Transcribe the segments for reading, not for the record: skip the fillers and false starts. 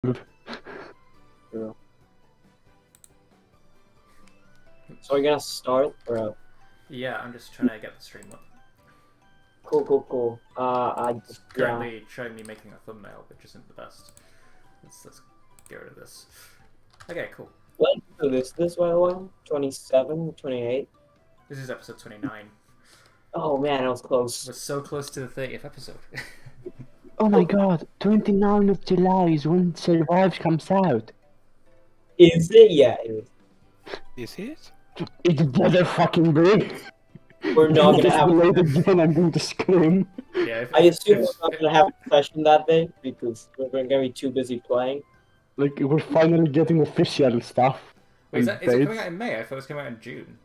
Yeah. So we're gonna start, or Yeah, I'm just trying to get the stream up. cool. It's currently showing me making a thumbnail, which isn't the best. Let's get rid of this. Okay, cool. Let's do this. This one, 27, 28. This is episode 29. Oh man, that was close. We're so close to the 30th episode. Oh my god, 29th of July is when Survive comes out. Is it? Yeah, it is. Is it? It's better fucking big. We're not If gonna it's have. delayed again, I'm going to scream. Yeah, I assume we're not gonna have a session that day because we're gonna be too busy playing. Like, we're finally getting official stuff. Wait, is and it coming dates. out in May? I thought it was coming out in June.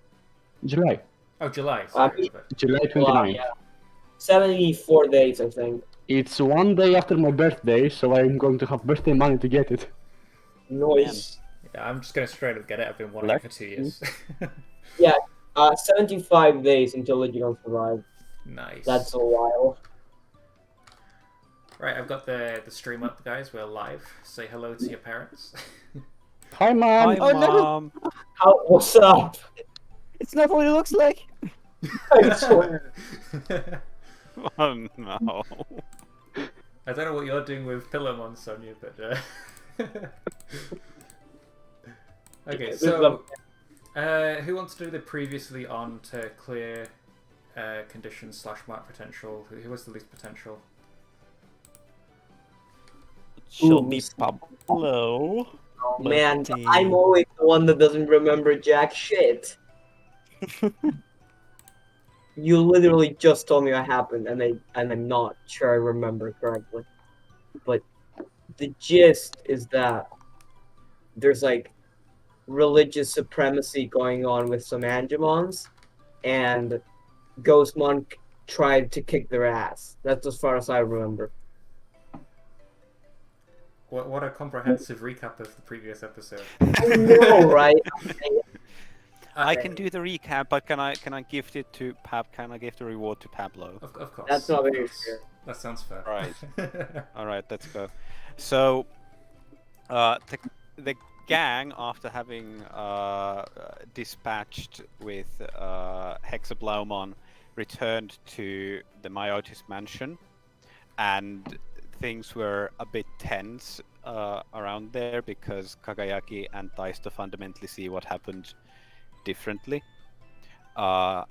July. Oh, July. Sorry. July Wow, 29th. yeah. 74 days, I think. It's one day after my birthday, so I'm going to have birthday money to get it. Noise. Yeah, I'm just gonna straight up get it. I've been wanting it for 2 years. 75 days until Digimon survive. Nice. That's a while. Right, I've got the stream up, guys. We're live. Say hello to your parents. Hi, Mom! Hi, Mom. What's up? It's not what it looks like. I swear. Oh no. I don't know what you're doing with Pillowmon, Sonia, but okay, so who wants to do the previously on to clear conditions / mark potential? Who has the least potential? She'll be Pablo. Oh, man, I'm always the one that doesn't remember jack shit. You literally just told me what happened, and I'm not sure I remember correctly. But the gist is that there's like religious supremacy going on with some Angemons, and Ghostmon tried to kick their ass. That's as far as I remember. What a comprehensive recap of the previous episode. I know, right? I can do the recap, but can I gift it to Can I give the reward to Pablo? Of course. That's not of very course. fair. That sounds fair. Right. All right, let's go. So, the gang, after having dispatched with Hexablaumon, returned to the Myotis mansion, and things were a bit tense around there because Kagayaki and Taisto fundamentally see what happened differently. The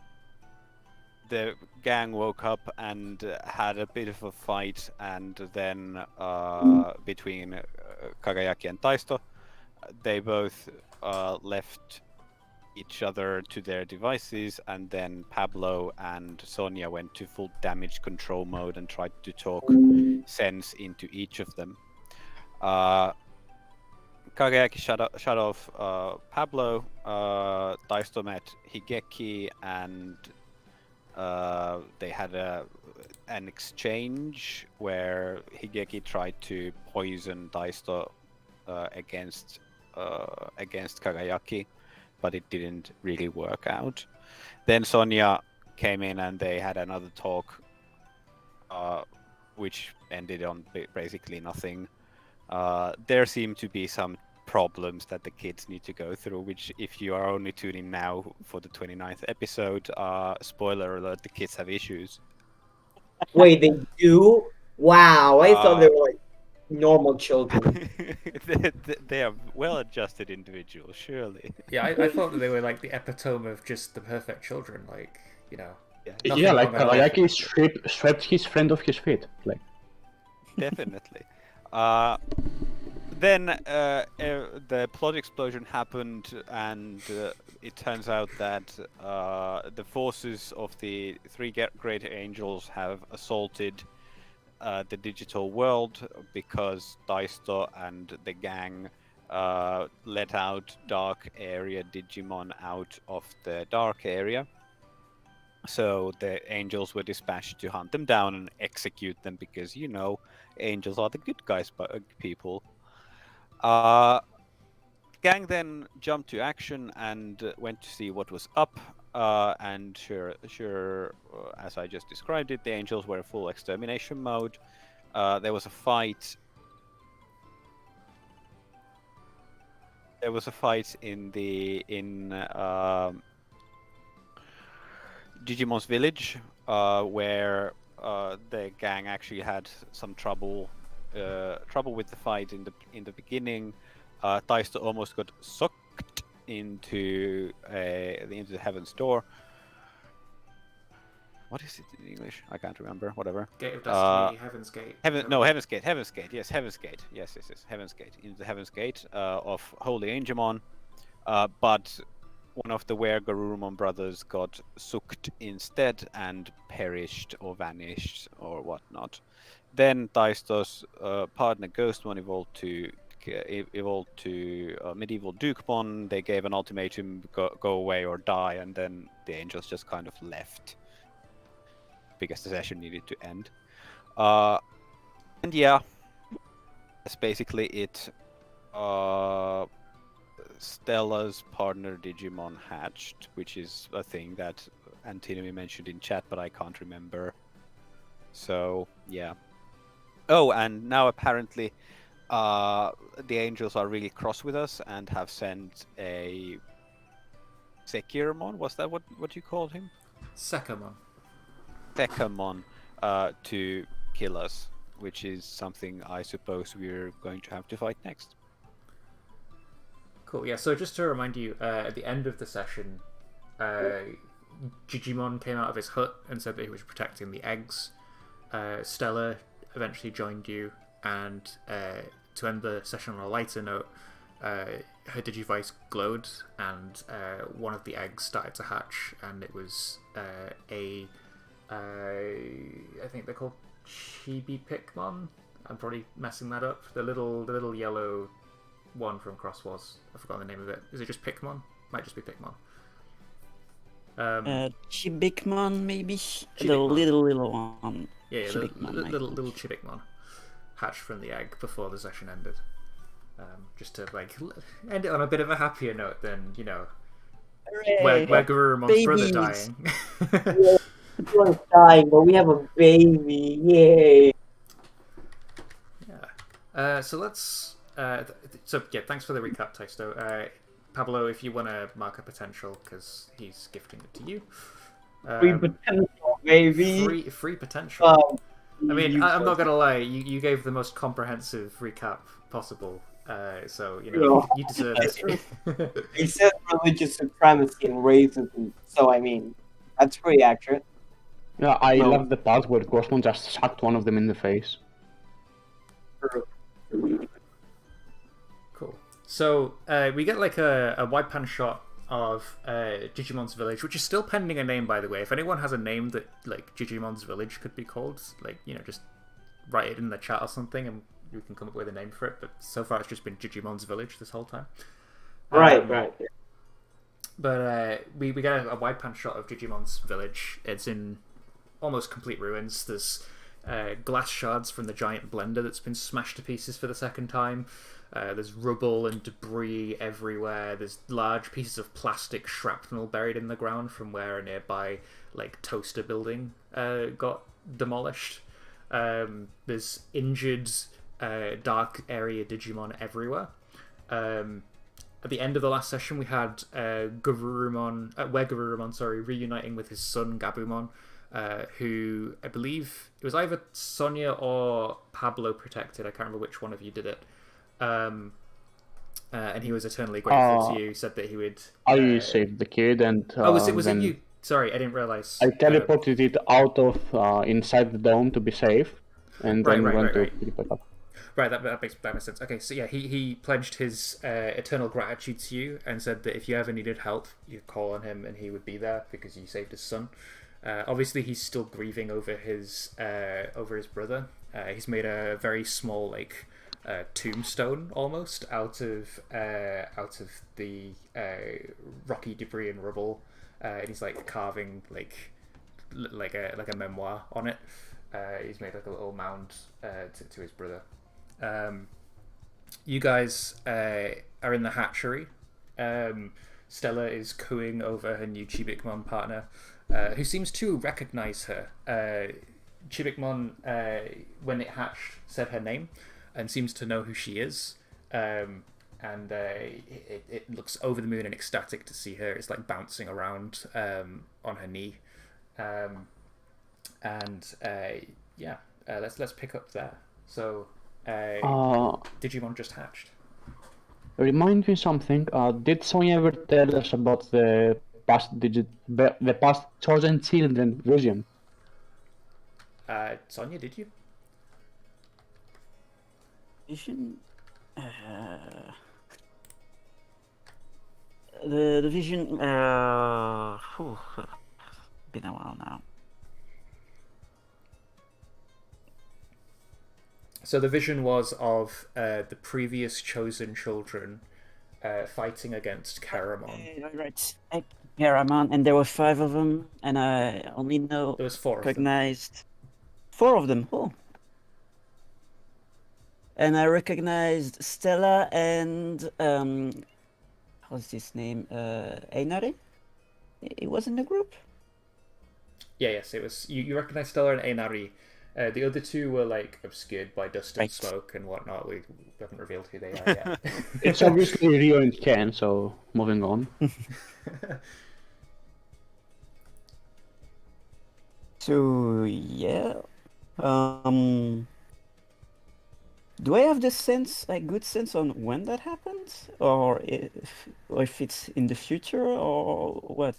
gang woke up and had a bit of a fight, and then between Kagayaki and Taisto, they both left each other to their devices, and then Pablo and Sonia went to full damage control mode and tried to talk sense into each of them. Kagayaki shut off Pablo, Taisto met Higeki, and they had an exchange where Higeki tried to poison Taisto against Kagayaki, but it didn't really work out. Then Sonia came in and they had another talk, which ended on basically nothing. There seem to be some problems that the kids need to go through, which, if you are only tuning now for the 29th episode, spoiler alert, the kids have issues. Wait, they do? Wow, I thought they were like normal children. They are well-adjusted individuals, surely. Yeah, I thought that they were like the epitome of just the perfect children, like, you know. Yeah, like wrong at all. Kagayaki swept his friend off his feet. Like, Definitely. Then the plot explosion happened, and it turns out that the forces of the three great angels have assaulted the digital world because Taisto and the gang let out dark area Digimon out of the dark area. So the angels were dispatched to hunt them down and execute them because, you know, angels are the good guys, people. Gang then jumped to action and went to see what was up. And sure, as I just described it, the angels were in full extermination mode. There was a fight there was a fight in Digimon's village, where the gang actually had some trouble with the fight in the beginning. Taisto almost got sucked into the Heaven's Door. What is it in English? I can't remember. Whatever. Gate of Destiny, Heaven's Gate. Heaven's Gate. Heaven's Gate. Yes, Heaven's Gate. Yes. Heaven's Gate. Into the Heaven's Gate of Holy Angemon. But one of the Were-Garurumon brothers got sucked instead and perished or vanished or whatnot. Then Taisto's partner Ghostmon evolved to medieval Dukemon. They gave an ultimatum: go away or die, and then the angels just kind of left because the session needed to end. And yeah, that's basically it. Stella's partner Digimon hatched, which is a thing that Antinomy mentioned in chat, but I can't remember. So yeah. Oh, and now apparently the angels are really cross with us and have sent a Sekirmon. Was that what you called him? Sekamon. Sekamon to kill us, which is something I suppose we're going to have to fight next. Cool, yeah, so just to remind you, at the end of the session, Digimon came out of his hut and said that he was protecting the eggs. Stella eventually joined you, and to end the session on a lighter note, her Digivice glowed, and one of the eggs started to hatch, and it was I think they're called Chibipikmon. I'm probably messing that up. The little yellow one from Cross Wars. I've forgotten the name of it. Is it just Pikmon? Might just be Pikmon. Chibikmon, maybe? The Chibikmon. little one. Yeah, Chibikmon, little Chibikmon hatched from the egg before the session ended. Just to like end it on a bit of a happier note than, you know, where Garurumon's brother dying. Everyone's dying, but we have a baby. Yay! Yeah. So let's. So yeah, thanks for the recap, Taisto. Pablo, if you want to mark a potential, because he's gifting it to you. Free potential, baby. Free potential. I mean, I'm not said- gonna lie. You gave the most comprehensive recap possible. So you know you deserve it. He said religious supremacy and racism, so I mean, that's pretty accurate. Yeah, I No. love the part where Cosmon just sucked one of them in the face. Cool. So we get like a wide pan shot of Digimon's village, which is still pending a name, by the way. If anyone has a name that like Digimon's village could be called, like, you know, just write it in the chat or something, and we can come up with a name for it. But so far, it's just been Digimon's village this whole time. Right. But we get a wide pan shot of Digimon's village. It's in almost complete ruins. There's glass shards from the giant blender that's been smashed to pieces for the second time. There's rubble and debris everywhere. There's large pieces of plastic shrapnel buried in the ground from where a nearby like toaster building got demolished. There's injured dark area Digimon everywhere. At the end of the last session, we had Were-Garurumon, reuniting with his son Gabumon, who I believe it was either Sonia or Pablo protected. I can't remember which one of you did it. And he was eternally grateful to you. Said that he would. I saved the kid, and was it then you? Sorry, I didn't realize. I teleported it out of inside the dome to be safe, and then went to pick it up. Right, that makes sense. Okay, so yeah, he pledged his eternal gratitude to you and said that if you ever needed help, you'd call on him and he would be there because you saved his son. Obviously, he's still grieving over his brother. He's made a very small like tombstone almost out of the rocky debris and rubble, and he's like carving like a memoir on it. He's made like a little mound to his brother. You guys are in the hatchery. Stella is cooing over her new Chibikmon partner, who seems to recognize her. Chibikmon, when it hatched, said her name and seems to know who she is. And and it looks over the moon and ecstatic to see her. It's like bouncing around on her knee, let's pick up there. So Digimon just hatched. Remind me something. Did Sonia ever tell us about the past chosen children vision? Sonia, did you? Vision. The vision. Been a while now. So the vision was of the previous chosen children fighting against Karamon. Right. Karamon, and there were 5 of them, and I only know There was 4 of them. recognized 4 of them. Oh. And I recognized Stella and what's his name? Einari? It was in the group? Yeah, yes, it was. You recognize Stella and Einari. The other 2 were like obscured by dust and Right. smoke and whatnot. We haven't revealed who they are yet. It's obviously Rio and Ken, so moving on. So yeah. Do I have the sense, a good sense on when that happens, or if it's in the future, or what?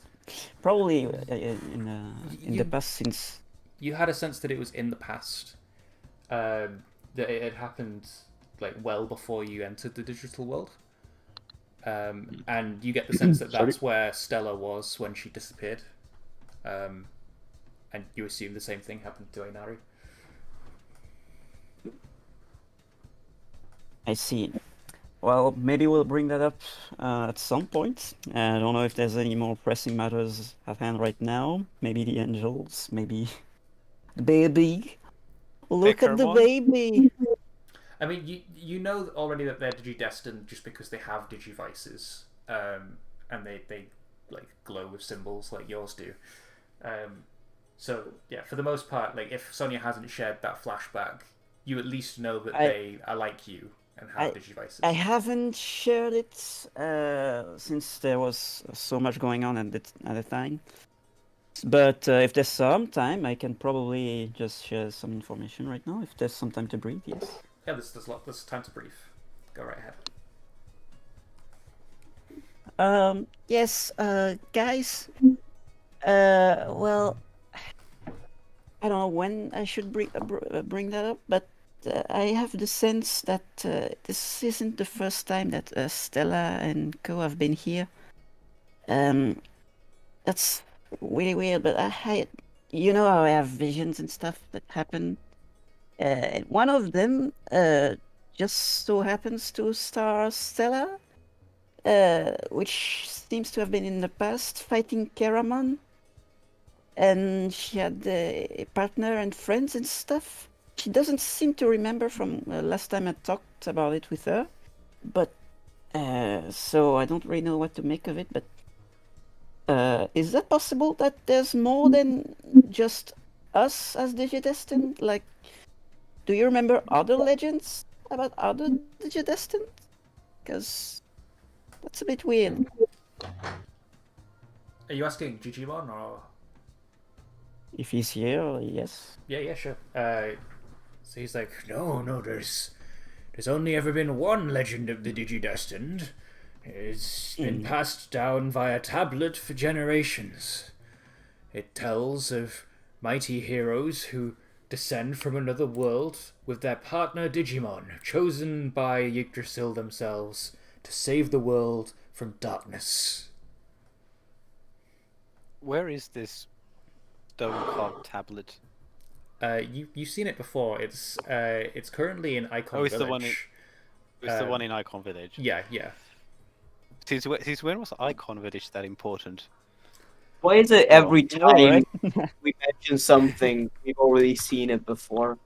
Probably in the past, since You had a sense that it was in the past. That it had happened like well before you entered the digital world. And you get the sense that that's where Stella was when she disappeared. And you assume the same thing happened to Einari. I see. Well, maybe we'll bring that up at some point. I don't know if there's any more pressing matters at hand right now. Maybe the angels, maybe the baby. Look at the Peckermon? baby. I mean, you know already that they're digidestined just because they have digivices, and they like glow with symbols like yours do. So yeah, for the most part, like if Sonia hasn't shared that flashback, you at least know that they are like you and have digivices. I haven't shared it since there was so much going on at the time. But if there's some time, I can probably just share some information right now. If there's some time to breathe, yes. Yeah, there's time to brief. Go right ahead. Yes, guys. Well, I don't know when I should bring that up, but I have the sense that this isn't the first time that Stella and Co have been here. That's really weird, but you know how I have visions and stuff that happen. One of them just so happens to star Stella, which seems to have been in the past fighting Karamon. And she had a partner and friends and stuff. She doesn't seem to remember from last time I talked about it with her. But, so I don't really know what to make of it, but is that possible that there's more than just us as Digidestined? Like, do you remember other legends about other Digidestined? Because that's a bit weird. Are you asking Digimon or? If he's here, yes. Yeah, sure. So he's like, no, there's only ever been one legend of the Digidestined. It's been passed down via tablet for generations. It tells of mighty heroes who descend from another world with their partner Digimon, chosen by Yggdrasil themselves to save the world from darkness. Where is this stone-carved tablet? You've seen it before. It's currently in Icon Village. It's the one in Icon Village. Yeah. Since when was Icon Village that important? Why is it every time right. we mention something, we've already seen it before?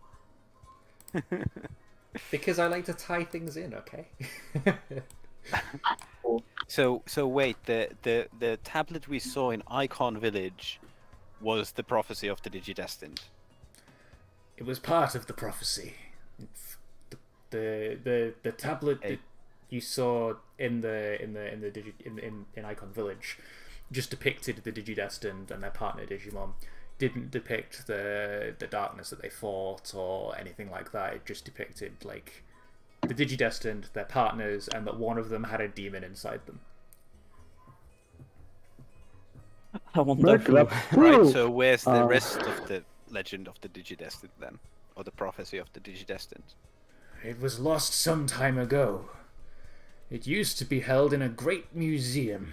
Because I like to tie things in, okay? So wait, the tablet we saw in Icon Village was the prophecy of the Digidestined. It was part of the prophecy. The tablet that you saw in Icon Village, just depicted the Digidestined and their partner Digimon. Didn't depict the darkness that they fought or anything like that. It just depicted like the Digidestined, their partners, and that one of them had a demon inside them. Wonderful. Right, so where's the rest of the legend of the Digidestined then? Or the prophecy of the Digidestined? It was lost some time ago. It used to be held in a great museum.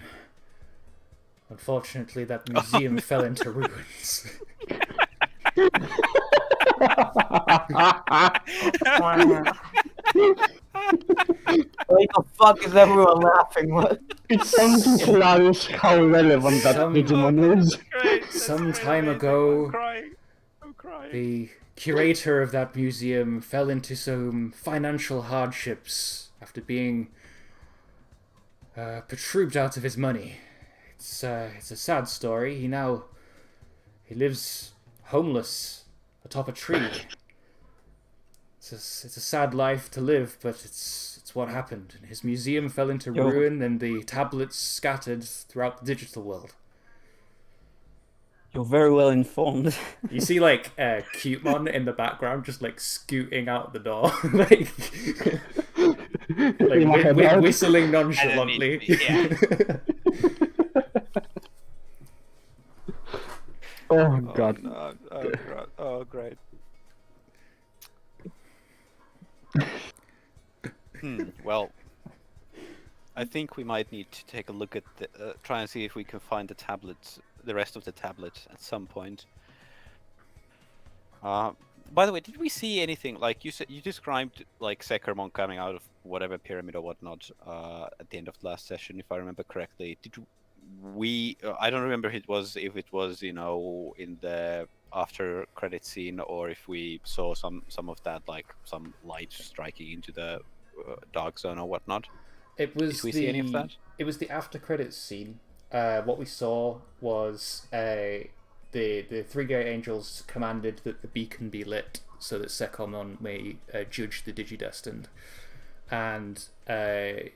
Unfortunately, that museum fell into ruins. Why the fuck is everyone laughing? What? It sounds hilarious how relevant that Digimon is. Great, Some time ago, I'm crying. the curator of that museum fell into some financial hardships after being protruded out of his money. It's a sad story. He lives homeless atop a tree. It's a sad life to live, but it's what happened. His museum fell into ruin, and the tablets scattered throughout the digital world. You're very well informed. You see, like, Cutemon in the background, just like scooting out the door, like whistling nonchalantly. Yeah. Oh god. No. Oh, great. Well, I think we might need to take a look at try and see if we can find the rest of the tablets at some point. By the way, did we see anything like you said? You described like Sekermon coming out of whatever pyramid or whatnot at the end of the last session, if I remember correctly. Did we? I don't remember if it was in the after credit scene or if we saw some of that, like some light striking into the dark zone or whatnot. It was Did we see any of that? It was the after credits scene. What we saw was the three great angels commanded that the beacon be lit so that Sekomon may judge the Digidestined, and the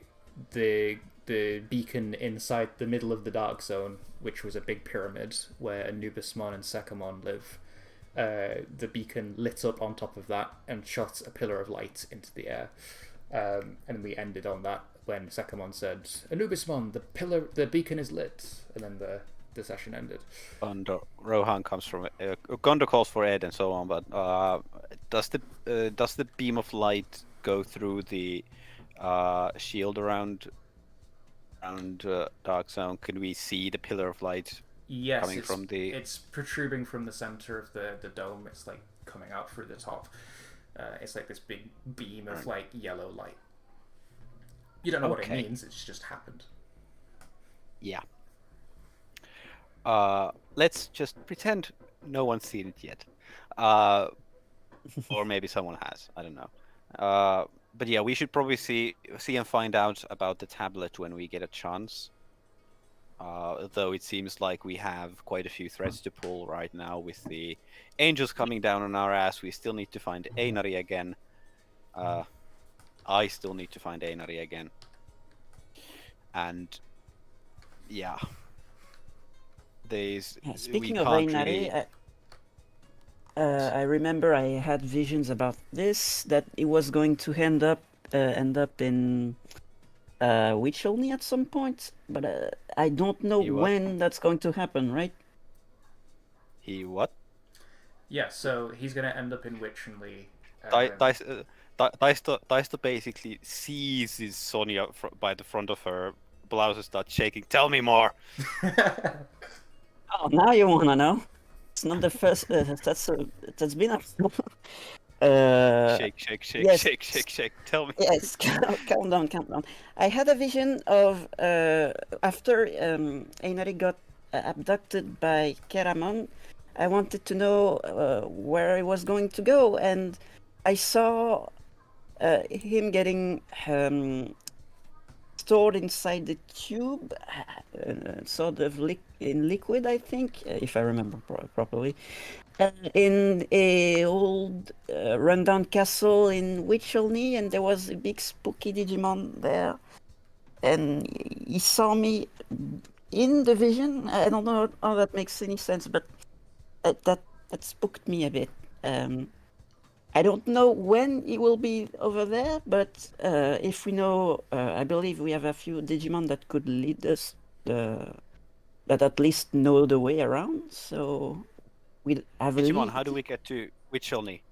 beacon inside the middle of the dark zone, which was a big pyramid where Anubismon and Sekomon live. The beacon lit up on top of that and shot a pillar of light into the air. And we ended on that when Sekomon said, "Anubismon, the beacon is lit," and then the session ended. Rohan comes from Gondor calls for Ed and so on, but does the beam of light go through the shield around dark zone? Can we see the pillar of light? Yes, coming from the... it's protruding from the center of the dome. It's like coming out through the top. It's like this big beam of like yellow light. You don't know what it means. It's just happened. Yeah. Let's just pretend no one's seen it yet, or maybe someone has. I don't know. But yeah, we should probably see and find out about the tablet when we get a chance. Though it seems like we have quite a few threads to pull right now with the angels coming down on our ass. We still need to find Einari again. I still need to find Einari again. And yeah. Speaking of Einari, I remember I had visions about this, that it was going to end up in Witch Only at some point, but I don't know when that's going to happen, right? He what? Yeah, so he's going to end up in Witch Only. Daisto basically seizes Sonia by the front of her blouse and starts shaking. Tell me more! Oh, now you wanna know? It's not the first. That's been shake. Tell me. Yes, calm down. I had a vision of after Einari got abducted by Keramon. I wanted to know where he was going to go, and I saw him getting stored inside the tube. sort of in liquid, I think, if I remember properly, in a old rundown castle in Witchelney, and there was a big spooky Digimon there, and he saw me in the vision. I don't know how that makes any sense, but that spooked me a bit. I don't know when he will be over there, but if we know, I believe we have a few Digimon that could lead us, that at least know the way around. So we'll have a Digimon, lead. how do we get to Witchelney?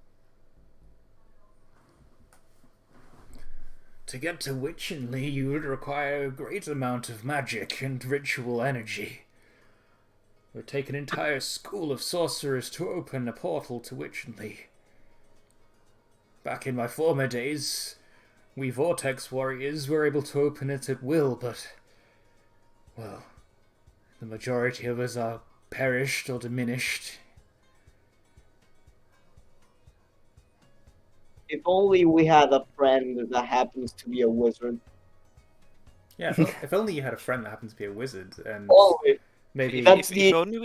To get to Witchenly, you would require a great amount of magic and ritual energy. It would take an entire school of sorcerers to open a portal to Witchenly. Back in my former days, we Vortex warriors were able to open it at will, but, well, the majority of us are perished or diminished. If only we had a friend that happens to be a wizard. Yeah, if only you had a friend that happens to be a wizard, and Only. maybe That's If only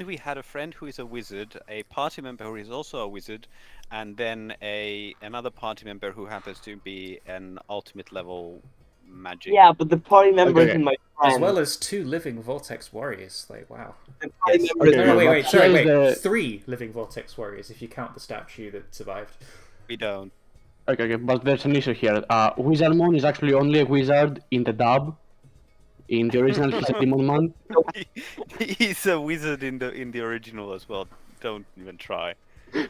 we had a friend who is a wizard, a party member who is also a wizard, and then another party member who happens to be an ultimate level magic. Yeah, but the party member Okay. isn't my friend. as well as 2 living Vortex warriors. Like, wow. The party Yes. member Okay, is No, not wait, but sorry, here's wait. the- 3 living Vortex warriors if you count the statue that survived. We don't. Okay, but there's an issue here. Wizardmon is actually only a wizard in the dub. In the original, he's a demon man. He's a wizard in the original as well. Don't even try. a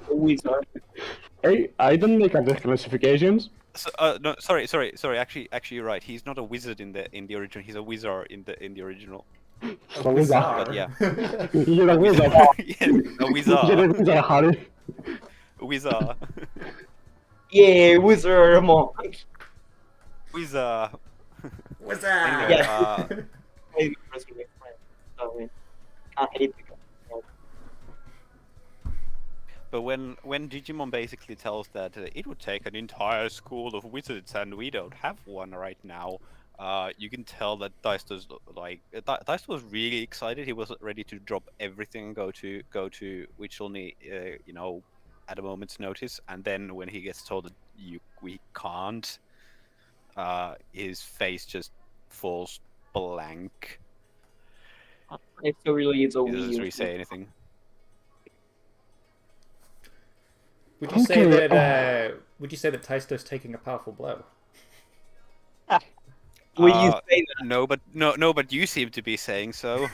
wizard. Hey, I don't make other classifications. So, no, sorry. Actually, you're right. He's not a wizard in the original. He's a wizard in the original. So wizard. But yeah. You're a wizard. Yeah, a You're a wizard. wizard, Harry. A wizard. Yeah, wizard monk. Wizard. What's Anyway, Yeah. Party members are my friend. So, I mean, I hate the guy. but when Digimon basically tells that it would take an entire school of wizards and we don't have one right now, you can tell that Daisto's like Daisto was really excited. He was ready to drop everything and go to Witchelney, at a moment's notice. And then when he gets told that we can't, his face just falls blank. It really is a He doesn't really weird. say anything. Would you say Okay, that Taisto's taking a powerful blow? Will you say that? No, but you seem to be saying so.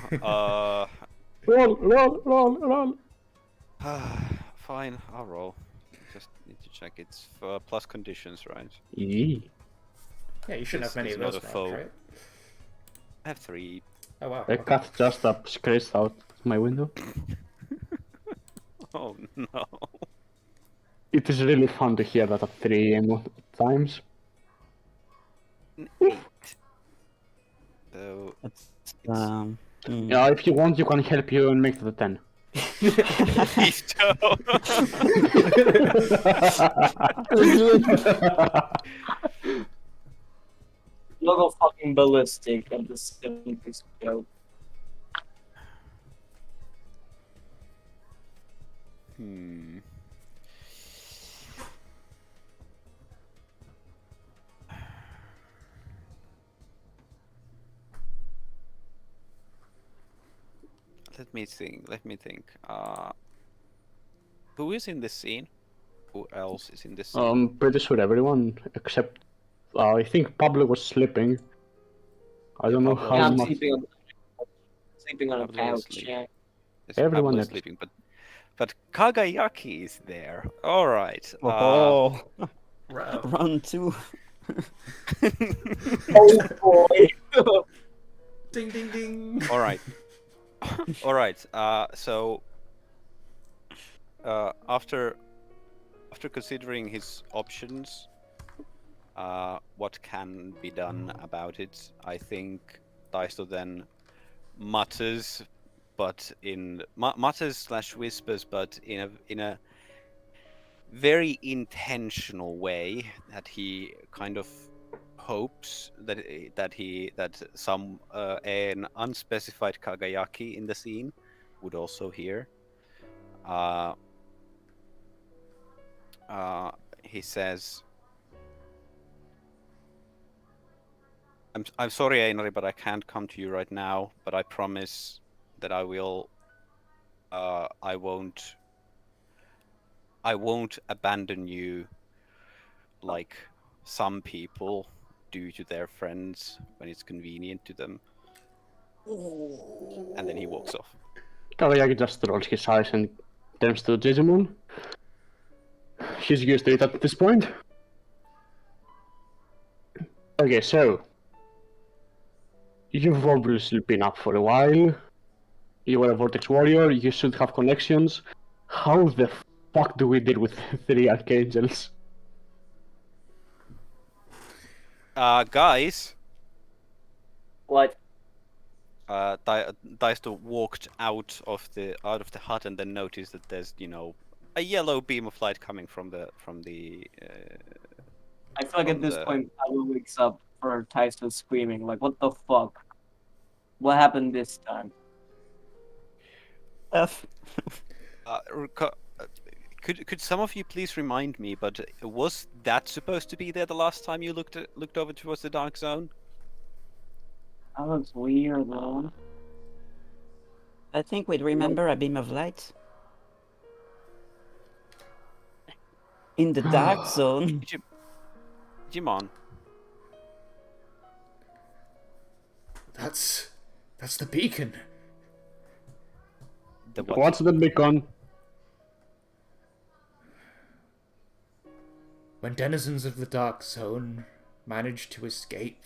Roll. Fine, I'll roll. Just need to check. It's for plus conditions, right? Yee. Yeah, you shouldn't This have many is of not those a left, foe. right? I have 3. Oh wow. A cat just scratched out my window. Oh no. It is really fun to hear that at 3 AM times. 8. So Yeah, if you want, you can help you and make it a 10. please don't. Look how fucking ballistic and the simplest joke. Hmm. Let me think. Who is in this scene? Who else is in this scene? I'm pretty sure everyone except I think Pablo was sleeping. I don't know Pablo how Yeah, I'm much. sleeping on a Pablo was couch. asleep. Yeah. Yes, everyone Pablo is else. sleeping, but Kagayaki is there. All right. Oh, Wow. round 2. Oh boy. Ding ding ding. All right. All right. So after considering his options, what can be done about it, I think Daisto then mutters, but mutters/whispers, but in a very intentional way, that he kind of hopes that some an unspecified Kagayaki in the scene would also hear. He says, I'm sorry, Einari, but I can't come to you right now. But I promise that I will. I won't abandon you like some people do to their friends when it's convenient to them. And then he walks off. Kagayaki just rolls his eyes and turns to Digimon. He's used to it at this point. Okay, so you've obviously been up for a while. You were a Vortex Warrior, you should have connections. How the fuck do we deal with 3 Archangels? Guys, What? Daisto walked out of the hut and then noticed that there's, a yellow beam of light coming from the I feel like at this point, Pablo wakes up for Tyson screaming, like, what the fuck? What happened this time? Could some of you please remind me? But was that supposed to be there the last time you looked over towards the dark zone? That looks weird, though. I think we'd remember a beam of light. In the dark zone. Digimon. That's the beacon. The what? What's the beacon? When denizens of the Dark Zone manage to escape,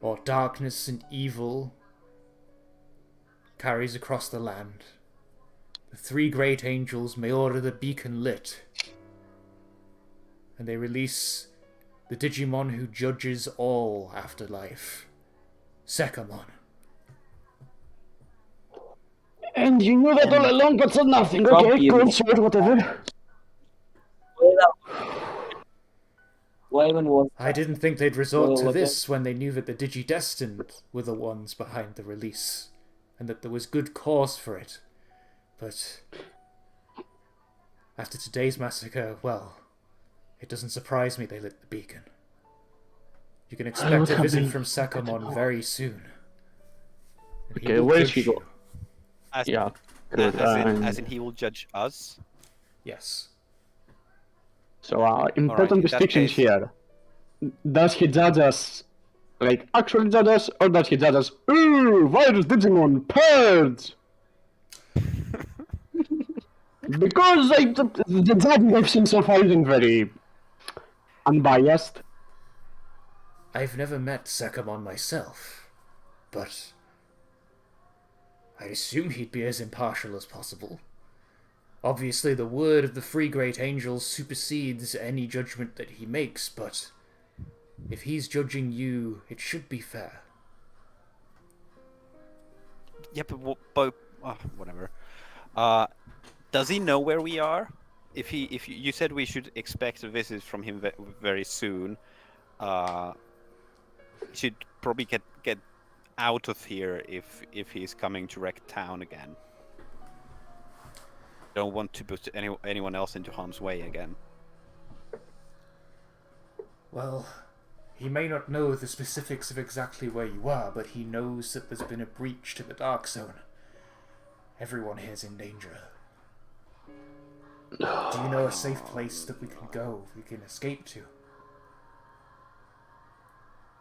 or darkness and evil carries across the land, the 3 great angels may order the beacon lit, and they release the Digimon who judges all afterlife, Sekamon. And you knew that all along, but said nothing. Trump Okay, evil. cool, sure, whatever. What even was I didn't think they'd resort Well, to okay. this when they knew that the Digidestined were the ones behind the release, and that there was good cause for it. But after today's massacre, well, it doesn't surprise me they lit the beacon. You can expect a visit from Sekamon very soon. And Okay, will where is judge he go? you. As, Yeah, good. as in he will judge us. Yes. So, important Alright, in that distinctions case- here. Does he judge us, like, actually judge us, or does he judge us, ooh, virus Digimon, purge? Because, like, the judging I've seen so far isn't very unbiased. I've never met Sekamon myself, but I assume he'd be as impartial as possible. Obviously, the word of the 3 great angels supersedes any judgment that he makes, but if he's judging you, it should be fair. Yeah, but whatever. Does he know where we are? If you said we should expect a visit from him very soon, should probably get out of here if he's coming to wreck town again. Don't want to put anyone else into harm's way again. Well, he may not know the specifics of exactly where you are, but he knows that there's been a breach to the Dark Zone. Everyone here's in danger. Do you know a safe place that we can go, we can escape to?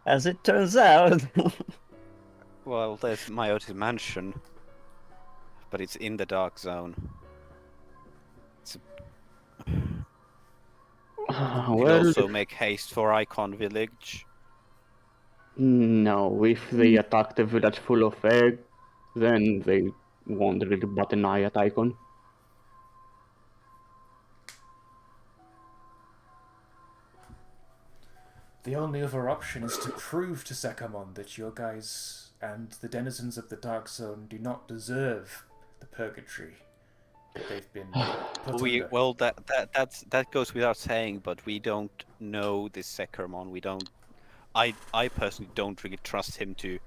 As it turns out. Well, there's Mayote's mansion, but it's in the dark zone. We'll Well, also make haste for Icon Village. no, if they attack the village full of egg, then they won't really bat an eye at Icon. The only other option is to prove to Sekamon that your guys and the denizens of the Dark Zone do not deserve the purgatory that they've been put under. Well, that goes without saying, but we don't know this Seckermon. We don't. I personally don't really trust him to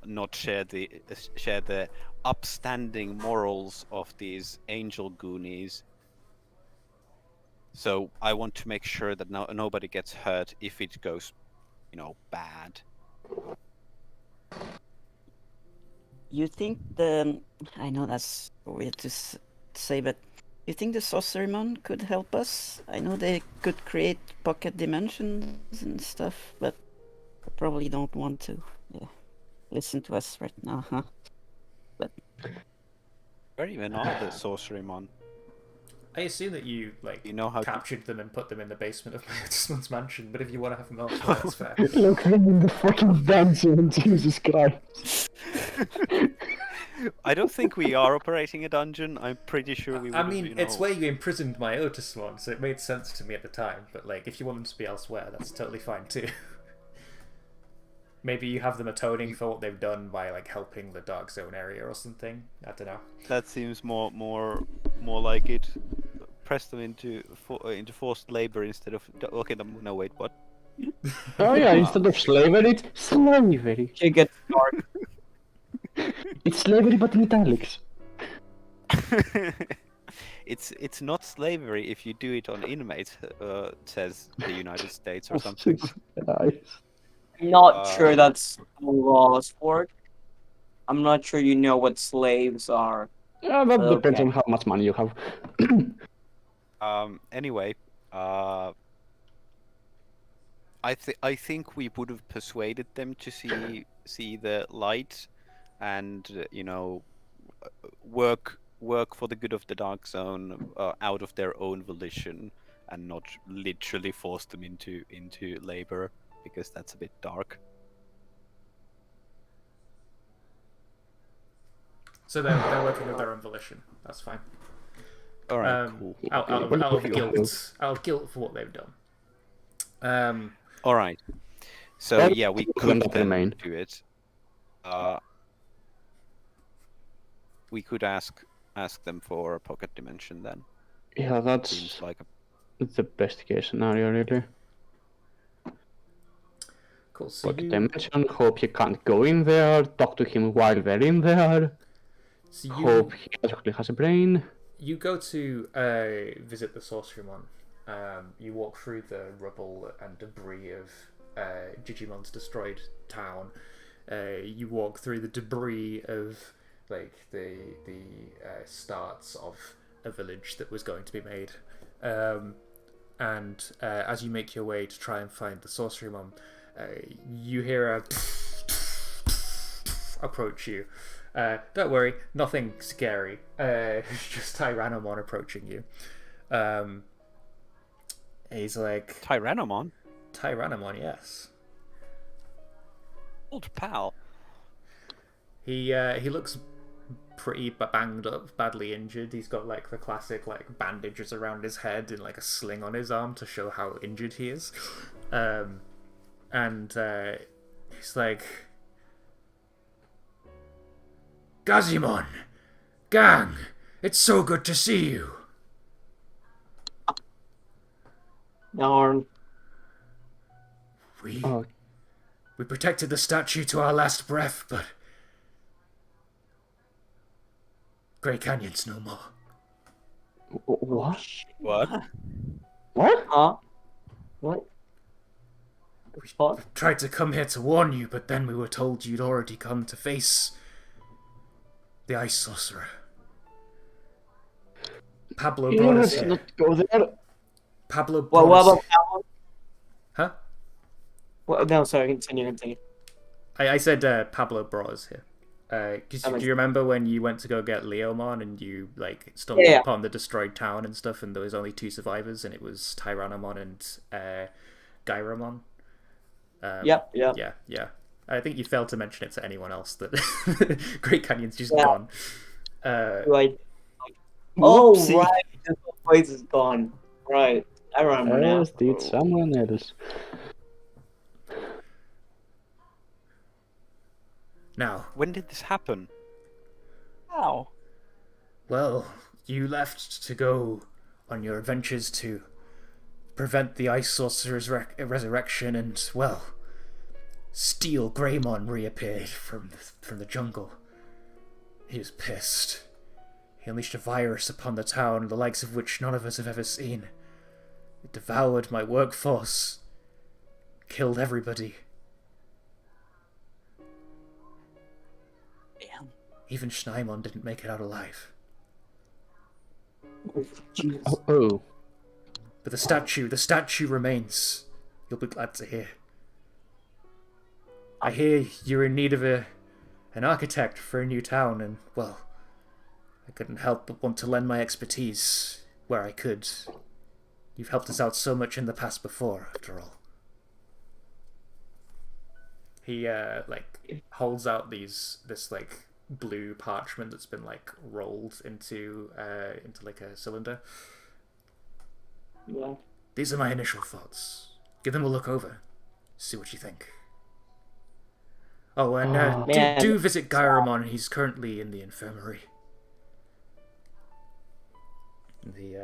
not share the upstanding morals of these angel goonies. So I want to make sure that nobody gets hurt if it goes, bad. You think I know that's weird to say, but you think the Sorcerymon could help us? I know they could create pocket dimensions and stuff, but I probably don't want to listen to us right now, huh? But Where even are the Sorcerymon? I assume that you You know how captured them and put them in the basement of Someone's mansion, but if you want to have them elsewhere, that's fair. Look them in the fucking dungeon, Jesus Christ. I don't think we are operating a dungeon. I'm pretty sure we would. I mean, it's where you imprisoned my Otismon, so it made sense to me at the time. But if you want them to be elsewhere, that's totally fine too. Maybe you have them atoning for what they've done by helping the Dark Zone area or something. I don't know. That seems more like it. Press them into forced labor instead of. Okay, no wait, what? Oh yeah, instead of slavery, it's slavery. Shit gets dark. It's slavery but in italics. It's not slavery if you do it on inmates, says the United States or something. I'm not sure that's the laws for it. I'm not sure you know what slaves are. Yeah, that depends Okay. on how much money you have. Anyway, I think we would have persuaded them to see the light, and work for the good of the Dark Zone out of their own volition, and not literally force them into labor, because that's a bit dark. So they're working of their own volition. That's fine. All right, cool. Out of guilt for what they've done. All right. So Well, yeah, we them could that remain. then do it. We could ask them for a pocket dimension then. Yeah, that's Seems like the best case scenario, really. Cool. So Pocket dimension, hope you can't go in there, talk to him while they're in there, hope he actually has a brain. You go to visit the Sorcerymon. You walk through the rubble and debris of Digimon's destroyed town. You walk through the debris of the starts of a village that was going to be made. And as you make your way to try and find the Sorcerymon, you hear a approach you. Don't worry, nothing scary. It's just Tyrannomon approaching you. He's like... Tyrannomon? Tyrannomon, yes. Old pal. He looks pretty banged up, badly injured. He's got the classic bandages around his head and a sling on his arm to show how injured he is. And he's like... Gazimon! Gang! It's so good to see you! Darn. We Oh, protected the statue to our last breath, but... Grey Canyon's no more. what? What? What? Huh? What? We tried to come here to warn you, but then we were told you'd already come to face the Ice Sorcerer. Pablo brought us Let's here. not go there. Pablo What brought us about here. Pablo? Huh? Well, no, sorry, continue. I said Pablo brought us here. Cause That do makes you remember when you went to go get Leomon and you stumbled Yeah. upon the destroyed town and stuff, and there was only 2 survivors, and it was Tyrannomon and Gyramon? Yep. Yeah. I think you failed to mention it to anyone else that Great Canyon's just Yeah. gone. Oh, Whoopsie. right. This whole place is gone. Right. I remember now. Yes, did someone else. Now, When did this happen? How? well, You left to go on your adventures to prevent the Ice Sorcerer's resurrection, and, well, Steel Greymon reappeared from the jungle. He was pissed. He unleashed a virus upon the town, the likes of which none of us have ever seen. It devoured my workforce, killed everybody. Damn. Even Schneimon didn't make it out alive. Jeez. Oh. But the statue remains. You'll be glad to hear. I hear you're in need of an architect for a new town, and, well, I couldn't help but want to lend my expertise where I could. You've helped us out so much in the past before, after all. He, holds out this, blue parchment that's been, rolled into like, a cylinder. Yeah. These are my initial thoughts. Give them a look over. See what you think. Oh, and Man. do visit Gyramon. He's currently in the infirmary. And he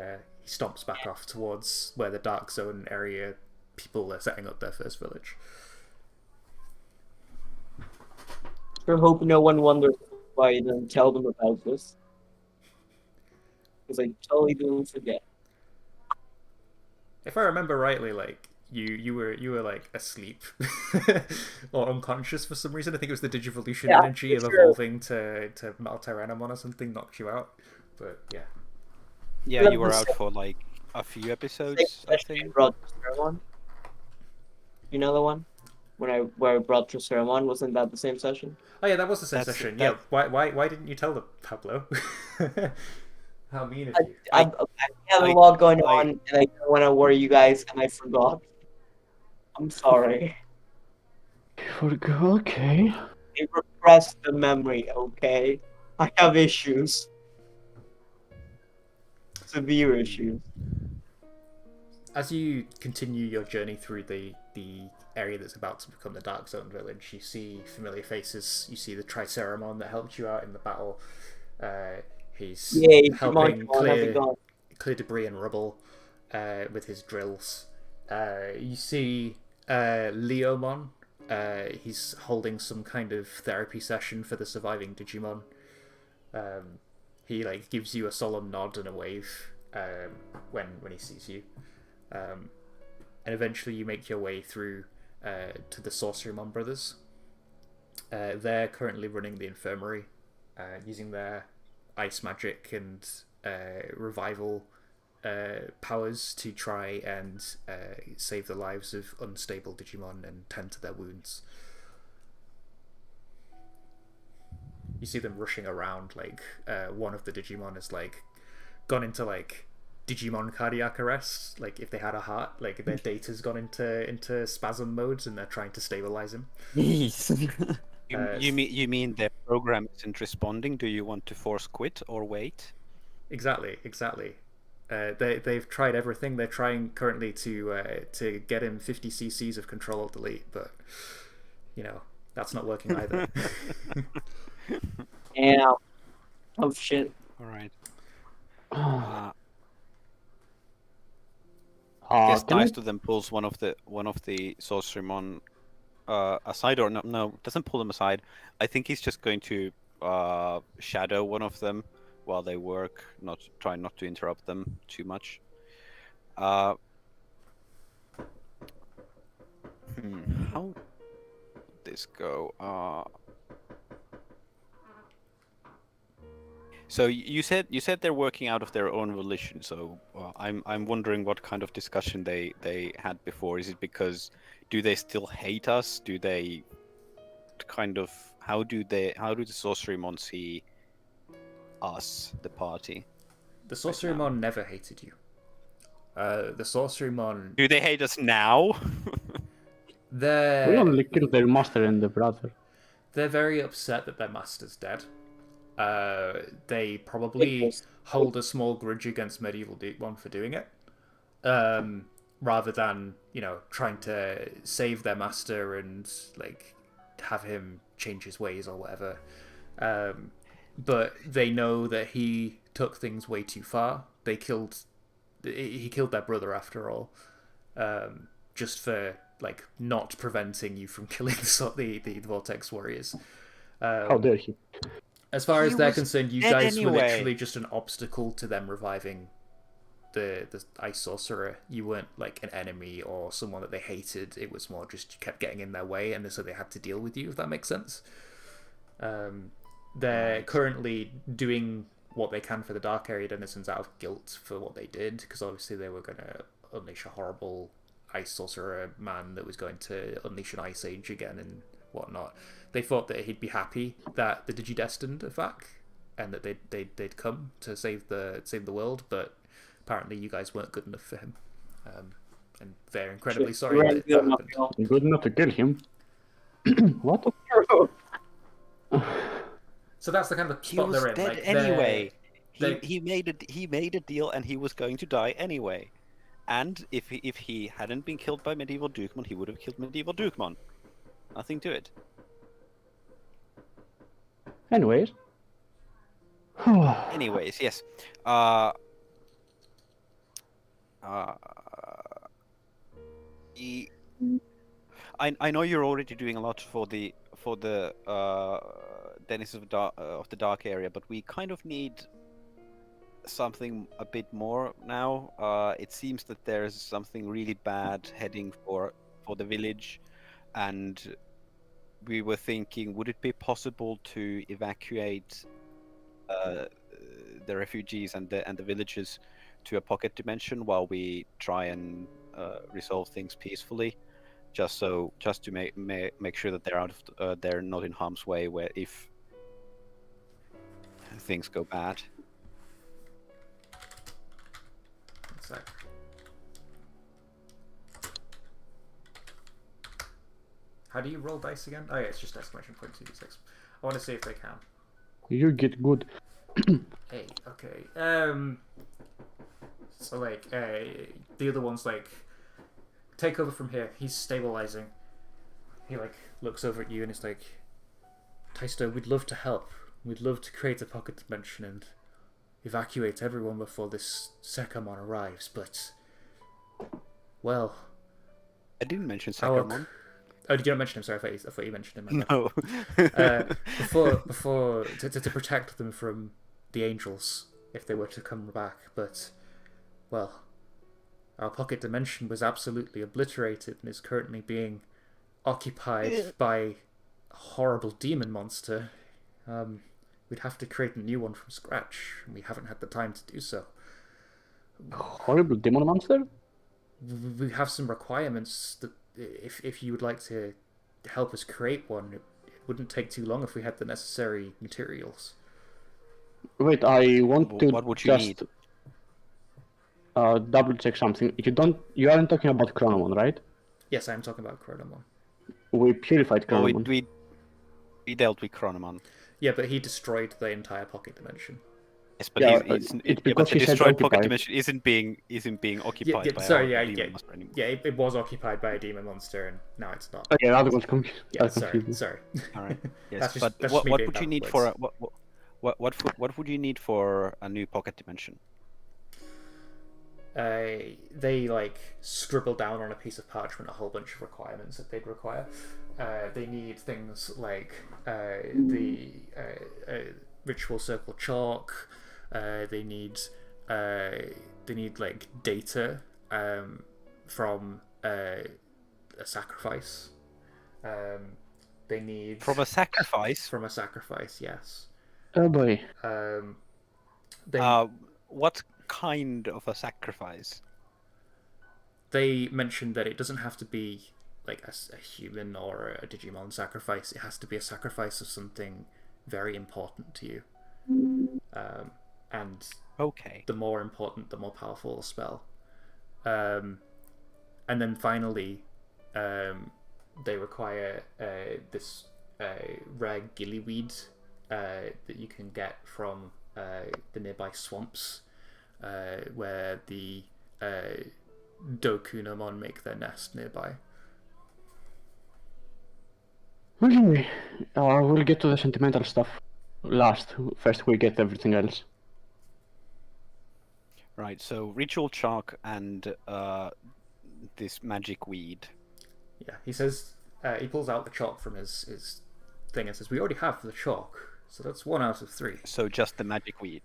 stomps back off towards where the Dark Zone area people are setting up their first village. I hope no one wonders why I didn't tell them about this. Because I totally didn't forget. If I remember rightly, you were asleep or unconscious for some reason. I think it was the Digivolution energy of evolving to Maltyranamon or something knocked you out. But yeah. Yeah, you were out for like a few episodes, I think. Brought Triceramon. You know the one? Where I brought Triceramon, wasn't that the same session? Oh yeah, that was the same That's- session. that- Yeah, why didn't you tell them, Pablo? How mean of you. I have a lot going on, and I don't want to worry you guys, and I forgot. I'm sorry. Okay. I repressed the memory, okay? I have issues. Severe issues. As you continue your journey through the area that's about to become the Dark Zone village, you see familiar faces. You see the Triceramon that helped you out in the battle. He's Yay, helping Digimon, how's it going? clear debris and rubble with his drills. You see Leomon. He's holding some kind of therapy session for the surviving Digimon. He gives you a solemn nod and a wave when he sees you. And eventually you make your way through to the Sorcerymon brothers. They're currently running the infirmary, using their ice magic and revival powers to try and save the lives of unstable Digimon and tend to their wounds. You see them rushing around, one of the Digimon has gone into Digimon cardiac arrest, if they had a heart, their data's gone into spasm modes and they're trying to stabilize him. You mean their program isn't responding? Do you want to force quit or wait? Exactly. They've tried everything. They're trying currently to get him 50 cc's of Control-Alt-Delete, but that's not working either. Yeah. Oh shit. All right. I guess Can I- Dice to them pulls one of the Sorcerymon aside, or no, doesn't pull them aside. I think he's just going to shadow one of them while they work, try not to interrupt them too much. How would this go? So you said they're working out of their own volition. So I'm wondering what kind of discussion they had before. Is it because do they still hate us? Do they how do the Sorcerymon see us, the party? The Sorcerymon never hated you. The Sorcerymon, Do they hate us now? We they're only killed their master and the brother. very upset that their master's dead. They probably hold a small grudge against Medieval Digimon for doing it, rather than trying to save their master and have him change his ways or whatever. But they know that he took things way too far. He killed their brother after all, just for like not preventing you from killing the Vortex Warriors. How dare he? As far He as they're was concerned, you dead guys were anyway. literally just an obstacle to them reviving the Ice Sorcerer. You weren't like an enemy or someone that they hated. It was more just you kept getting in their way, and so they had to deal with you. If that makes sense. They're currently doing what they can for the Dark Area Denizens out of guilt for what they did, because obviously they were going to unleash a horrible Ice Sorcerer man that was going to unleash an Ice Age again and whatnot. They thought that he'd be happy that the Digidestined are back and that they'd come to save the world, but apparently you guys weren't good enough for him, and they're incredibly sorry that happened. Good enough to kill him. What? So that's the kind of He spot was they're in. dead Like, anyway. they- He made a deal, and he was going to die anyway. And if he hadn't been killed by Medieval Dukemon, he would have killed Medieval Dukemon. Nothing to it. Anyways. Anyways, yes. He- I know you're already doing a lot for the Denizens of the Dark Area, but we kind of need something a bit more now. It seems that there's something really bad heading for the village, and we were thinking, would it be possible to evacuate the refugees and the villagers to a pocket dimension while we try and resolve things peacefully, just to make sure that they're not in harm's way where if things go bad. One sec. How do you roll dice again? Oh yeah, it's just exclamation point 2d6. I want to see if they can. You get good. Hey, okay. So like, the other one's like, take over from here. He's stabilizing. He like looks over at you and is like, Taisto, we'd love to help. We'd love to create a pocket dimension and evacuate everyone before this Sekamon arrives, but well, I didn't mention our Sakamon. Oh, did you not mention him? Sorry, I thought you mentioned him. No. Before to protect them from the angels if they were to come back, but well, our pocket dimension was absolutely obliterated and is currently being occupied by a horrible demon monster. We'd have to create a new one from scratch, and we haven't had the time to do so. Horrible demon monster? We have some requirements that if you would like to help us create one, it wouldn't take too long if we had the necessary materials. Wait, I want to What would you just need? double check something. You aren't talking about Chronomon, right? Yes, I am talking about Chronomon. We purified Well, Chronomon. we dealt with Chronomon. Yeah, but he destroyed the entire pocket dimension. Yes, but Yeah, it's it's but because the he said destroyed pocket occupied. dimension isn't being occupied by sorry, our yeah, demon yeah, monster anymore. yeah. It was occupied by a demon monster, and now it's not. Okay, that was confused. Yeah, sorry. All right. Yes, That's just- but that's what just me what being would you bad need with for words. what would you need for a new pocket dimension? They like scribble down on a piece of parchment a whole bunch of requirements that they'd require. They need things like the ritual circle chalk. They need like data from a sacrifice. They need From a sacrifice? from a sacrifice. Yes. Oh boy. What kind of a sacrifice? They mentioned that it doesn't have to be like a human or a Digimon sacrifice. It has to be a sacrifice of something very important to you. And Okay. the more important, the more powerful the spell. And then finally, they require this rare gillyweed that you can get from the nearby swamps, where the Dokunamon make their nest nearby. Okay, we'll get to the sentimental stuff last. First, we get everything else. Right. So ritual chalk and this magic weed. Yeah, he says he pulls out the chalk from his thing and says, "We already have the chalk, so that's 1 out of 3. So just the magic weed.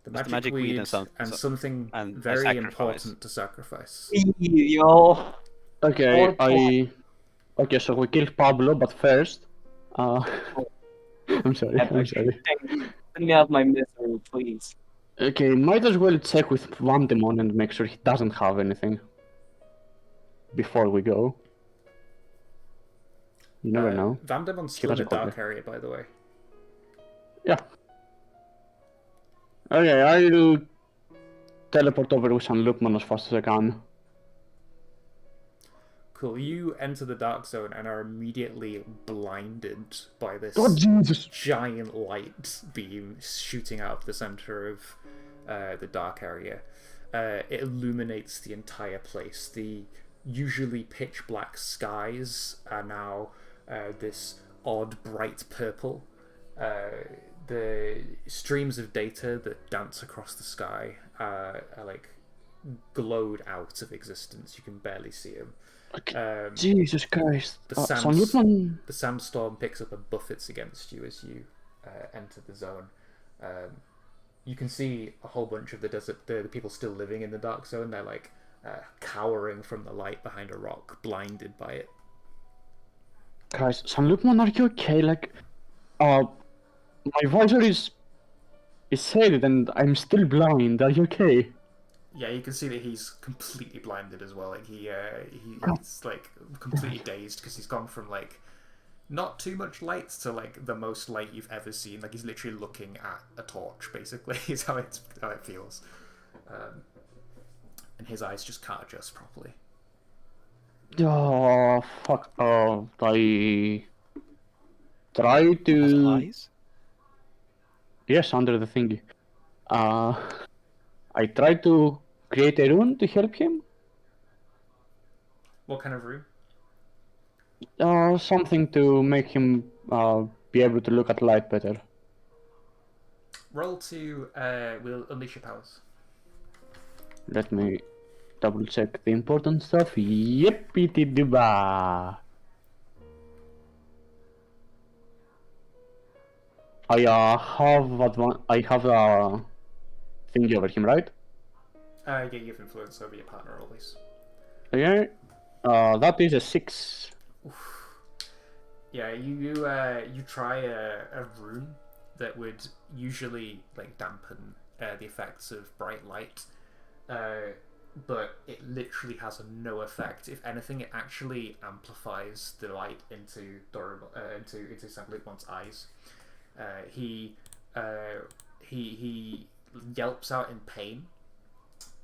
The Just the magic weed and something and a very sacrifice. important to sacrifice." Yo. Okay, Or okay, so we killed Pablo, but first, I'm sorry, I'm sorry. Let me out of my misery, please. Okay, might as well check with Vandemon and make sure he doesn't have anything before we go. You never know. Vandemon's He still in has the a copy. dark area, by the way. Yeah. Okay, I'll teleport over with San Lupman as fast as I can. Cool. You enter the dark zone and are immediately blinded by this Oh, Jesus! giant light beam shooting out of the center of the dark area. It illuminates the entire place. The usually pitch black skies are now this odd bright purple. The streams of data that dance across the sky are like glowed out of existence. You can barely see them. Okay. Jesus Christ. The San Lupman... the sandstorm picks up and buffets against you as you enter the zone. You can see a whole bunch of the people still living in the dark zone. They're like cowering from the light behind a rock, blinded by it. Guys, San Lupman, are you okay? Like, my visor is shaded and I'm still blind. Are you okay? Yeah, you can see that he's completely blinded as well. Like he's like completely dazed because he's gone from like not too much light to like the most light you've ever seen. Like he's literally looking at a torch, basically. Is how it feels, and his eyes just can't adjust properly. Oh, fuck. I try Has to... eyes? Yes, under the thingy. I try to create a rune to help him. What kind of room? Something to make him be able to look at light better. Roll to will unleash your powers. Let me double check the important stuff. Yippity-doo-bah! I have a thingy over him, right? Yeah, you have influence over your partner always. Okay. That is a 6. Yeah, you try a rune that would usually like dampen the effects of bright light, but it literally has no effect. If anything, it actually amplifies the light into into Saint Lukemon's eyes. He yelps out in pain,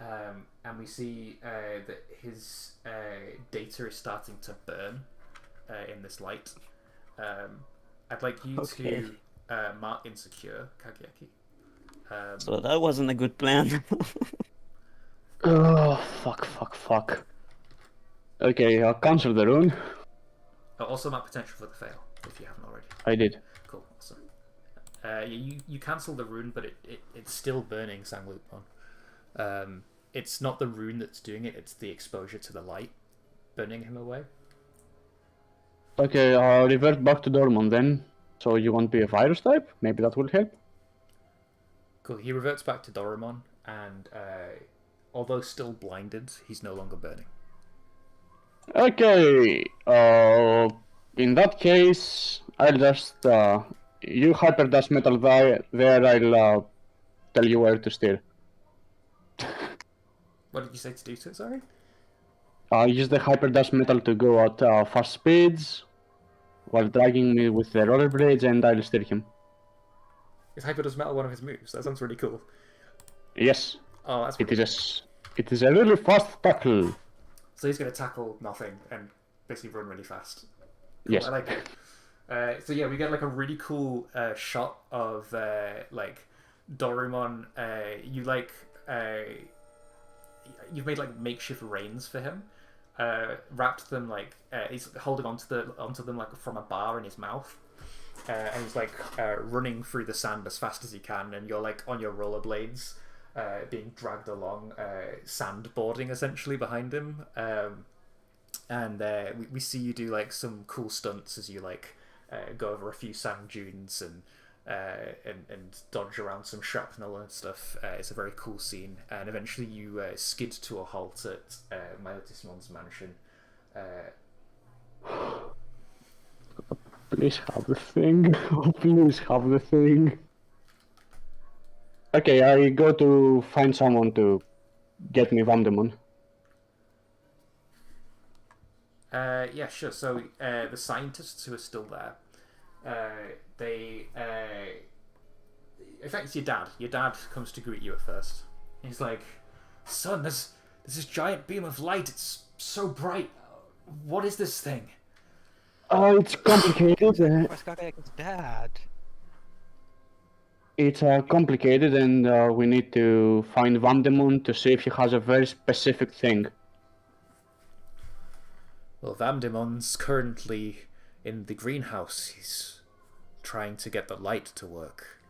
and we see that his data is starting to burn in this light. I'd like you to mark insecure, Kageaki. So that wasn't a good plan. Oh, fuck. Okay, I'll cancel the rune. Also mark potential for the fail, if you haven't already. I did. Cool, awesome. You cancel the rune, but it's still burning Sanglupon. It's not the rune that's doing it, it's the exposure to the light burning him away. Okay, I'll revert back to Dormon then. So you won't be a virus type? Maybe that will help? Cool, he reverts back to Doramon, and although still blinded, he's no longer burning. Okay, in that case, I'll just, you hyperdash metal there, I'll tell you where to steer. What did you say to do to it, sorry? Use the hyperdash metal to go at fast speeds, while dragging me with the rollerblades, and I'll steer him. Is Hyperdoes Metal one of his moves? That sounds really cool. Yes. Oh, that's It really is it is a really fast tackle. So he's going to tackle nothing and basically run really fast. Cool, Yes. I like it. So yeah, we get like a really cool shot of like Doraemon. You've made like makeshift reins for him. Wrapped them like he's holding onto them like from a bar in his mouth. And he's like running through the sand as fast as he can, and you're like on your rollerblades, being dragged along, sandboarding essentially behind him. And we see you do like some cool stunts as you like go over a few sand dunes and dodge around some shrapnel and stuff. It's a very cool scene, and eventually you skid to a halt at Myotismon's mansion. Please have the thing. Oh, please have the thing. Okay, I go to find someone to get me Vandemon. Yeah, sure. So the scientists who are still there, they in fact, it's your dad. Your dad comes to greet you at first. He's like, "Son, there's this giant beam of light. It's so bright. What is this thing?" It's complicated. Where's Kagayak's dad? It's complicated, and we need to find Vandemon to see if he has a very specific thing. Well, Vandemon's currently in the greenhouse. He's trying to get the light to work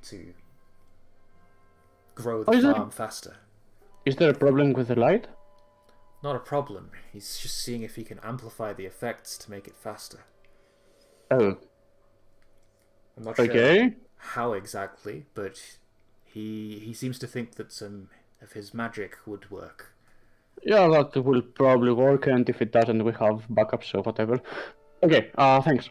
to grow the farm faster. Is there a problem with the light? Not a problem. He's just seeing if he can amplify the effects to make it faster. Oh. I'm not sure Okay. how exactly, but he seems to think that some of his magic would work. Yeah, that will probably work, and if it doesn't, we have backups or whatever. Okay, thanks.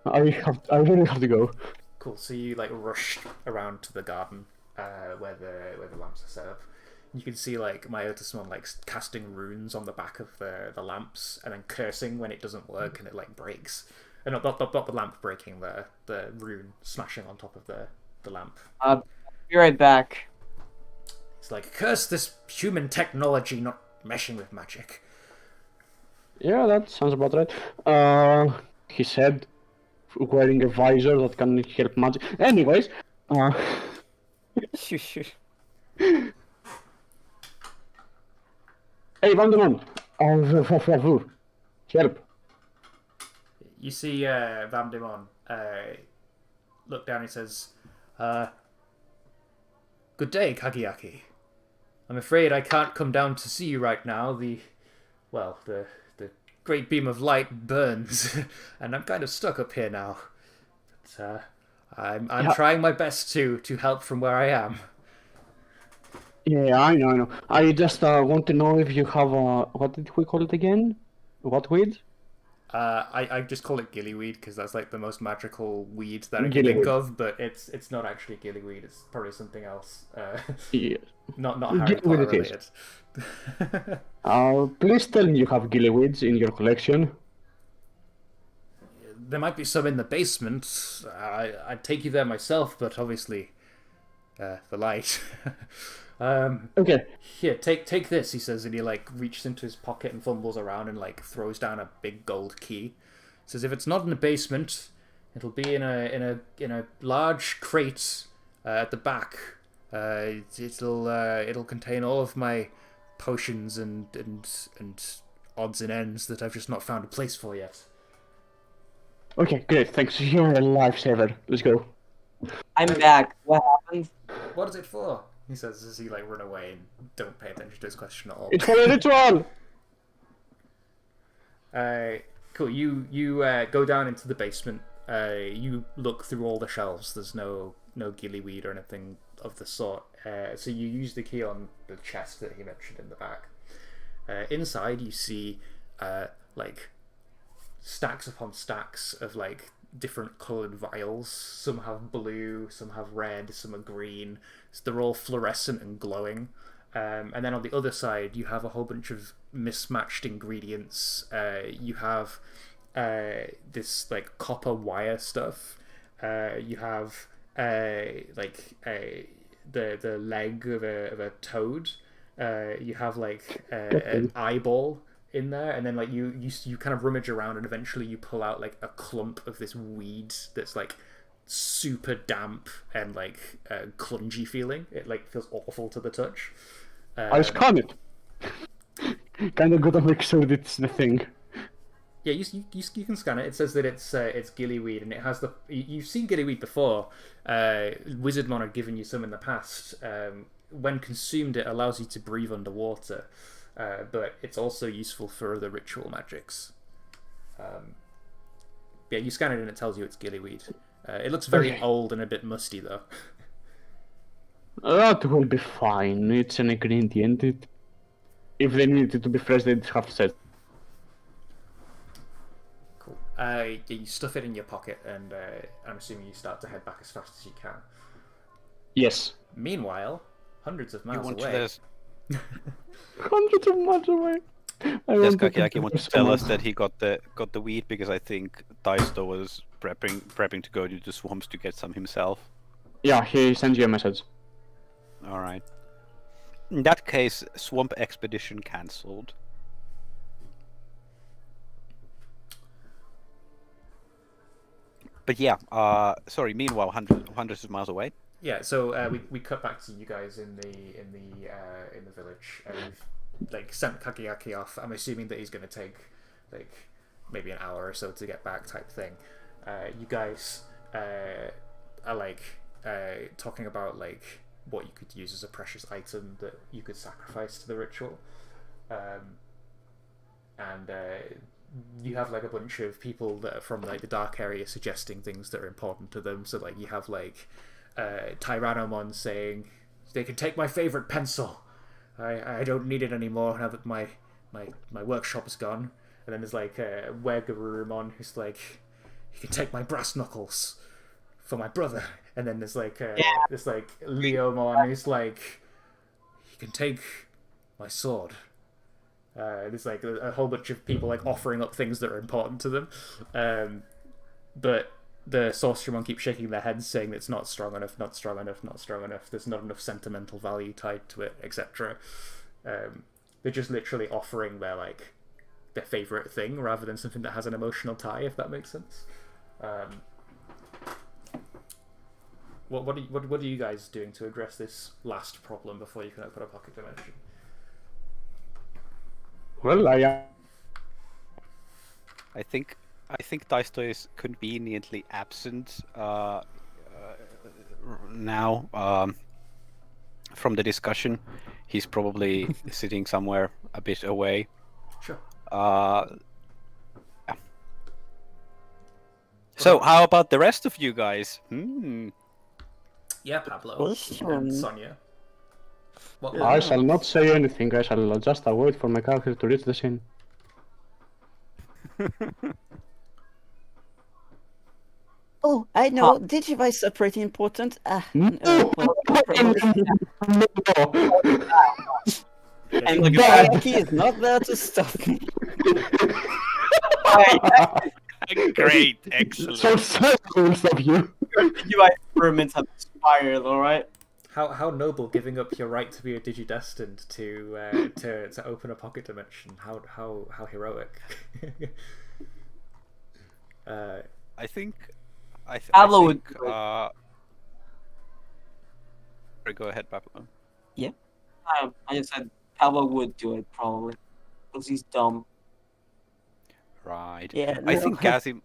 I really have to go. Cool. So you like rush around to the garden where the lamps are set up. You can see like Myotismon like casting runes on the back of the lamps and then cursing when it doesn't work and it like breaks. And not the lamp breaking, the rune smashing on top of the lamp. Be right back. It's like, curse this human technology not meshing with magic. Yeah, that sounds about right. He said, wearing a visor that can help magic. Anyways, Hey, Vandemon! Help! You see Vandemon look down and he says, "Good day, Kagayaki. I'm afraid I can't come down to see you right now. The great beam of light burns, and I'm kind of stuck up here now. But I'm trying my best to help from where I am." Yeah, I know. I just want to know if you have what did we call it again? What weed? I just call it gillyweed because that's like the most magical weed that I can think of, but it's not actually gillyweed. It's probably something else. Yeah. Not Harry Potter related. Please tell me you have gillyweeds in your collection. There might be some in the basement. I'd take you there myself, but obviously, the light. Okay. Here, take this, he says, and he like reaches into his pocket and fumbles around and like throws down a big gold key. Says if it's not in the basement, it'll be in a large crate at the back. It'll contain all of my potions and odds and ends that I've just not found a place for yet. Okay, great. Thanks. You're a lifesaver. Let's go. I'm back. What happened? What is it for? He says as he like run away and don't pay attention to his question at all. It's for a ritual. Cool. You go down into the basement. You look through all the shelves. There's no gillyweed or anything of the sort. So you use the key on the chest that he mentioned in the back. Inside you see like stacks upon stacks of like different coloured vials. Some have blue, some have red, some are green. So they're all fluorescent and glowing. And then on the other side, you have a whole bunch of mismatched ingredients. You have this like copper wire stuff. You have the leg of a toad. You have like an eyeball in there, and then like you kind of rummage around, and eventually you pull out like a clump of this weed that's like super damp and like clungy feeling. It like feels awful to the touch. I scan it. Kind of gotta make sure it's the thing. Yeah, you can scan it. It says that it's gillyweed, and it has the. You've seen gillyweed before. Wizardmon had given you some in the past. When consumed, it allows you to breathe underwater, but it's also useful for other ritual magics. Yeah, you scan it and it tells you it's gillyweed. It looks very old and a bit musty, though. That will be fine. It's an ingredient. If they need it to be fresh, they'd have said. Cool. You stuff it in your pocket, and I'm assuming you start to head back as fast as you can. Yes. Meanwhile, hundreds of miles away. Hundreds of miles away. Does Kakiaki want to tell us that he got the weed because I think Daisto was prepping to go to the swamps to get some himself. Yeah, he sends you a message. All right. In that case, swamp expedition cancelled. But yeah, sorry. Meanwhile, hundreds of miles away. Yeah, so we cut back to you guys in the village, and we've like sent Kakiaki off. I'm assuming that he's going to take like maybe an hour or so to get back, type thing. You guys are like talking about like what you could use as a precious item that you could sacrifice to the ritual, and you have like a bunch of people that are from like the dark area suggesting things that are important to them. So like you have like Tyrannomon saying they can take my favorite pencil. I don't need it anymore now that my workshop is gone. And then there's like Wergarurumon who's like, you can take my brass knuckles for my brother. And then there's like this like Leomon who's like, you can take my sword. There's like a whole bunch of people like offering up things that are important to them, but the Sorcerermon keep shaking their heads, saying that it's not strong enough, not strong enough, not strong enough. There's not enough sentimental value tied to it, etc. They're just literally offering their favorite thing rather than something that has an emotional tie, if that makes sense. What are you guys doing to address this last problem before you can open a pocket dimension? Well, I think Daisto is conveniently absent now from the discussion. He's probably sitting somewhere a bit away. Sure. Yeah. So, how about the rest of you guys? Yeah, Pablo and Sonia. I shall not say anything. I shall just wait for my character to reach the scene. Oh, I know. Digivice are pretty important. No. And look The at key is not there to stop me. Great, excellent. So sensible of you. you guys experiments have expired, alright? How noble, giving up your right to be a Digidestined to open a pocket dimension. How heroic. I think. Pablo would. Sorry, go ahead, Pablo. Yeah. I just said Pablo would do it probably, because he's dumb. Right. Yeah. I no. think Gazim.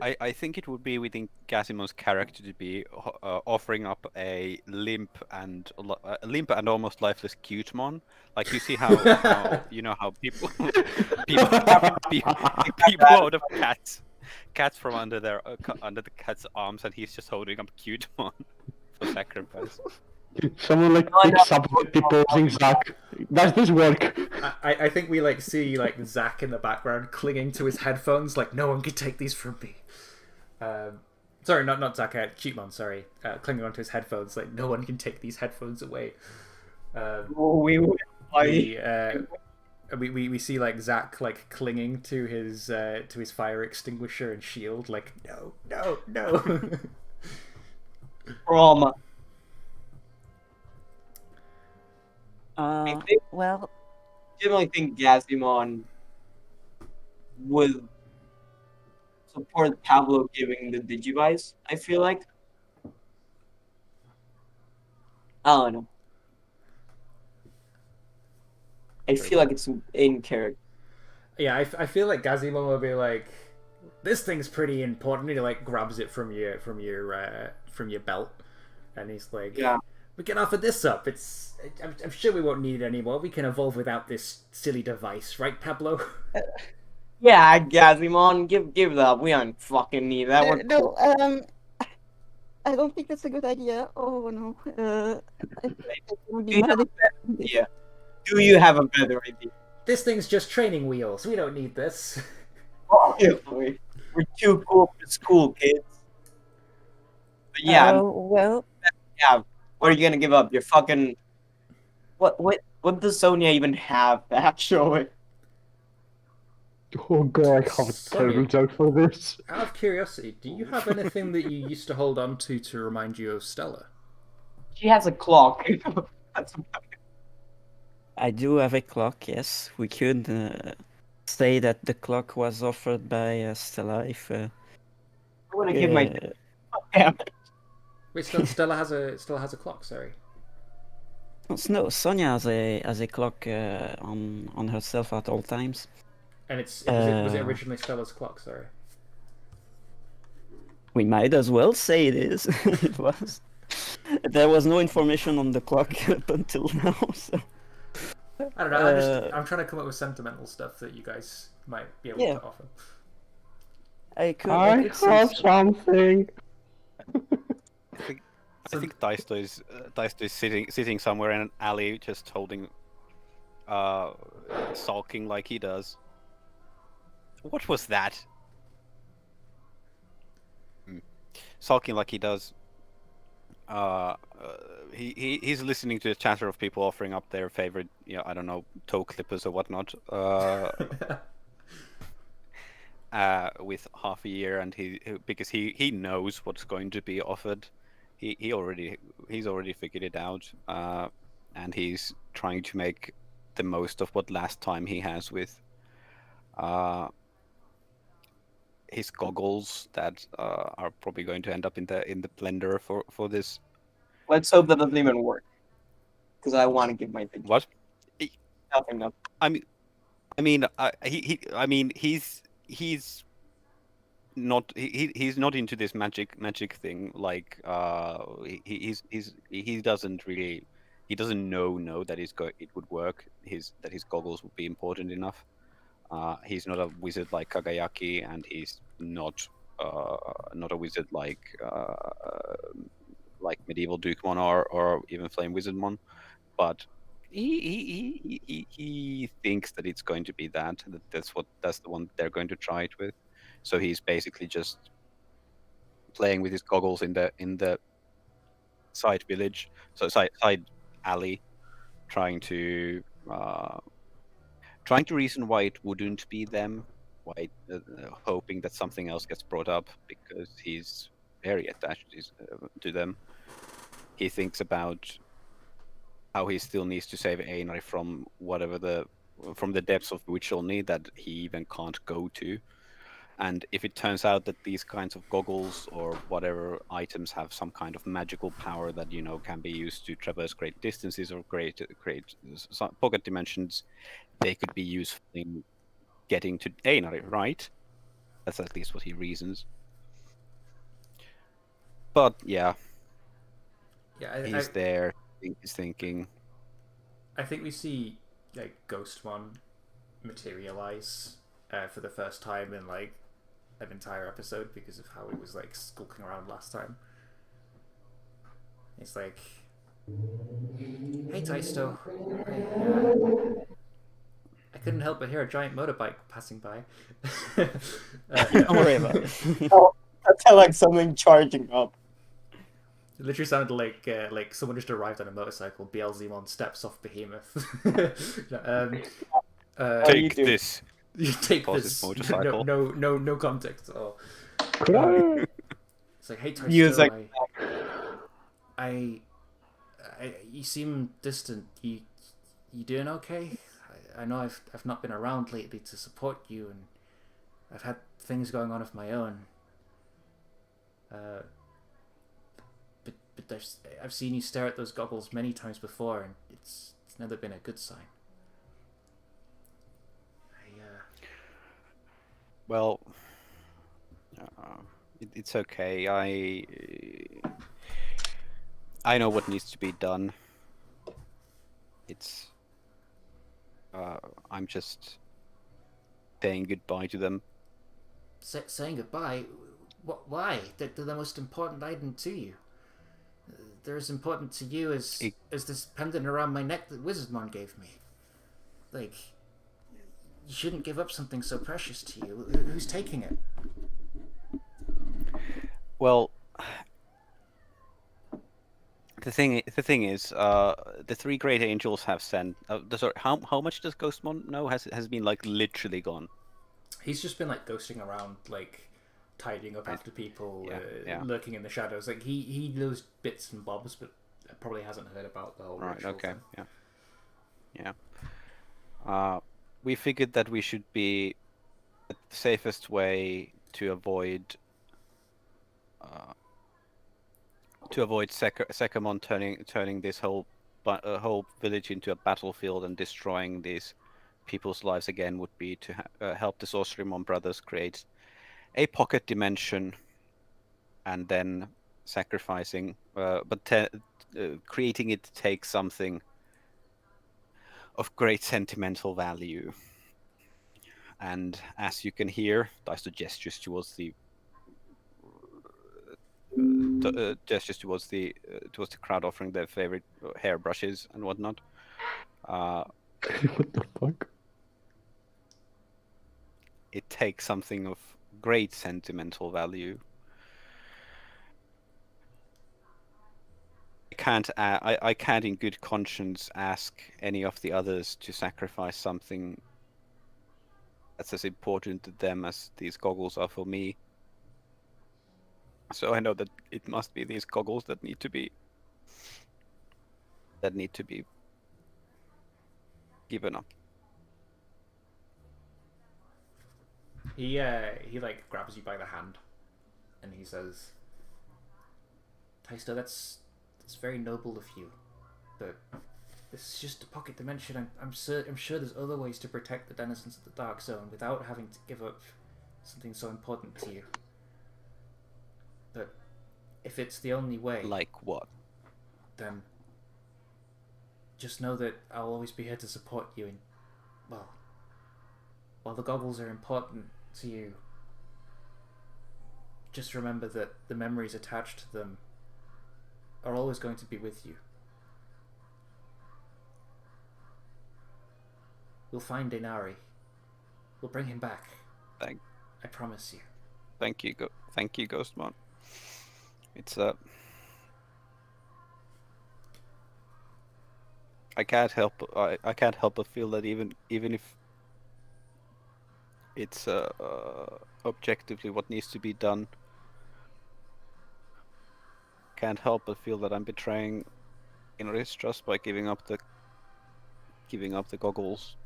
I think it would be within Gazimon's character to be offering up a limp and almost lifeless Cutemon. Like you see how you know how people out of cats from under the cat's arms, and he's just holding up Cutemon for sacrifice. Someone picks up deposing Zach. Does this work? I think we see Zach in the background clinging to his headphones, like no one can take these from me. Sorry, not Zach, Cutemon, sorry. Clinging onto his headphones, like no one can take these headphones away. We see Zach clinging to his fire extinguisher and shield, like no. Trauma. Well, I generally think Gazimon would support Pablo giving the Digivice, I feel like. I don't know. I feel like it's in character. Yeah, I feel like Gazimon will be like, this thing's pretty important. And he like grabs it from your belt, and he's like, Yeah. we can offer this up. I'm sure we won't need it anymore. We can evolve without this silly device, right, Pablo? Yeah, Gazimon, give it up. We don't fucking need that. We're cool. I don't think that's a good idea. Oh no. I won't be Do you mad have a if better idea? Do you have a better idea? This thing's just training wheels. We don't need this. Obviously. We're too cool for school, kids. But yeah, well, yeah. What are you gonna give up? Your fucking what does Sonia even have actually? Oh god, I have a Sonia. terrible joke for this. Out of curiosity, do you have anything that you used to hold on to remind you of Stella? She has a clock. That's about it. I do have a clock. Yes, we could say that the clock was offered by Stella. If I wanna give my damn it. Wait, Stella has a clock. Sorry. no, Sonia has a clock on herself at all times. And was it originally Stella's clock? Sorry. We might as well say it is. It was. There was no information on the clock up until now. So. I don't know. I'm trying to come up with sentimental stuff that you guys might be able Yeah. to offer. I could I say have something. I think Daisto is sitting somewhere in an alley, just holding, sulking like he does. What was that? Sulking like he does. He's listening to the chatter of people offering up their favorite, I don't know, toe clippers or whatnot. With half a year, and because he knows what's going to be offered. He's already figured it out, and he's trying to make the most of what last time he has with his goggles that are probably going to end up in the blender for this. Let's hope that doesn't even work. Because I want to give my thing. What? Nothing. He's not he's not into this magic thing. Like he doesn't really, he doesn't know that it would work. That his goggles would be important enough. He's not a wizard like Kagayaki, and he's not a wizard like medieval Dukemon or even Flame Wizardmon, but he thinks that it's going to be that's the one they're going to try it with. So he's basically just playing with his goggles in the side village, so side alley, trying to reason why it wouldn't be them, why hoping that something else gets brought up, because he's very attached to them. He thinks about how he still needs to save Einar from the depths of Witchelny that he even can't go to. And if it turns out that these kinds of goggles or whatever items have some kind of magical power that can be used to traverse great distances or create pocket dimensions, they could be useful in getting to Einar, right? That's at least what he reasons. But yeah, he's there. He's thinking. I think we see like Ghostmon materialize for the first time in like an entire episode because of how it was like skulking around last time. It's like, hey Taisto, I couldn't help but hear a giant motorbike passing by. Don't worry about it. That's how like something charging up. It literally sounded like someone just arrived on a motorcycle. BLZmon steps off Behemoth. Take this. You take Pause this. his motorcycle. No context at all. Could I? It's like, hey, He was Taisto, like- you seem distant. You doing okay? I know I've not been around lately to support you, and I've had things going on of my own. But I've seen you stare at those goggles many times before, and it's never been a good sign. Well, it's okay. I know what needs to be done. It's I'm just saying goodbye to them. Saying goodbye? Why? They're the most important item to you. They're as important to you as this pendant around my neck that Wizardmon gave me. Like, you shouldn't give up something so precious to you. Who's taking it? Well, the thing is, the three great angels have sent. Sorry, how much does Ghostmon know? Has been like literally gone. He's just been like ghosting around, like tidying up after people, lurking in the shadows. Like he knows bits and bobs, but probably hasn't heard about the whole ritual thing. We figured that we should be the safest way to avoid Secamon turning this whole village into a battlefield and destroying these people's lives again would be to help the Sorcerymon brothers create a pocket dimension, and then sacrificing, creating it takes something of great sentimental value. And as you can hear, Daisto gestures towards the crowd, offering their favorite hairbrushes and whatnot. What the fuck? It takes something of great sentimental value. I can't in good conscience ask any of the others to sacrifice something that's as important to them as these goggles are for me. So I know that it must be these goggles that need to be given up. He like grabs you by the hand, and he says, "Taisto, that's very noble of you, but this is just a pocket dimension. I'm sure there's other ways to protect the denizens of the Dark Zone without having to give up something so important to you. But if it's the only way, Like what? then just know that I'll always be here to support you. And well, while the goggles are important to you, just remember that the memories attached to them are always going to be with you. We'll find Denari. We'll bring him back. I promise you. Thank you, Ghostmon. It's I can't help but feel that even if it's objectively what needs to be done, can't help but feel that I'm betraying Inris just by giving up the goggles.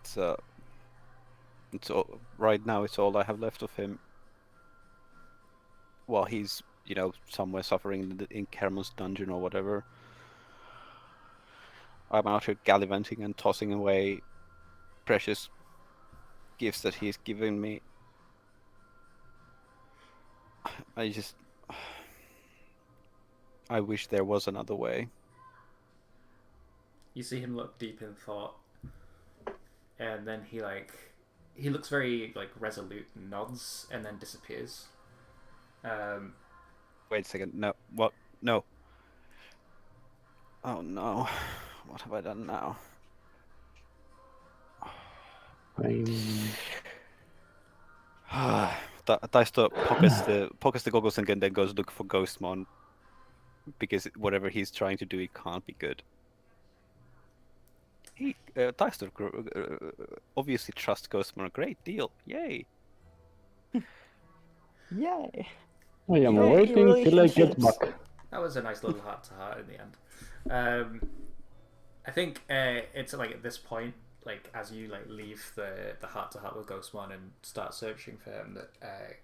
It's all, right now it's all I have left of him. While he's somewhere suffering in Karamon's dungeon or whatever, I'm out here gallivanting and tossing away precious gifts that he's given me. I wish there was another way. You see him look deep in thought, and then he looks very resolute and nods, and then disappears. Wait a second. No. What? No. Oh no. What have I done now? Daisto pockets the goggles and then goes look for Ghostmon, because whatever he's trying to do, it can't be good. Daisto obviously trusts Ghostmon a great deal. Yay! Yay! I am Yeah, waiting till I get relationships. back. That was a nice little heart to heart in the end. I think it's at this point, as you leave the heart to heart with Ghostmon and start searching for him, that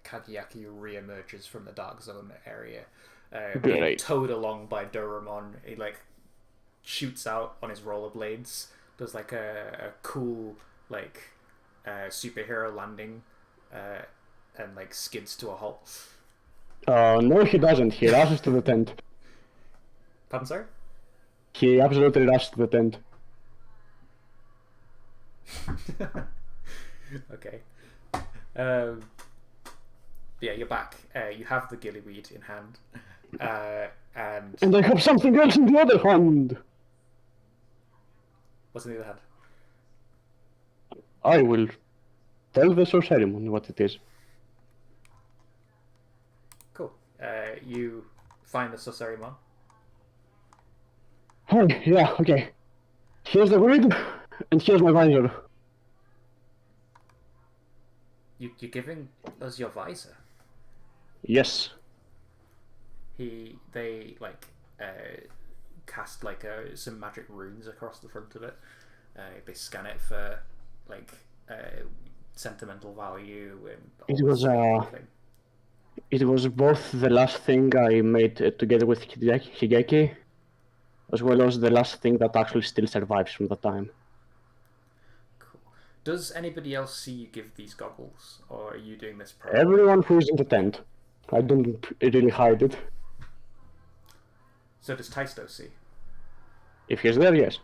Kagiyaki reemerges from the Dark Zone area, being Great. towed along by Doremon. He shoots out on his rollerblades, does a cool superhero landing and like skids to a halt. No, he doesn't. He rushes to the tent. Pardon, sorry? He absolutely rushes to the tent. Okay. Yeah, you're back. You have the gillyweed in hand. And I have something else in the other hand! what's in the other hand? I will tell the sorcerimon what it is. Cool. You find the Sorcerimon. Oh, yeah, okay. Here's the weed, and here's my visor. You're giving us your visor. Yes. They like cast like some magic runes across the front of it. They scan it for like sentimental value and all It was this kind of thing. It was both the last thing I made together with Higeki, as well as the last thing that actually still survives from that time. Cool. Does anybody else see you give these goggles, or are you doing this pro? Everyone who's in the tent. I don't really hide it. So does Taisto see? If he's there, yes.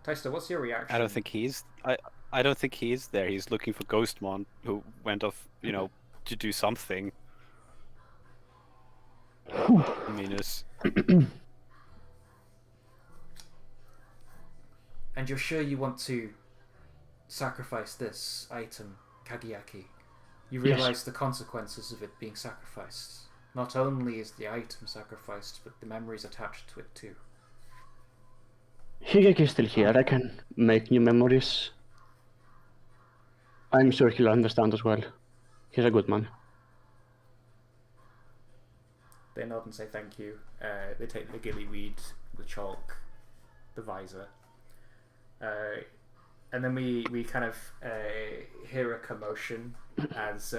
Taisto, what's your reaction? I don't think he's. I don't think he is there. He's looking for Ghostmon, who went off, to do something. Minus. And you're sure you want to sacrifice this item, Kagiaki? You realize the consequences of it being sacrificed. Not only is the item sacrificed, but the memories attached to it too. Higeki is still here. I can make new memories. I'm sure he'll understand as well. He's a good man. They nod and say thank you. They take the gillyweed, the chalk, the visor. And then we kind of hear a commotion as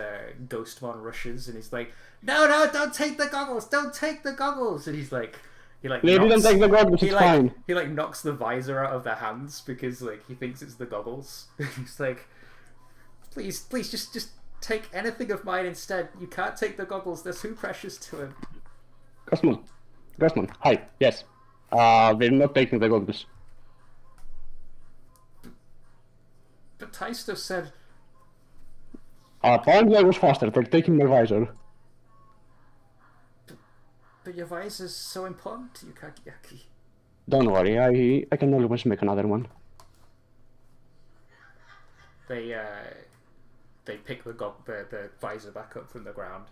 Ghostmon rushes, and he's like, "No, don't take the goggles! Don't take the goggles!" And he Didn't take the goggles, it's fine. He like knocks the visor out of their hands because like he thinks it's the goggles. He's like, please, just take anything of mine instead. You can't take the goggles; they're too precious to him. Ghostmon, hi, yes. We're not taking the goggles. But Taisto said, Apparently I was faster, they're taking my visor. but your visor's so important to you, Kagiaki. Don't worry, I can always make another one. They pick the visor back up from the ground.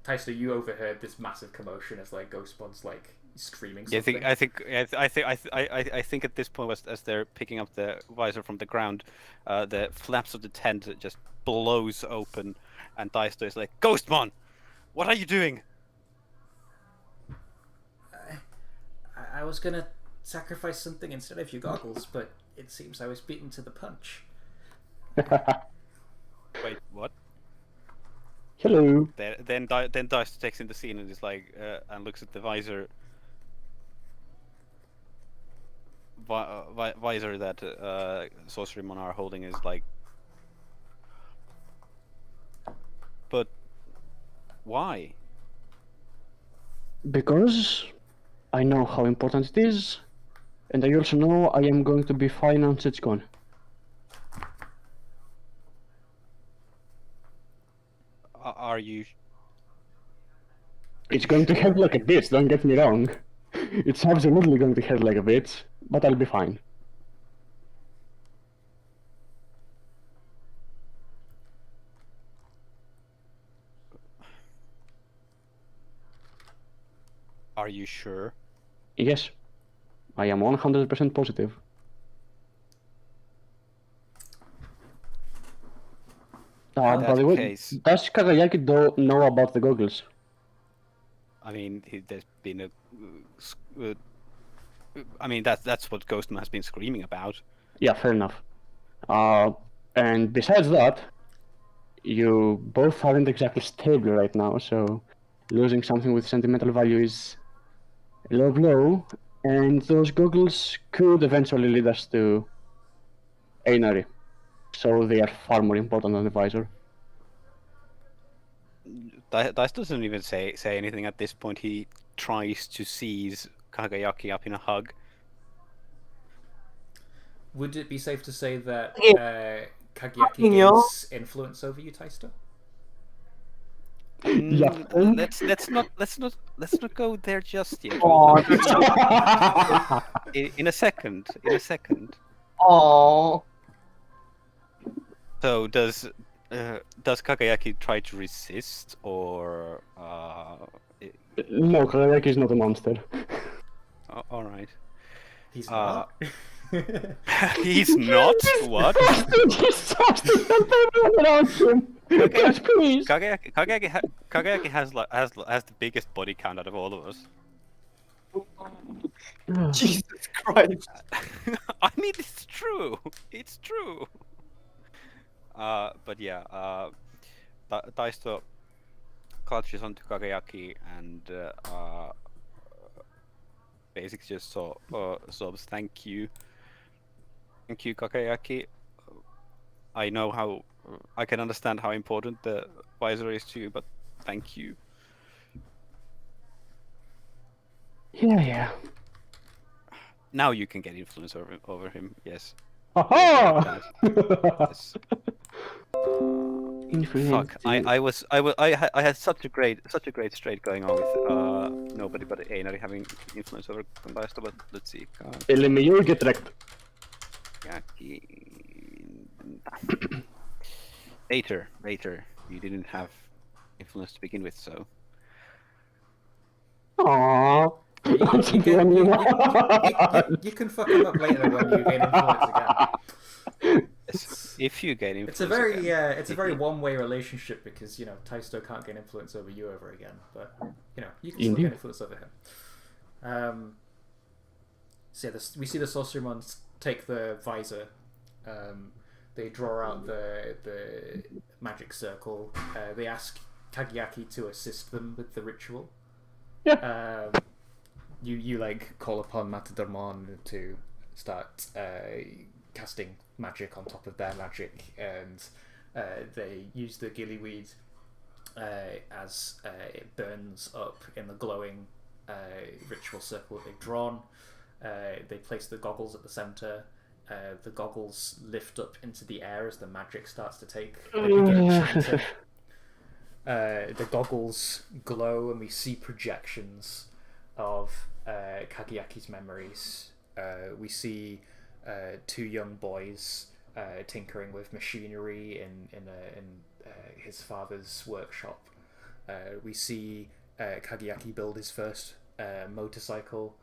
Taisto, you overheard this massive commotion as like Ghostmon's like screaming something. Yeah, I think at this point, as they're picking up the visor from the ground, the flaps of the tent just blows open, and Taisto is like, "Ghostmon, what are you doing?" I was gonna sacrifice something instead of your goggles, but it seems I was beaten to the punch. Wait, what? Hello. Then Taisto takes in the scene and is like, and looks at the visor. Visor that Sorcerymon are holding is like, but why? Because I know how important it is, and I also know I am going to be fine once it's gone. Are you? It's going to hurt like a bitch, don't get me wrong. It's absolutely going to hurt like a bitch, but I'll be fine. Are you sure? Yes, I am 100% positive. By the way, case. does Kagayaki know about the goggles? I mean, there's been a. I mean, that's what Ghostman has been screaming about. Yeah, fair enough. And besides that, you both aren't exactly stable right now, so losing something with sentimental value is a low blow, and those goggles could eventually lead us to Einari. So they are far more important than the visor. Dice doesn't even say anything at this point. He tries to seize Kagayaki up in a hug. Would it be safe to say that Okay. Kagayaki Fucking yo. gains influence over you, Taisto? Yeah. Let's not go there just yet. Aw, In a second. Aww. So does Kagayaki try to resist, or No, Kagayaki is not a monster. all right? He's not. He's not. What? He's trusting everyone around him. Yes, please. Kagayaki has the biggest body count out of all of us. Jesus Christ. I mean, it's true. It's true. But yeah, Taisto clutches onto Kagayaki and basically just sobs, "Thank you, Kagayaki. I know how, I can understand how important the visor is to you, but thank you." Yeah. Now you can get influence over him. Yes. Aha! Yes. Influence. Fuck! I had such a great straight going on with nobody but Einari having influence over Kagayaki, but let's see. Elimi, you get wrecked. Later. You didn't have influence to begin with, so. Aww. You can fuck him up later when you gain influence again. If you gain influence. It's a very one-way relationship because Taisto can't gain influence over you ever again, but you can still gain influence over him. So yeah, we see the Sorcerymon take the visor. They draw out the magic circle. They ask Kagayaki to assist them with the ritual. Yeah. You like call upon Matadormon to start casting magic on top of their magic, and they use the gillyweed as it burns up in the glowing ritual circle that they've drawn. They place the goggles at the center. The goggles lift up into the air as the magic starts to take. They begin chanting. The goggles glow, and we see projections of Kagayaki's memories. We see two young boys tinkering with machinery in his father's workshop. We see Kagayaki build his first motorcycle.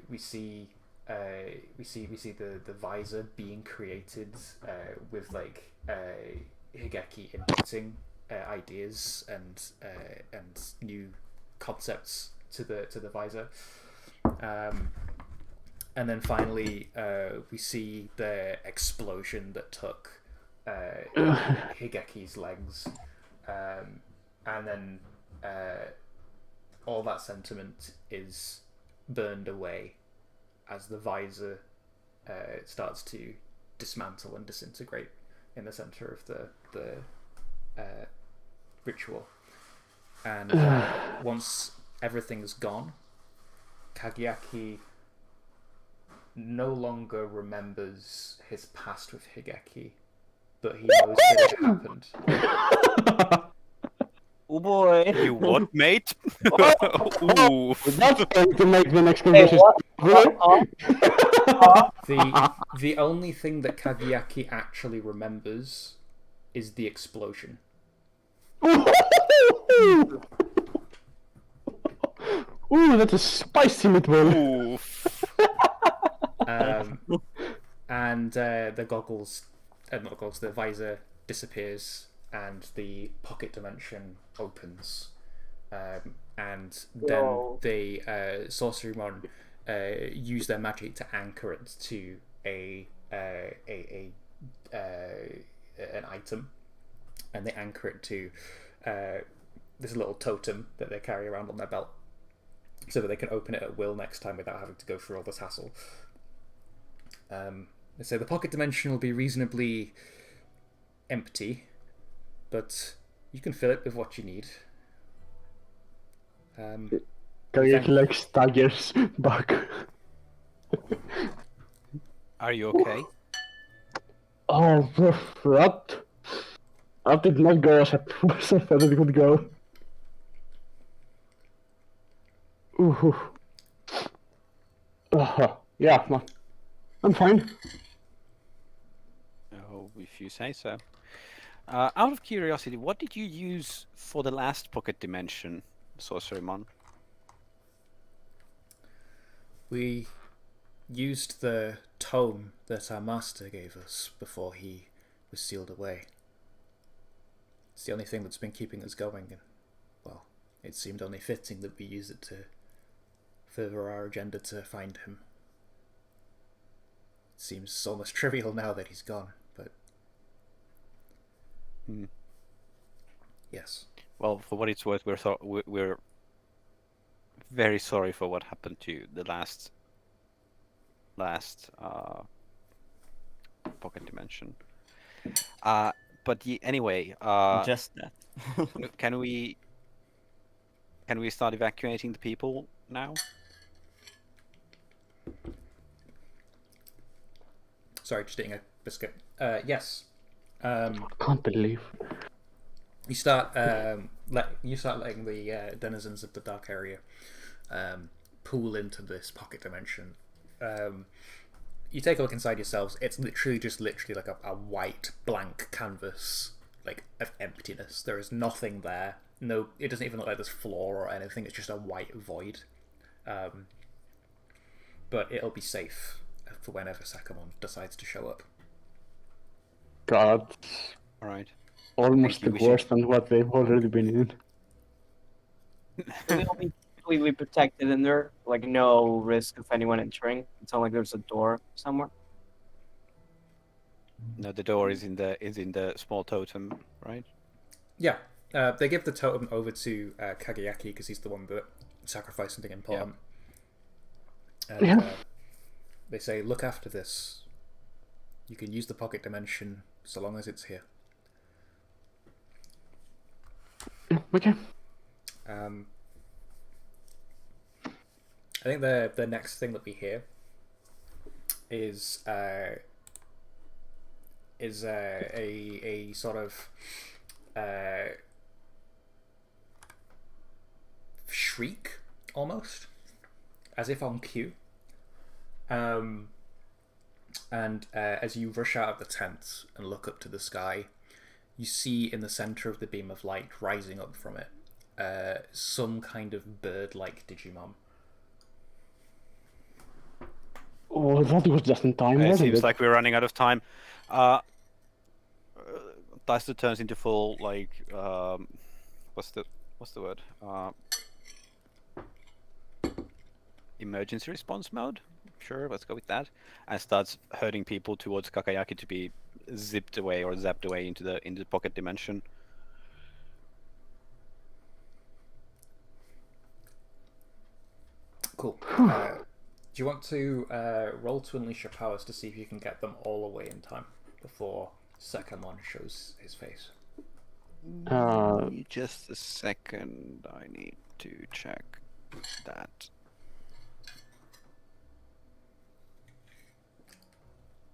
We see the visor being created with like Higeki inputting ideas and new concepts to the visor. And then finally, we see the explosion that took Higeki's legs, and then all that sentiment is burned away as the visor starts to dismantle and disintegrate in the center of the ritual. And once everything's gone, Kagayaki no longer remembers his past with Higeki, but he knows that it happened. Oh boy. You what, mate? Ooh. That's going to make the next Hey, conversation. The only thing that Kagayaki actually remembers is the explosion. Ooh, that's a spicy meatball. And the goggles, not the goggles, the visor disappears, and the pocket dimension opens, and then they Sorcerymon use their magic to anchor it to an item, and they anchor it to this little totem that they carry around on their belt, so that they can open it at will next time without having to go through all this hassle. They say the pocket dimension will be reasonably empty, but you can fill it with what you need. Kageki like staggers back. Are you okay? Oh, that did not go as I thought it would go. Ooh. Yeah, no, I'm fine. Oh, if you say so. Out of curiosity, what did you use for the last pocket dimension, Sorcerymon? We used the tome that our master gave us before he was sealed away. It's the only thing that's been keeping us going, and, well, it seemed only fitting that we use it to further our agenda to find him. It seems almost trivial now that he's gone, but... Yes. Well, for what it's worth, we're very sorry for what happened to you the last pocket dimension. But anyway, Just that. can we start evacuating the people now? Sorry, just eating a biscuit. Yes. Can't believe. You start letting the denizens of the dark area pool into this pocket dimension. You take a look inside yourselves. It's literally like a white blank canvas, like, of emptiness. There is nothing there. No, it doesn't even look like there's floor or anything. It's just a white void. But it'll be safe for whenever Sakamon decides to show up. God, All right. almost Thank you, we worse than what they've already been in. They'll be completely protected in there, like no risk of anyone entering. It's not like there's a door somewhere. No, the door is in the small totem, right? Yeah, they give the totem over to Kageyaki because he's the one that sacrificed something important. And Yeah. they say, look after this. You can use the pocket dimension so long as it's here. Okay. I think the next thing that we hear is a sort of shriek, almost, as if on cue. And as you rush out of the tent and look up to the sky, you see in the center of the beam of light rising up from it some kind of bird-like Digimon. Oh, that was just in time, It wasn't seems it? like we're running out of time. Dicer turns into full, like, what's the word? Emergency response mode. Sure, let's go with that. And starts herding people towards Kakayaki to be zipped away or zapped away into the pocket dimension. Cool. Do you want to roll to unleash your powers to see if you can get them all away in time before Sekamon shows his face? Just a second. I need to check that.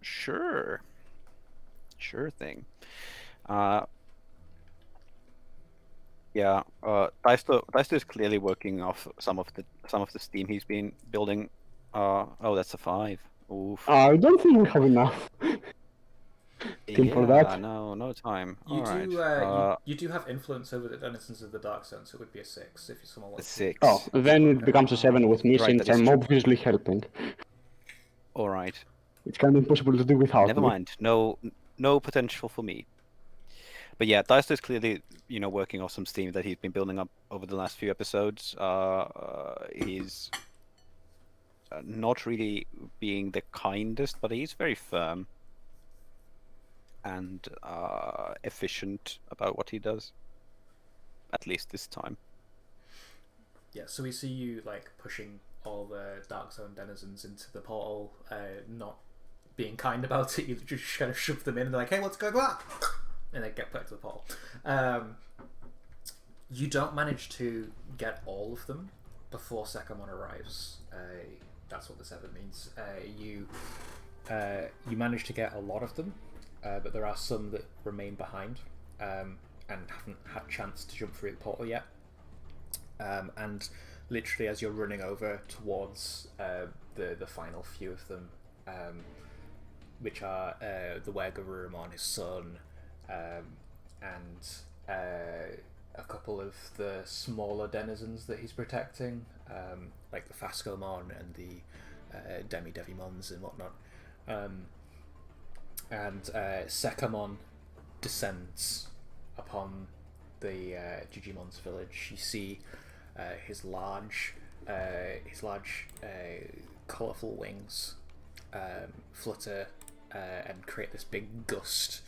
Sure. Sure thing. Yeah, Daisto is clearly working off some of the steam he's been building. Oh, that's a 5. Oof. I don't think we have enough team for that. No time. You All do. right. You do have influence over the denizens of the dark zone, so it would be a 6 if someone A wants. 6. Oh, then it becomes a 7 with me Right, since that is I'm true. obviously helping. All right. It's kind of impossible to do without Never me. mind. No potential for me. But yeah, Daisto is clearly, working off some steam that he's been building up over the last few episodes. He's not really being the kindest, but he's very firm and efficient about what he does. At least this time. Yeah, so we see you like pushing all the Dark Zone denizens into the portal, not being kind about it. You just kind of shove them in and they're like, hey, what's going on? And they get put to the portal. You don't manage to get all of them before Sekamon arrives. That's what the 7 means. You manage to get a lot of them, but there are some that remain behind and haven't had chance to jump through the portal yet. And literally as you're running over towards the final few of them, which are the Wergarurumon, his son, and a couple of the smaller denizens that he's protecting, like the Fascomon and the Demi-Devimons and whatnot. And Sekamon descends upon the Digimon's village. You see his large, colourful wings flutter and create this big gust.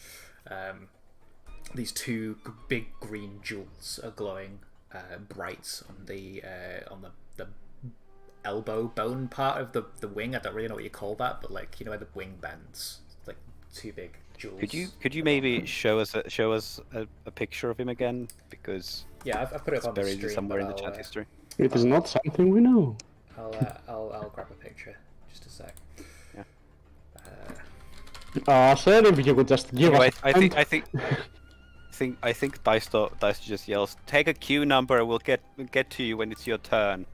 These 2 big green jewels are glowing bright on the elbow bone part of the wing. I don't really know what you call that, but like, you know where the wing bends, it's like 2 big jewels. Could you maybe show us a picture of him again, because yeah, I've put it up on the buried stream somewhere in the but chat history. It is not something we know. I'll grab a picture. Just a sec. Yeah. Sir, if you could just give Anyway, us. I think Dice just yells, "Take a queue number. We'll get to you when it's your turn,"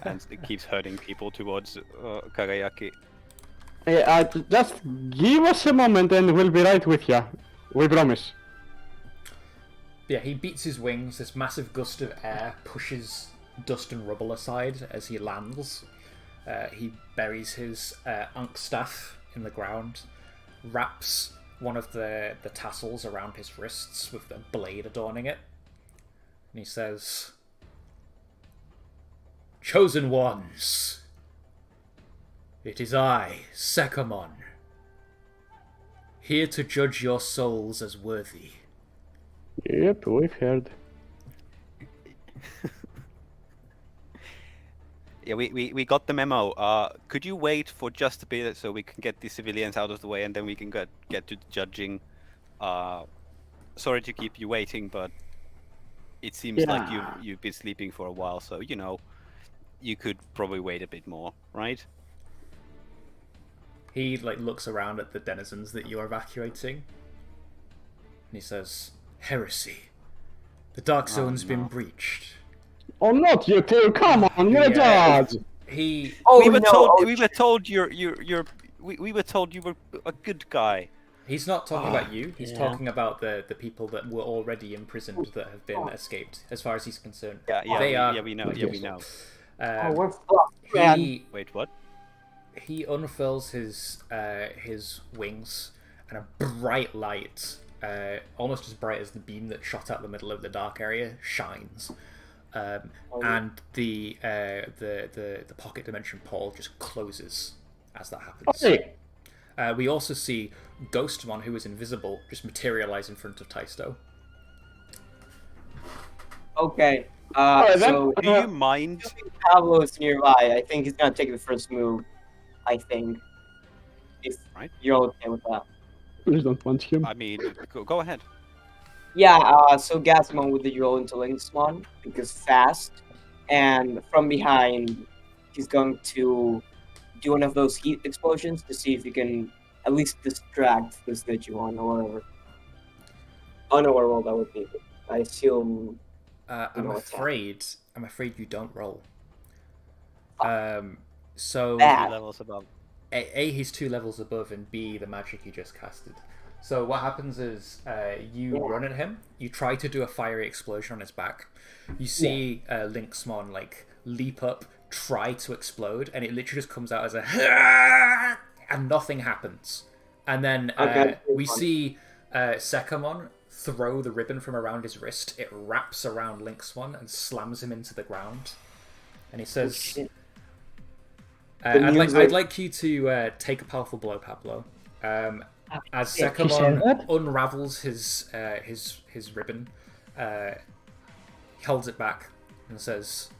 and it keeps herding people towards Kagayaki. Just give us a moment and we'll be right with you. We promise. Yeah, he beats his wings. This massive gust of air pushes dust and rubble aside as he lands. He buries his Ankh staff in the ground, wraps one of the tassels around his wrists with the blade adorning it, and he says, "Chosen ones, it is I, Sekamon, here to judge your souls as worthy." Yep, we've heard. Yeah, we got the memo. Could you wait for just a bit so we can get the civilians out of the way, and then we can get to judging? Sorry to keep you waiting, but it seems like you've been sleeping for a while, so you know you could probably wait a bit more, right? He looks around at the denizens that you're evacuating, and he says, "Heresy. The Dark Zone's been breached." Oh, not you two! Come on, you're a judge. He. we were told you were a good guy. He's not talking about you. He's talking about the people that were already imprisoned that have been escaped. As far as he's concerned, We know. We're fucked, man. Wait, what? He unfurls his wings, and a bright light, almost as bright as the beam that shot out the middle of the dark area, shines. And the pocket dimension portal just closes as that happens. Hey. We also see Ghostmon, who was invisible, just materialize in front of Taisto. Okay. Alright, So Do you mind? Pablo's nearby. I think he's gonna take the first move. I think. If Right. you're okay with that. Please don't punch him. I mean, go ahead. Yeah, so Gasmon with the roll into Lynxmon, because fast, and from behind, he's going to do one of those heat explosions to see if he can at least distract this Digimon or whatever. Oh no, what roll that would be. I assume. I'm afraid you don't roll. So Bad. Levels above. A, he's 2 levels above, and B, the magic he just casted. So what happens is you run at him, you try to do a fiery explosion on his back. You see Lynxmon leap up, try to explode, and it literally just comes out as a and nothing happens. And then we see Sekamon throw the ribbon from around his wrist. It wraps around Lynxmon and slams him into the ground. And he says, I'd like you to take a powerful blow, Pablo. As Sekamon unravels his ribbon, he holds it back and says,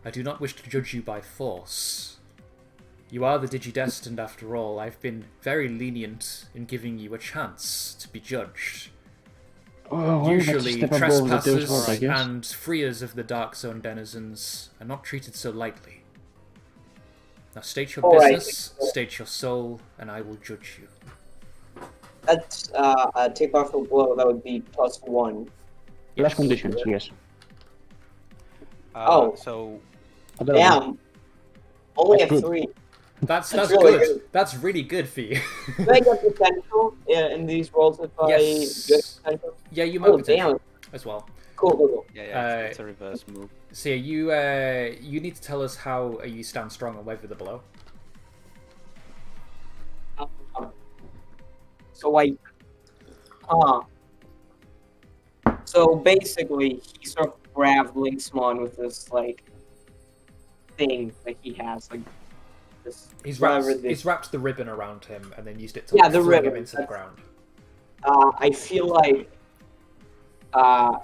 "I do not wish to judge you by force, You are the Digidestined after all. I've been very lenient in giving you a chance to be judged. Oh, well, that's a Usually, step above the Deus World, I trespassers guess. and freers of the Dark Zone denizens are not treated so lightly. Now state your All right. business, state your soul, and I will judge you. That's a take off a blow. That would be +1. Less conditions, yes. Oh. So I don't know. Damn. Only That's a good. 3. That's really good. good. That's really good for you. Do I get potential in these roles if Yes. I get potential? Yeah, you might Oh, potential damn. as well. Cool. yeah, it's a reverse move. So you you need to tell us how you stand strong and weather the blow. So like, so basically, he sort of grabbed Linksmon with this like thing that he has, like this. He's whatever wrapped the ribbon around him and then used it to Yeah, the fling ribbon. him into the ground. I feel like,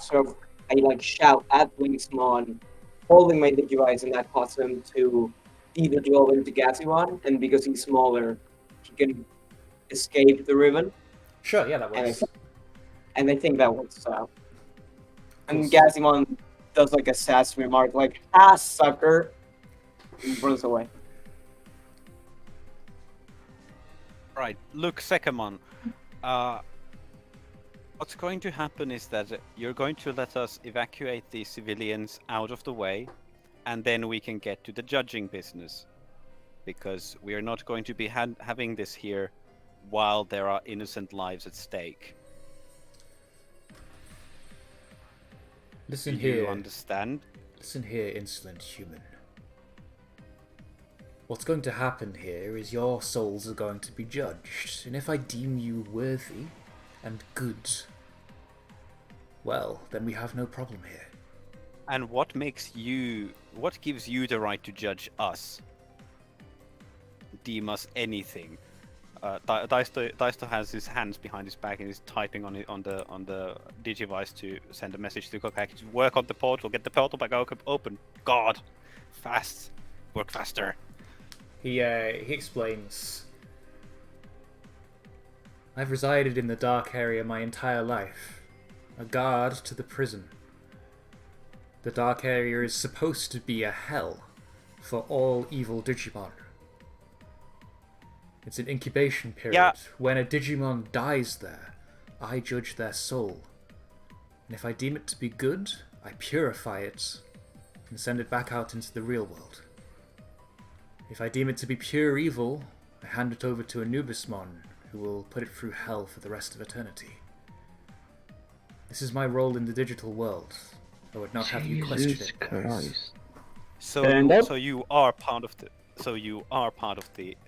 sort of, I like shout at Linksmon, holding my Digivice, and that causes him to de-digivolve into Gazimon, and because he's smaller, he can escape the ribbon. Sure, yeah, that works. And I think that works out. And Cool. Gazimon does like a sass remark, like, "Ah, sucker," and runs away. Right, look, Sekamon. What's going to happen is that you're going to let us evacuate the civilians out of the way, and then we can get to the judging business. Because we are not going to be having this here while there are innocent lives at stake. Listen Do here. you understand? Listen here, insolent human. What's going to happen here is your souls are going to be judged, and if I deem you worthy and good, well, then we have no problem here. And what gives you the right to judge us? Deem us anything. Daisto has his hands behind his back and is typing on the Digivice to send a message to Kokaki to work on the portal, get the portal back open. God, fast, work faster. He explains, I've resided in the dark area my entire life, a guard to the prison. The dark area is supposed to be a hell for all evil Digimon. It's an incubation period. Yeah. When a Digimon dies there, I judge their soul. And if I deem it to be good, I purify it and send it back out into the real world. If I deem it to be pure evil, I hand it over to Anubismon, who will put it through hell for the rest of eternity. This is my role in the digital world. I would not have you question Jesus it, boys. Christ. So you are part of the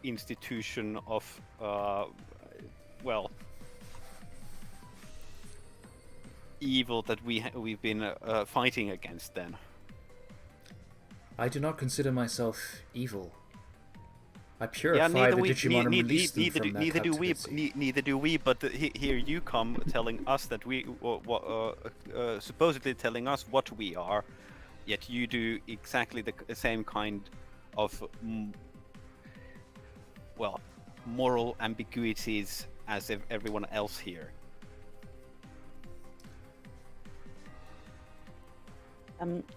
institution of evil that we've been fighting against then. I do not consider myself evil. I purify the Digimon and release them from their captivity. Neither do we. But here you come telling us that supposedly telling us what we are, yet you do exactly the same kind of moral ambiguities as everyone else here.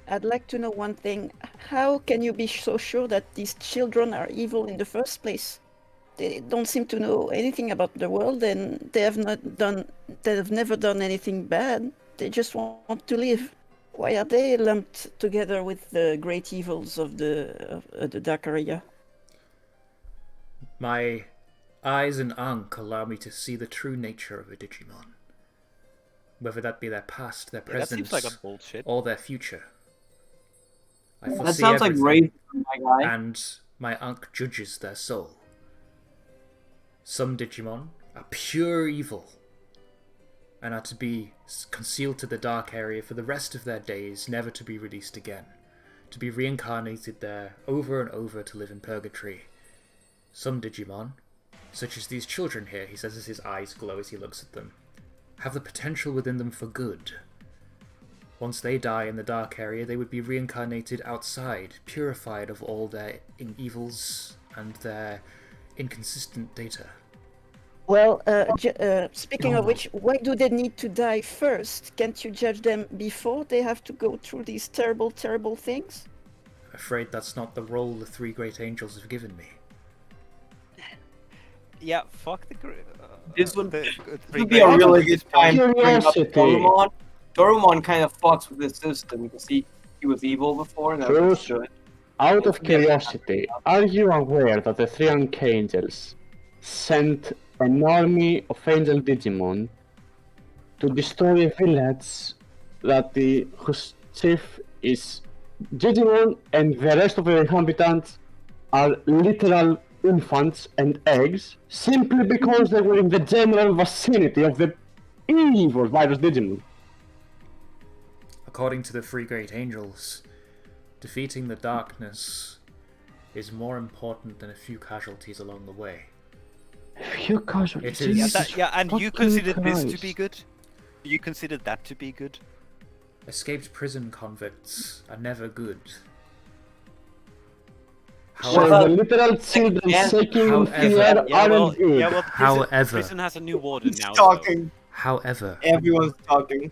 I'd like to know one thing. How can you be so sure that these children are evil in the first place? They don't seem to know anything about the world, and they have never done anything bad. They just want to live. Why are they lumped together with the great evils of the dark area? My eyes and Ankh allow me to see the true nature of a Digimon. Whether that be their past, their present, that seems like a bullshit. or their future. I That foresee sounds like everything, rape, my guy. and my Ankh judges their soul. Some Digimon are pure evil, and are to be concealed to the dark area for the rest of their days, never to be released again, to be reincarnated there over and over to live in purgatory. Some Digimon, such as these children here, he says as his eyes glow as he looks at them, have the potential within them for good. Once they die in the dark area, they would be reincarnated outside, purified of all their evils and their inconsistent data. Well, speaking of which, why do they need to die first? Can't you judge them before they have to go through these terrible, terrible things? I'm afraid that's not the role the three great angels have given me. Yeah, fuck the. This would the be a really good time point. to bring up Curiosity. Dorumon. Dorumon kind of fucks with this system because he was evil before and now he's Bruce, good. out of curiosity, are you aware that the three Archangels sent an army of angel Digimon to destroy a village whose chief is Digimon, and the rest of the inhabitants are literal infants and eggs, simply because they were in the general vicinity of the evil virus Digimon? According to the three great angels, defeating the darkness is more important than a few casualties along the way. Few casualties. It is- and you Fucking considered this to Christ. be good? You considered that to be good? Escaped prison convicts are never good. So However, the literal children Yeah. shaking in However- fear Yeah, well, aren't good. the However- prison has a new warden He's now. talking. however, Everyone's talking.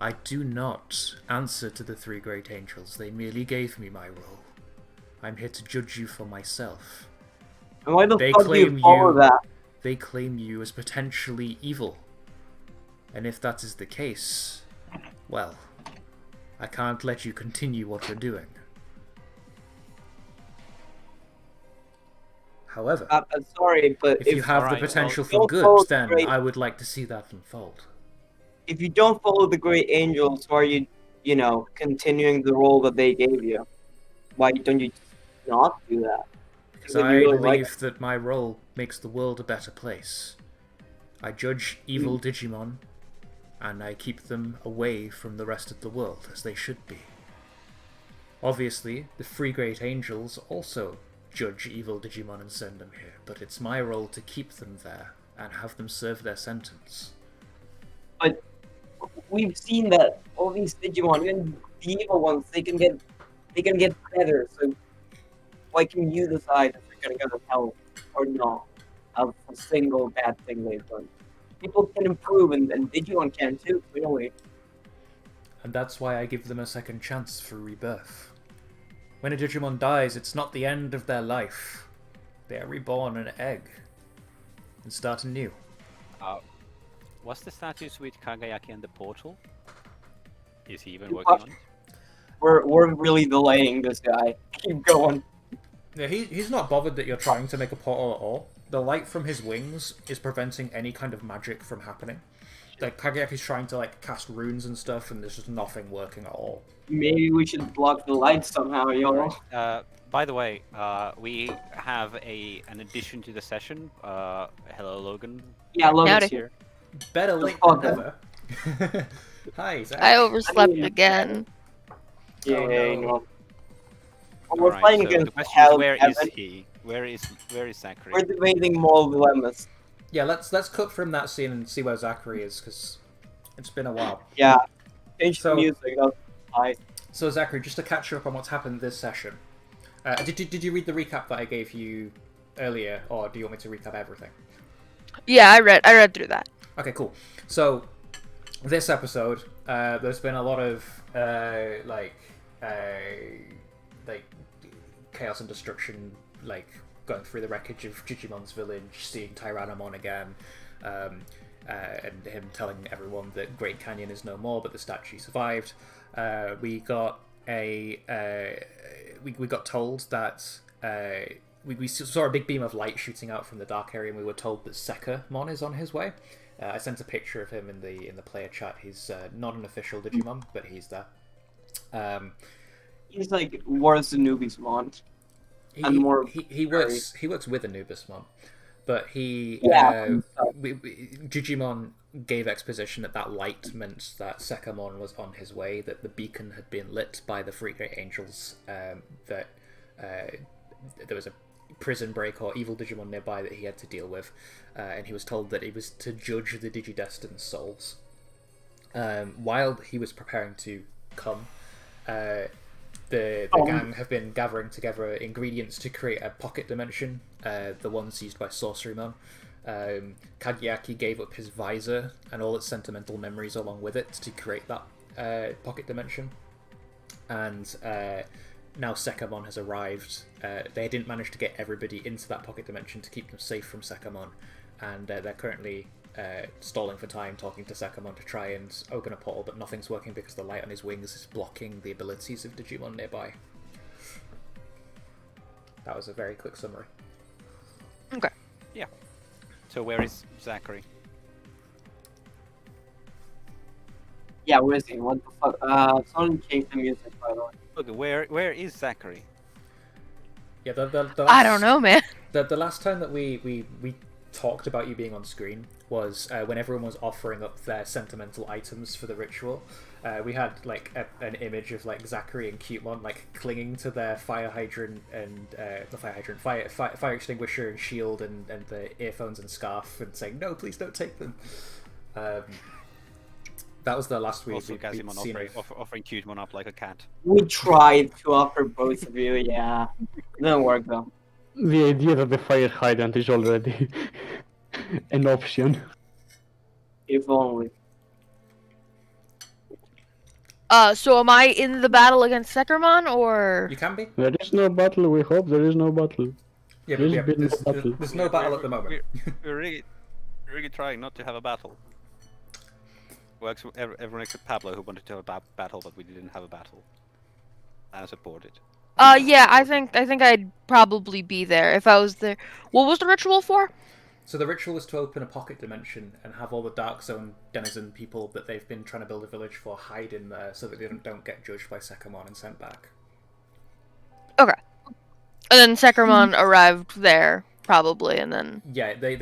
I do not answer to the three great angels. They merely gave me my role. I'm here to judge you for myself. And why the They fuck do claim you follow you- that? They claim you as potentially evil. And if that is the case, well, I can't let you continue what you're doing. However, I'm sorry, but if you have the alright, potential well, for don't follow good, the then great- I would like to see that unfold. if you don't follow the great angels, why are you, continuing the role that they gave you? Why don't you not do that? Because That I you really like believe that my role makes the world a better place. I judge evil Digimon, and I keep them away from the rest of the world, as they should be. Obviously, the three great angels also judge evil Digimon and send them here, but it's my role to keep them there and have them serve their sentence. But we've seen that all these Digimon, even the evil ones, they can get better. So why can you decide if you're gonna go to hell or not of a single bad thing they've done? People can improve, and Digimon can too, clearly. And that's why I give them a second chance for rebirth. When a Digimon dies, it's not the end of their life. They are reborn an egg and start anew. What's the status with Kagayaki and the portal? Is he even working on it? We're really delaying this guy. Keep going. Yeah, he's not bothered that you're trying to make a portal at all. The light from his wings is preventing any kind of magic from happening. Like, Kagayaki's trying to, cast runes and stuff, and there's just nothing working at all. Maybe we should block the lights somehow, yo. By the way, we have an addition to the session. Hello, Logan. Yeah, Logan's Howdy. here. Better late fuck than him. never. Hi, Zach. I overslept mean- again. Yeah, Oh, no. no. Well, we're Alright, fighting so the against question hell, is, where is Evan. he? Where is Zachary? We're debating moral dilemmas. Yeah, let's cut from that scene and see where Zachary is, because it's been a while. Yeah. Change So- the music. That's fine. So, Zachary, just to catch you up on what's happened this session, did you read the recap that I gave you earlier, or do you want me to recap everything? Yeah, I read through that. Okay, cool. So, this episode, there's been a lot of chaos and destruction, going through the wreckage of Digimon's village, seeing Tyrannomon again, and him telling everyone that Great Canyon is no more, but the statue survived. We got we got told that we saw a big beam of light shooting out from the dark area, and we were told that Sekamon is on his way. I sent a picture of him in the player chat. He's not an official Digimon, but he's there. He's like worse than Nubismon. And more he works with Anubismon, but Yeah. Digimon gave exposition that light meant that Sekamon was on his way, that the beacon had been lit by the three great angels, that there was a prison break or evil Digimon nearby that he had to deal with, and he was told that he was to judge the Digidestined souls. while he was preparing to come, the gang have been gathering together ingredients to create a pocket dimension, the ones used by Sorcerymon. Kageaki gave up his visor and all its sentimental memories along with it to create that pocket dimension. And now Sekamon has arrived. They didn't manage to get everybody into that pocket dimension to keep them safe from Sekamon, and they're currently stalling for time, talking to Sekamon to try and open a portal, but nothing's working because the light on his wings is blocking the abilities of Digimon nearby. That was a very quick summary. Okay. Yeah. So where is Zachary? Yeah, where is he? What the fuck? Someone changed the music, by the way. Look, where is Zachary? Yeah, the last, I don't know, man. The last time that we talked about you being on screen was when everyone was offering up their sentimental items for the ritual. We had like an image of like Zachary and Cutemon like clinging to their fire hydrant and the fire hydrant, fire extinguisher and shield and the earphones and scarf and saying, "No, please don't take them." That was the last we'd Also, seen. Gazimon offering Cutemon up like a cat. We tried to offer both of you, yeah. It didn't work though. The idea that the fire hydrant is already an option. If only. So am I in the battle against Sekermon, or? You can be. There is no battle, we hope there is no battle. Yeah, There's but been no battle. there's no battle at the moment. We're really trying not to have a battle. Well, everyone except Pablo who wanted to have a battle, but we didn't have a battle. And supported. Yeah, I think I'd probably be there if I was there. What was the ritual for? So the ritual is to open a pocket dimension and have all the Dark Zone denizen people that they've been trying to build a village for hide in there so that they don't get judged by Sekamon and sent back. Okay. And then Sekermon arrived there, probably, and then... Yeah, they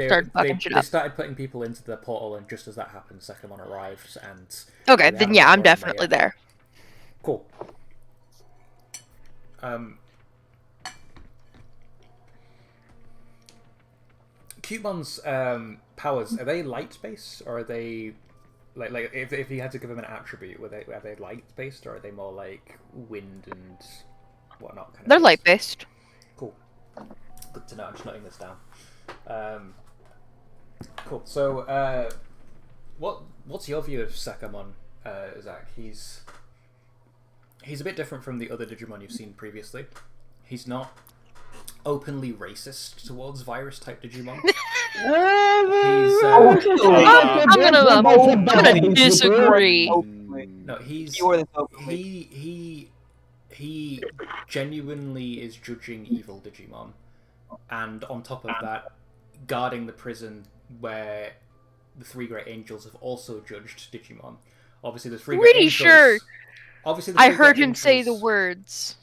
started putting people into the portal, and just as that happened, Sekamon arrived, and... Okay, then yeah, I'm definitely there. Cool. Cutemon's powers, are they light-based, or are they... Like if you had to give them an attribute, are they light-based, or are they more like wind and whatnot? They're light-based. Cool. Good to know. I'm just noting this down. Cool. So, what's your view of Sekamon, Zach? He's a bit different from the other Digimon you've seen previously. He's not openly racist towards virus-type Digimon. I'm gonna disagree. No, he genuinely is judging evil Digimon, and on top of that, guarding the prison where the three great angels have also judged Digimon. Obviously, the three great angels. Sure. Obviously, I heard him say the words.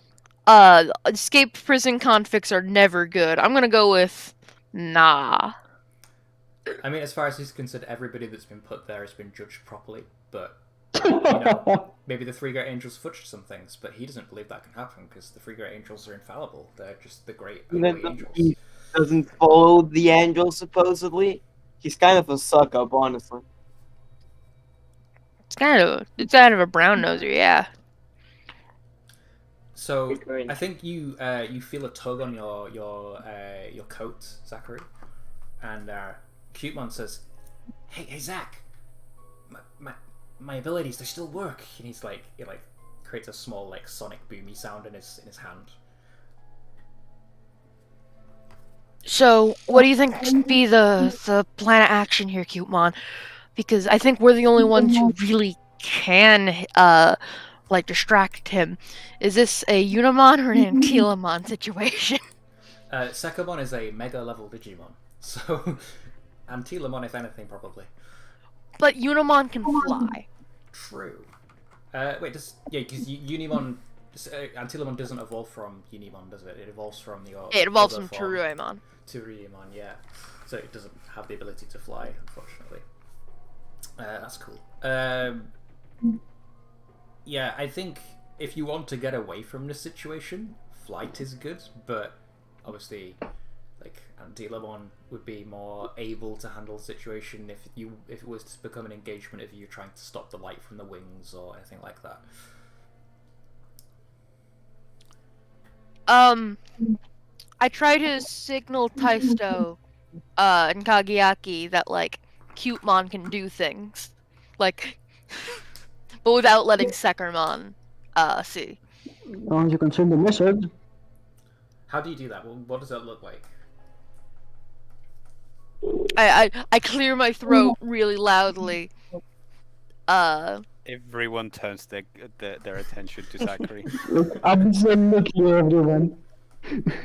Escaped prison convicts are never good. I'm gonna go with nah. I mean, as far as he's concerned, everybody that's been put there has been judged properly, but you know, maybe the three great angels fudged some things, but he doesn't believe that can happen because the three great angels are infallible. They're just the great angels. He doesn't follow the angels, supposedly. He's kind of a suck-up, honestly. It's kind of a brown noser, yeah. So I think you feel a tug on your coat, Zachary, and Cutemon says, "Hey Zach, my abilities, they still work." And he's like, it like creates a small like sonic boomy sound in his hand. So what do you think should be the plan of action here, Cutemon? Because I think we're the only ones who really can like distract him. Is this a Unimon or an Antilamon situation? Sekamon is a mega level Digimon, so Antilamon, if anything, probably. But Unimon can fly. True. Because Unimon, Antilamon doesn't evolve from Unimon, does it? It evolves from the. It evolves from Teruemon. Teruemon, yeah. So it doesn't have the ability to fly, unfortunately. That's cool. Yeah, I think if you want to get away from this situation, flight is good, but obviously Like, and Digimon would be more able to handle the situation if it was to become an engagement if you're trying to stop the light from the wings or anything like that. I try to signal Taisto and Kageaki that like Cutemon can do things, like, but without letting Sekermon see. Well, you can send the message. How do you do that? Well, what does that look like? I clear my throat really loudly. Everyone turns their attention to Zachary. Absolutely everyone.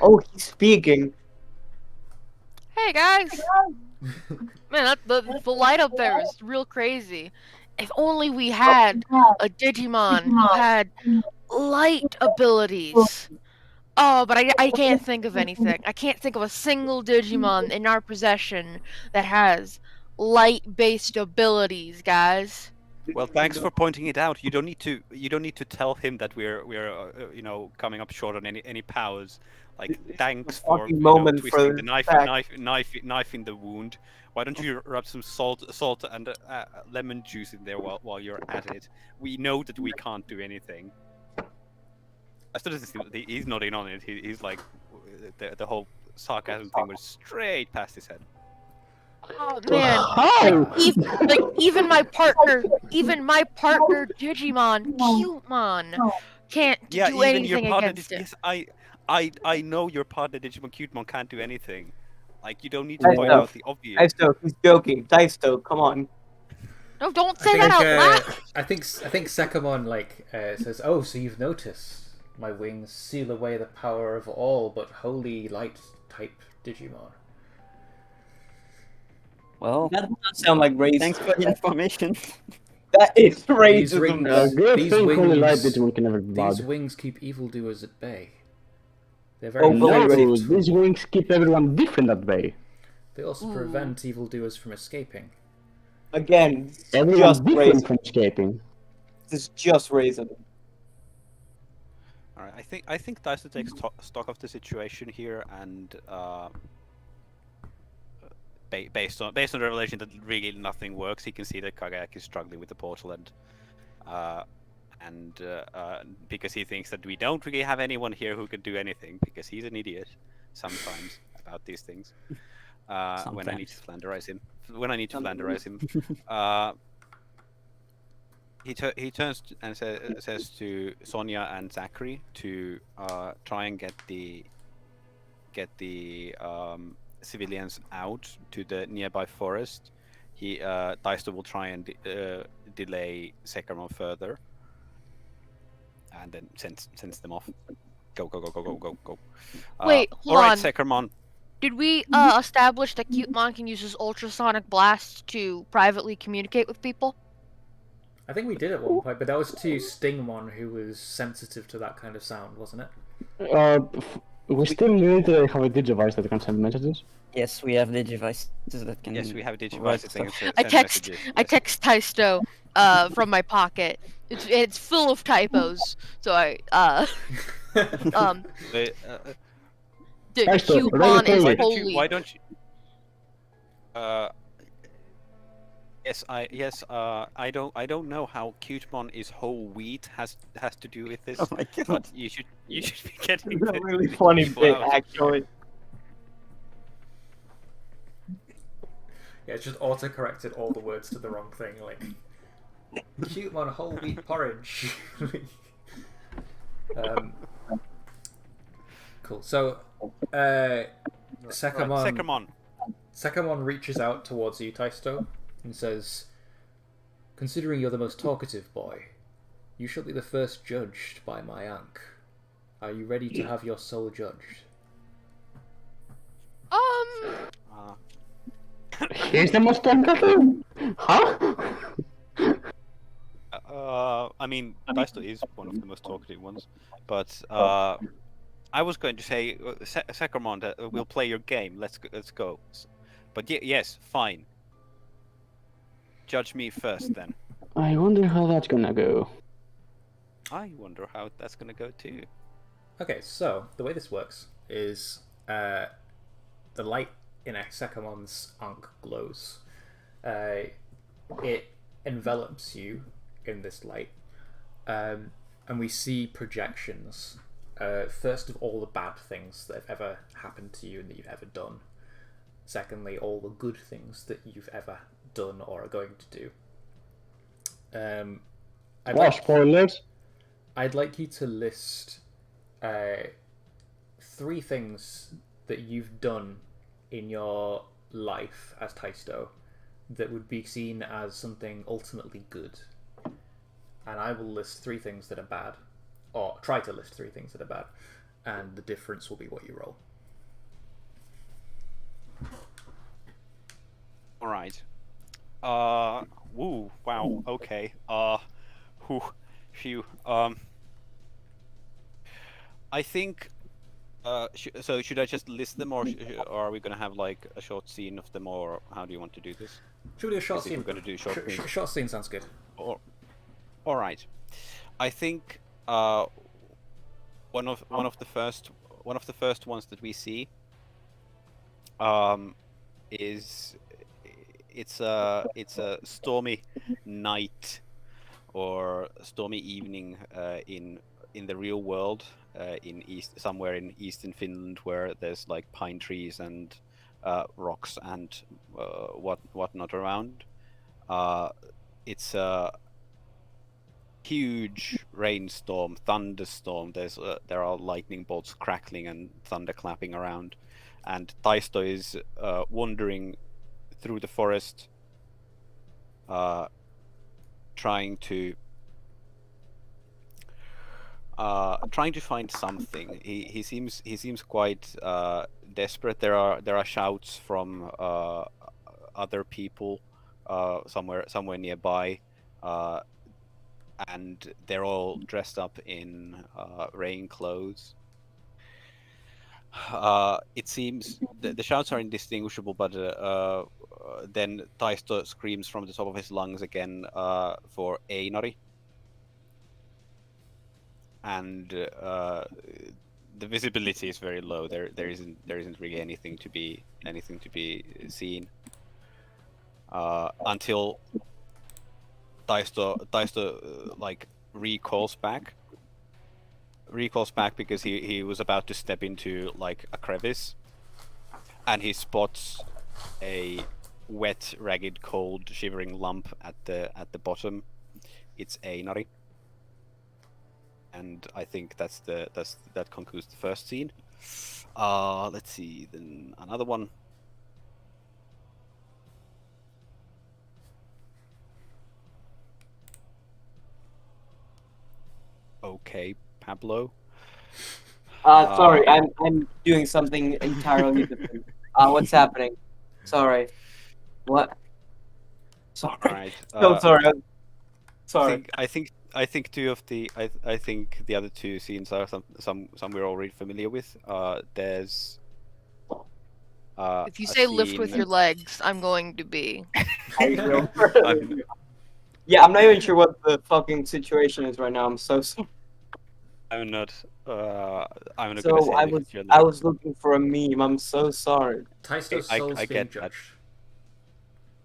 Oh, he's speaking. Hey guys! Man, the light up there is real crazy. If only we had a Digimon who had light abilities. Oh, but I can't think of anything. I can't think of a single Digimon in our possession that has light-based abilities, guys. Well, thanks for pointing it out. You don't need to tell him that we're coming up short on any powers. Like, thanks for fucking moment twisting for the knife in the wound. Why don't you rub some salt and lemon juice in there while you're at it? We know that we can't do anything. He's not in on it. He's like, the whole sarcasm thing was straight past his head. Oh man! How? Even my partner Digimon, Cutemon, can't do even anything your partner. against it. Yes, I know your partner Digimon Cutemon can't do anything. Like, you don't need to Taisto. point out the obvious. Taisto, he's joking. Taisto, come on. No, don't say that out loud. I think Sekamon says, "Oh, so you've noticed my wings seal away the power of all but holy light type Digimon." Well, That does not sound like racism. thanks for the information. That is These racism. rings, Good these thing Holy Light wings, Digimon can never be these bad. wings keep evildoers at bay. They're very Oh, No, effective. these wings keep everyone different that way. They also prevent evildoers from escaping. Again, Everyone's just different racism. from escaping. This is just racism. All right, I think Tyson takes stock of the situation here, and based on the revelation that really nothing works, he can see that Kagayaki is struggling with the portal, and because he thinks that we don't really have anyone here who can do anything, because he's an idiot sometimes about these things. When I need to flanderize him, he turns and says to Sonia and Zachary to try and get the civilians out to the nearby forest. Taisto will try and delay Sekarmon further, and then sends them off. Go. Wait, hold all right, on. Sekarmon. Did we establish that Cutemon can use his ultrasonic blast to privately communicate with people? I think we did at one point, but that was to Stingmon, who was sensitive to that kind of sound, wasn't it? We still need to have a Digivice that can send messages. Yes, we have Digivices that can. Yes, we have a Digivice write that can stuff. send I messages. text Taisto from my pocket. It's full of typos. So I the Taisto, Cutemon is Roleplaying. holy. Why don't you? I don't know how Cutemon is whole wheat has to do with this. Oh my god. But you should be getting It's a the really funny people bit, out of here. actually. Yeah, it's just auto-corrected all the words to the wrong thing, like Cutemon whole wheat porridge. Cool. So, Sekamon reaches out towards you, Taisto, and says, "Considering you're the most talkative boy, you shall be the first judged by my Ankh. Are you ready to have your soul judged?" Here's the most talkative? Huh? I mean, Taisto is one of the most talkative ones, but I was going to say, Sekarmon, we'll play your game. Let's go. But yes, fine. Judge me first, then. I wonder how that's gonna go. I wonder how that's gonna go too. Okay, so the way this works is the the light in Execumon's ankh glows. It envelops you in this light, and we see projections. First of all, the bad things that have ever happened to you and that you've ever done. Secondly, all the good things that you've ever done or are going to do. Spoilers. I'd like you to list 3 things that you've done in your life as Taisto that would be seen as something ultimately good. And I will list 3 things that are bad, or try to list 3 things that are bad, and the difference will be what you roll. All right. Woo. Wow. Okay. Whew. Phew. I think. So should I just list them, or are we gonna have like a short scene of them, or how do you want to do this? Should we do a short If scene? we're gonna do short scene. Short scene sounds good. All right. I think one of the first ones that we see is it's a stormy night or stormy evening in the real world, somewhere in eastern Finland, where there's like pine trees and rocks and whatnot around. It's a huge rainstorm, thunderstorm. There are lightning bolts crackling and thunder clapping around, and Taisto is wandering through the forest, trying to find something. He seems quite desperate. There are shouts from other people somewhere nearby, and they're all dressed up in rain clothes. It seems the shouts are indistinguishable, but then Taisto screams from the top of his lungs again for Einari, and the visibility is very low. There isn't really anything to be seen until Taisto like recalls back because he was about to step into like a crevice, and he spots a wet, ragged, cold, shivering lump at the bottom. It's Einari, and I think that concludes the first scene. Let's see, then another one. Okay, Pablo. Sorry, I'm doing something entirely different. What's happening? Sorry. What? Sorry. Right. So sorry. Sorry. I think two of the I think the other two scenes are some we're already familiar with. There's If you a say lift with scene- your legs, I'm going to be. I will. I'm- Yeah, I'm not even sure what the fucking situation is right now. I'm so sorry. I'm not gonna So say I lift was with your I leg. was looking for a meme. I'm so sorry. Taisto's I soul's being get that. judged.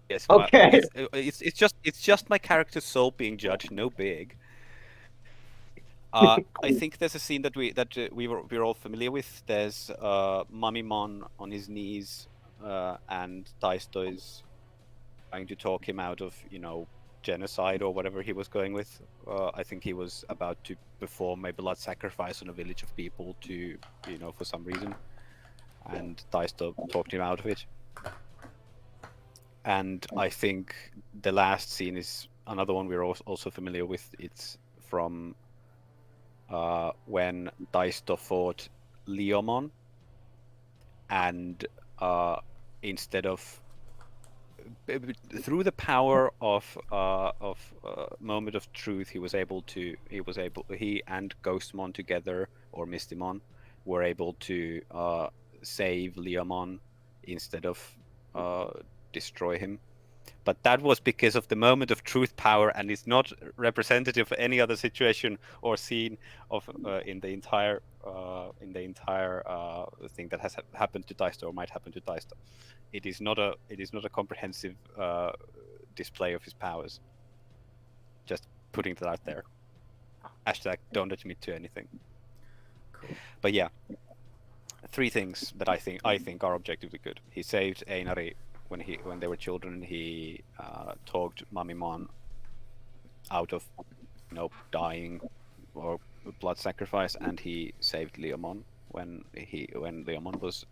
Yes. Okay. It's just my character's soul being judged. No big. I think there's a scene that we're all familiar with. There's Mamimon on his knees, and Taisto is trying to talk him out of genocide or whatever he was going with. I think he was about to perform a blood sacrifice on a village of people to for some reason, and Taisto talked him out of it. And I think the last scene is another one we're also familiar with. It's from when Taisto fought Leomon, and instead of through the power of moment of truth, he and Ghostmon together, or Mistymon, were able to save Leomon instead of destroy him. But that was because of the moment of truth power, and it's not representative of any other situation or scene of in the entire thing that has happened to Taisto or might happen to Taisto. It is not a comprehensive display of his powers. Just putting that out there. Hashtag don't admit to anything. Cool. But yeah, 3 things that I think are objectively good. He saved Einari when they were children. He talked Mamimon out of dying or blood sacrifice, and he saved Leomon when Leomon was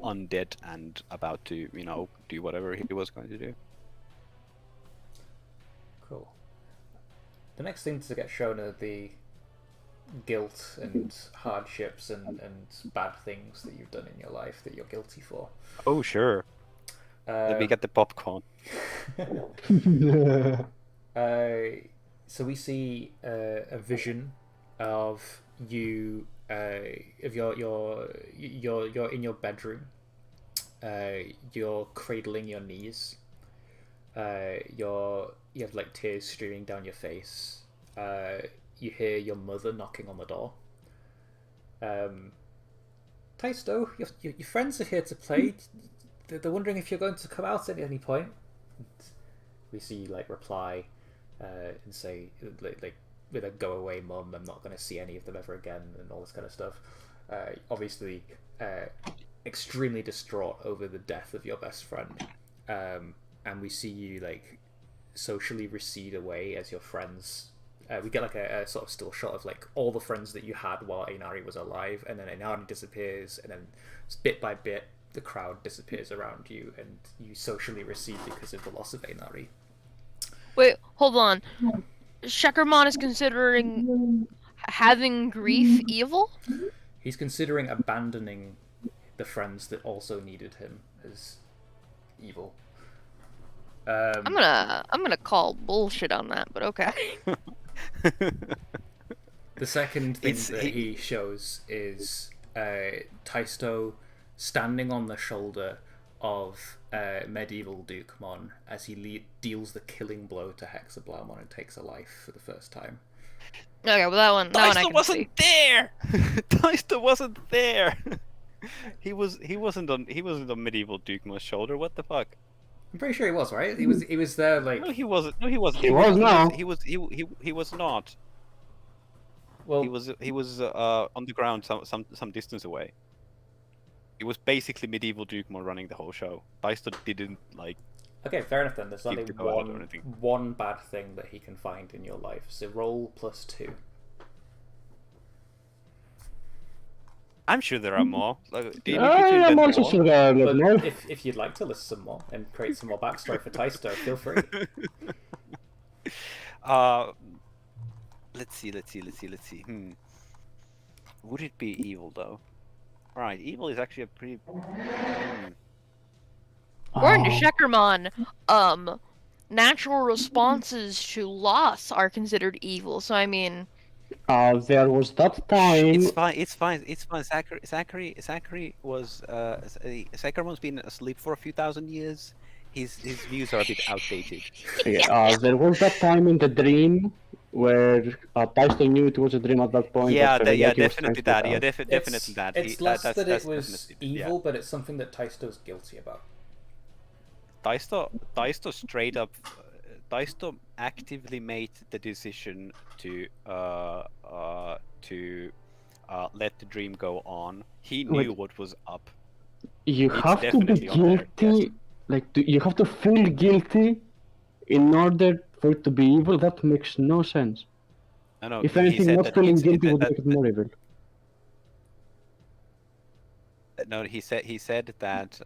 undead and about to do whatever he was going to do. Cool. The next thing to get shown are the guilt and hardships and bad things that you've done in your life that you're guilty for. Oh sure. Let me get the popcorn. So we see a vision of you, of you're in your bedroom. You're cradling your knees. You have like tears streaming down your face. You hear your mother knocking on the door. Taisto, your friends are here to play. They're wondering if you're going to come out at any point. And we see you like reply and say like with a "go away, mum. I'm not going to see any of them ever again," and all this kind of stuff. Obviously, extremely distraught over the death of your best friend. And we see you like socially recede away as your friends. We get like a sort of still shot of like all the friends that you had while Einari was alive, and then Einari disappears, and then bit by bit the crowd disappears around you, and you socially recede because of the loss of Einari. Wait, hold on. Sheckermon is considering having grief evil? He's considering abandoning the friends that also needed him as evil. I'm gonna call bullshit on that, but okay. The second thing that he shows is Taisto standing on the shoulder of medieval Dukemon as he deals the killing blow to Hexablaumon and takes a life for the first time. Okay, well that one I can wasn't see. there. Taisto wasn't there. he wasn't on medieval Dukemon's shoulder. What the fuck? I'm pretty sure he was, right? He was there like. No, he wasn't. No, he wasn't. He was now. He was not. Well, He was on the ground some distance away. It was basically medieval Dukemon running the whole show. Taisto didn't like. Okay, fair enough then. There's only to go out or anything. one bad thing that he can find in your life. So roll +2. I'm sure there are more. Like, do you need me to I'm invent also more? sure there are a lot But more. if you'd like to list some more and create some more backstory for Taisto, feel free. Let's see. Would it be evil though? Alright, evil is actually a pretty. According to Sheckermon, natural responses to loss are considered evil. So I mean, There was that time. It's fine. Zachary was Zacharmon's been asleep for a few thousand years. His views are a bit outdated. There was that time in the dream where Taisto knew it was a dream at that point. Yeah, but yeah, he was definitely trying that. to Yeah, get out. definitely that. It's less that it that's was definitely- evil, yeah. but it's something that Taisto's guilty about. Taisto straight up. Taisto actively made the decision to let the dream go on. He knew what was up. You It's have to be definitely on there, guilty. yes. Like you have to feel guilty in order for it to be evil. That makes no sense. No, If he anything, said not that feeling it's- guilty that- would that- make it more evil. No, he said that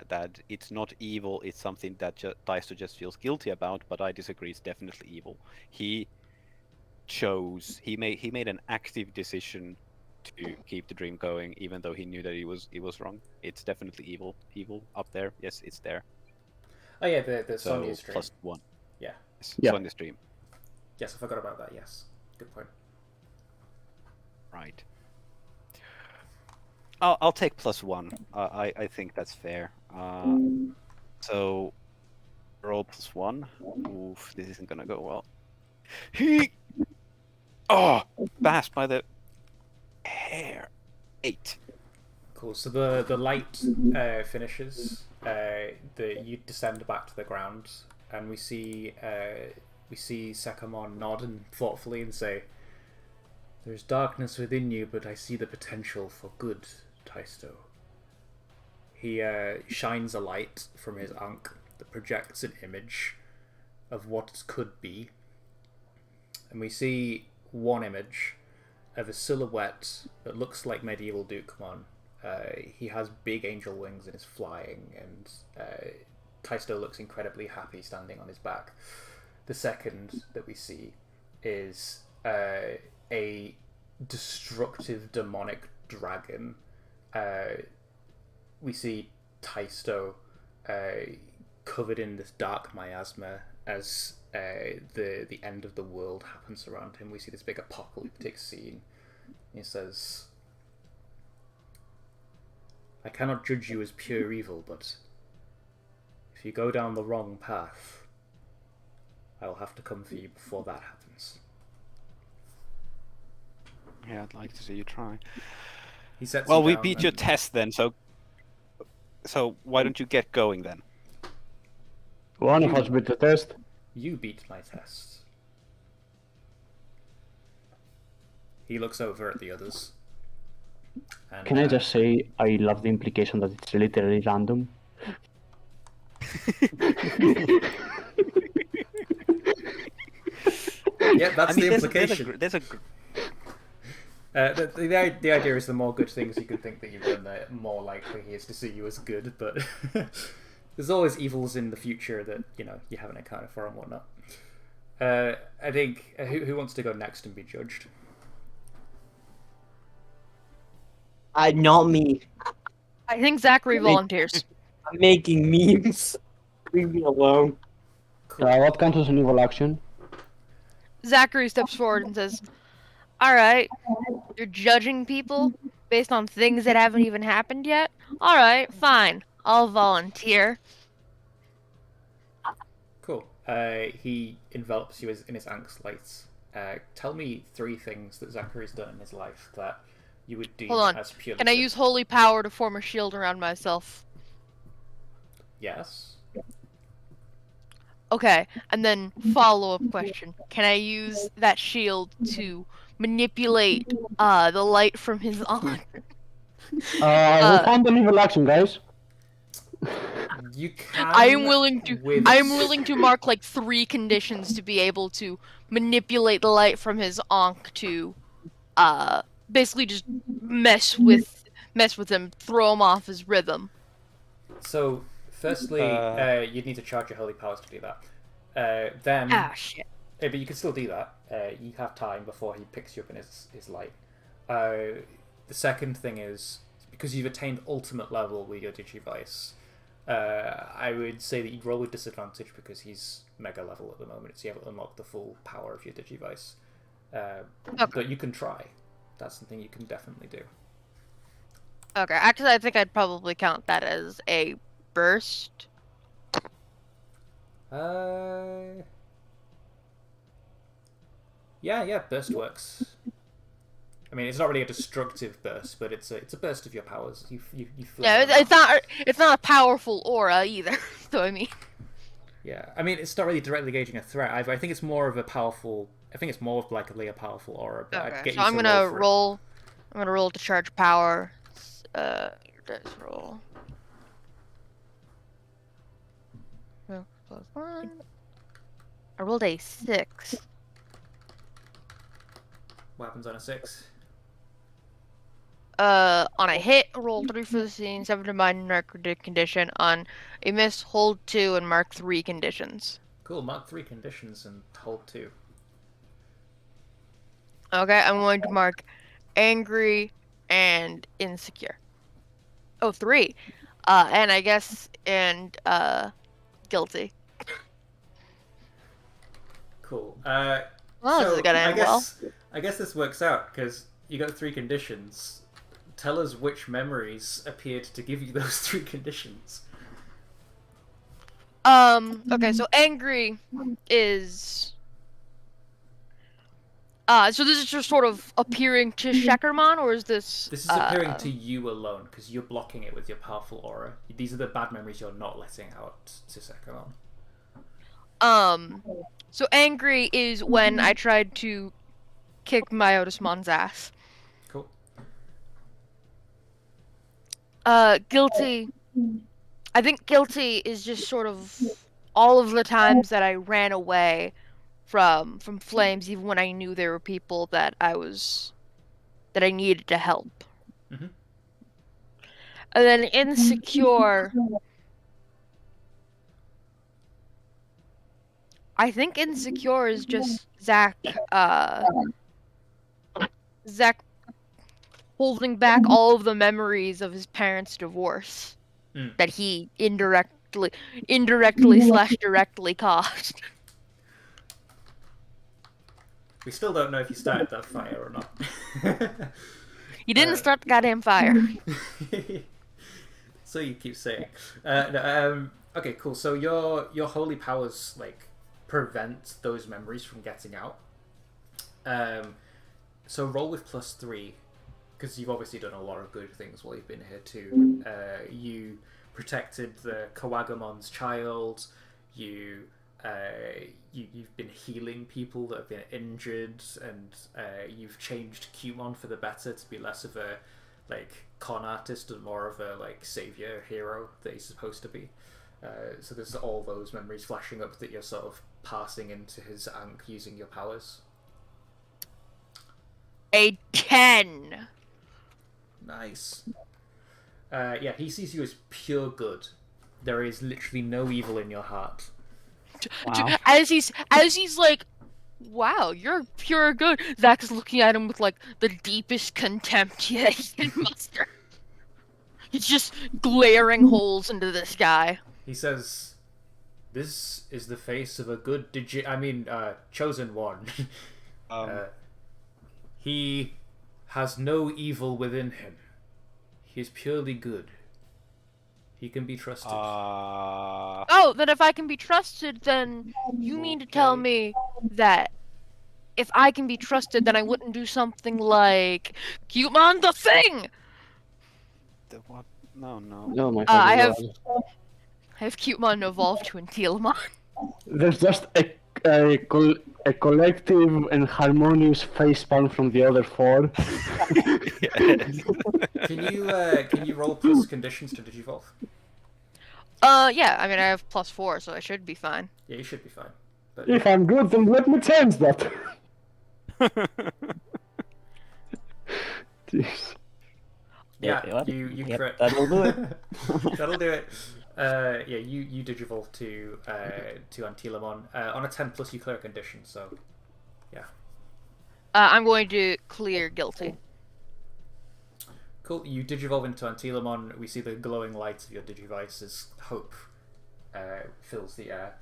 that it's not evil. It's something that Taisto just feels guilty about. But I disagree. It's definitely evil. He made an active decision to keep the dream going, even though he knew that he was wrong. It's definitely evil. Evil up there. Yes, it's there. Oh yeah, the So Sonya stream. +1. Yeah. Yeah. Sonya's stream. Yes, I forgot about that. Yes, good point. Right. I'll take +1. I think that's fair. So, roll +1. Oof, this isn't gonna go well. He. Oh, passed by the hair. 8. Cool. So the light finishes. You descend back to the ground, and we see Sekamon nod and thoughtfully and say, "There's darkness within you, but I see the potential for good, Taisto." He shines a light from his ankh that projects an image of what could be, and we see one image of a silhouette that looks like medieval Dukemon. He has big angel wings and is flying, and Taisto looks incredibly happy standing on his back. The second that we see is a destructive demonic dragon. We see Taisto covered in this dark miasma as the end of the world happens around him. We see this big apocalyptic scene. He says, "I cannot judge you as pure evil, but if you go down the wrong path, I will have to come for you before that happens." Yeah, I'd like to see you try. He sets Well, you we down beat your and- test then, so why don't you get going then? One of us beat the test. You beat my test. He looks over at the others. And, Can I just say I love the implication that it's literally random? Yeah, that's the implication. There's a The idea is the more good things you can think that you've done, the more likely he is to see you as good. But there's always evils in the future that you haven't accounted for and whatnot. I think who wants to go next and be judged? Not me. I think Zachary volunteers. I'm making memes. Leave me alone. Cool. What counts as an evil action? Zachary steps forward and says, "All right, you're judging people based on things that haven't even happened yet? All right, fine. I'll volunteer." Cool. He envelops you in his angst lights. Tell me 3 things that Zachary's done in his life that you would deem Hold on. as purely Can I good. use holy power to form a shield around myself? Yes. Okay, and then follow-up question. Can I use that shield to manipulate the light from his ankh? We found an evil action, guys. You can. I am willing to mark like 3 conditions to be able to manipulate the light from his ankh to basically just mess with him, throw him off his rhythm. So, firstly, you'd need to charge your holy powers to do that. Then, Shit. but you can still do that. You have time before he picks you up in his light. The second thing is, because you've attained ultimate level with your Digivice, I would say that you roll with disadvantage because he's mega level at the moment, so you haven't unlocked the full power of your Digivice. But you can try. That's something you can definitely do. Okay, actually I think I'd probably count that as a burst. Yeah, burst works. I mean, it's not really a destructive burst, but it's a burst of your powers. You Yeah, it's not a powerful aura either. So I mean, yeah, I mean, it's not really directly gauging a threat. I think it's more of a powerful. I think it's more likely a powerful aura. But I'd get so you I'm to gonna for it. roll. I'm gonna roll to charge power. Your dice roll. +1. I rolled a 6. What happens on a 6? On a hit, roll 3 for the scene, 7 to mind narcotic condition. On a miss, hold 2 and mark 3 conditions. Cool. Mark 3 conditions and hold 2. Okay, I'm going to mark angry and insecure. Oh, 3. And I guess guilty. Cool. Well, this is gonna end well. I guess this works out because you got 3 conditions. Tell us which memories appeared to give you those 3 conditions. Okay, so angry is. So this is just sort of appearing to Sheckermon, or is this? This is appearing to you alone because you're blocking it with your powerful aura. These are the bad memories you're not letting out to Sekamon. So angry is when I tried to kick Myotismon's ass. Cool. Guilty. I think guilty is just sort of all of the times that I ran away from flames, even when I knew there were people that I needed to help. Mm-hmm. And then insecure. I think insecure is just Zach holding back all of the memories of his parents' divorce that he indirectly / directly caused. We still don't know if you started that fire or not. You didn't start the goddamn fire. So you keep saying. Okay, cool. So your holy powers prevent those memories from getting out. So roll with +3, because you've obviously done a lot of good things while you've been here too. You protected the Kawagamon's child. You've been healing people that have been injured, and you've changed Cumon for the better to be less of a con artist and more of a savior hero that he's supposed to be. So there's all those memories flashing up that you're sort of passing into his Ankh using your powers. A 10. Nice. Yeah, he sees you as pure good. There is literally no evil in your heart. Wow. As he's like, wow, you're pure good. Zach is looking at him with the deepest contempt he can muster. He's just glaring holes into this guy. He says, "This is the face of a good chosen one. He has no evil within him. He is purely good. He can be trusted." Oh, then if I can be trusted, then you mean to tell me that if I can be trusted, then I wouldn't do something like Cumon the Thing! The what? No. No, my I have God. Cumon evolved to Antilamon. There's just a collective and harmonious facepalm from the other 4. Can you roll plus conditions to digivolve? Yeah, I mean, I have +4, so I should be fine. Yeah, you should be fine. But If I'm good, then let me change that. Jeez. yeah, you Yep, crit. that'll do it. That'll do it. Yeah, you digivolve to Antilamon. On a 10+, you clear a condition, so yeah. I'm going to clear guilty. Cool. You digivolve into Antilamon. We see the glowing light of your digivice as hope fills the air.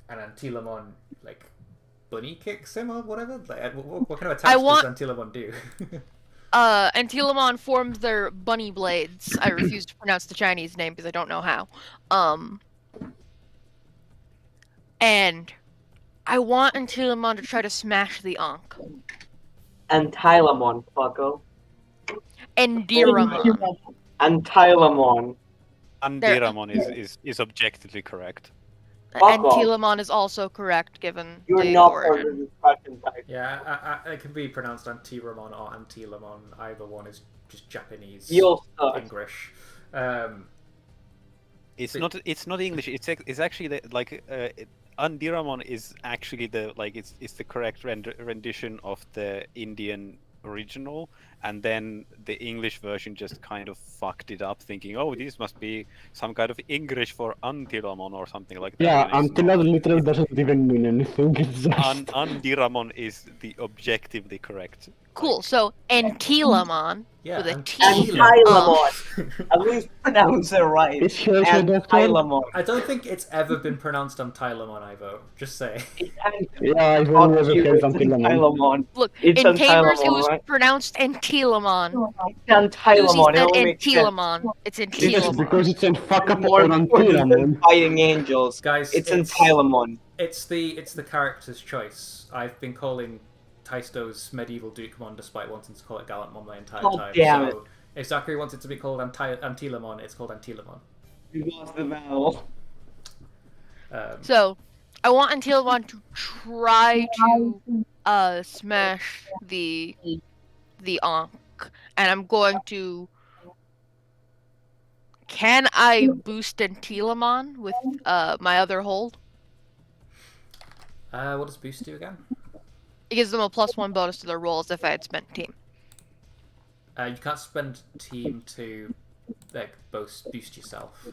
And Antilamon bunny kicks him or whatever. What kind of attacks does Antilamon do? Antilamon forms their bunny blades. I refuse to pronounce the Chinese name because I don't know how. And I want Antilamon to try to smash the Ankh. Antilamon, fucko. Endearamon. Antilamon. Andiramon is objectively correct. Fuck off. Antilamon is also correct given You're the not origin. part of the discussion type. Yeah, it can be pronounced Antiramon or Antilamon. Either one is just Japanese You'll suck. English. It's not English. It's actually Andiramon is actually it's the correct rendition of the Indian original, and then the English version just kind of fucked it up, thinking, oh, this must be some kind of English for Antiramon or something like that. Yeah, And it's Antilamon not. literally doesn't even mean anything. It's just... Andiramon is the objectively correct. Cool, so Antilamon Yeah, with a and T. Antilamon. At least pronounce it right. Is he also a doctor? Antilamon. I don't think it's ever been pronounced Antilamon, Ivo. Just say. Yeah, I've only ever heard Antilamon. Antilamon. Look, It's in Tamers it Antilamon, was right? pronounced Antilamon. Antilamon. Antilamon. Lucy It said only makes sense. Antilamon. It's Yes, Antilamon. because it's in fuck up More on important than Antilamon. fighting angels. Guys, It's Antilamon. It's the character's choice. I've been calling Taisto's medieval Dukemon despite wanting to call it Gallantmon my entire Oh, time. damn so if Zachary wanted to be called Antilamon, it's called Antilamon. You lost the battle. So, I want Antilamon to try to smash the Ankh, and I'm going to. Can I boost Antilamon with my other hold? What does boost do again? It gives them a +1 bonus to their rolls if I had spent team. You can't spend team to like boost yourself.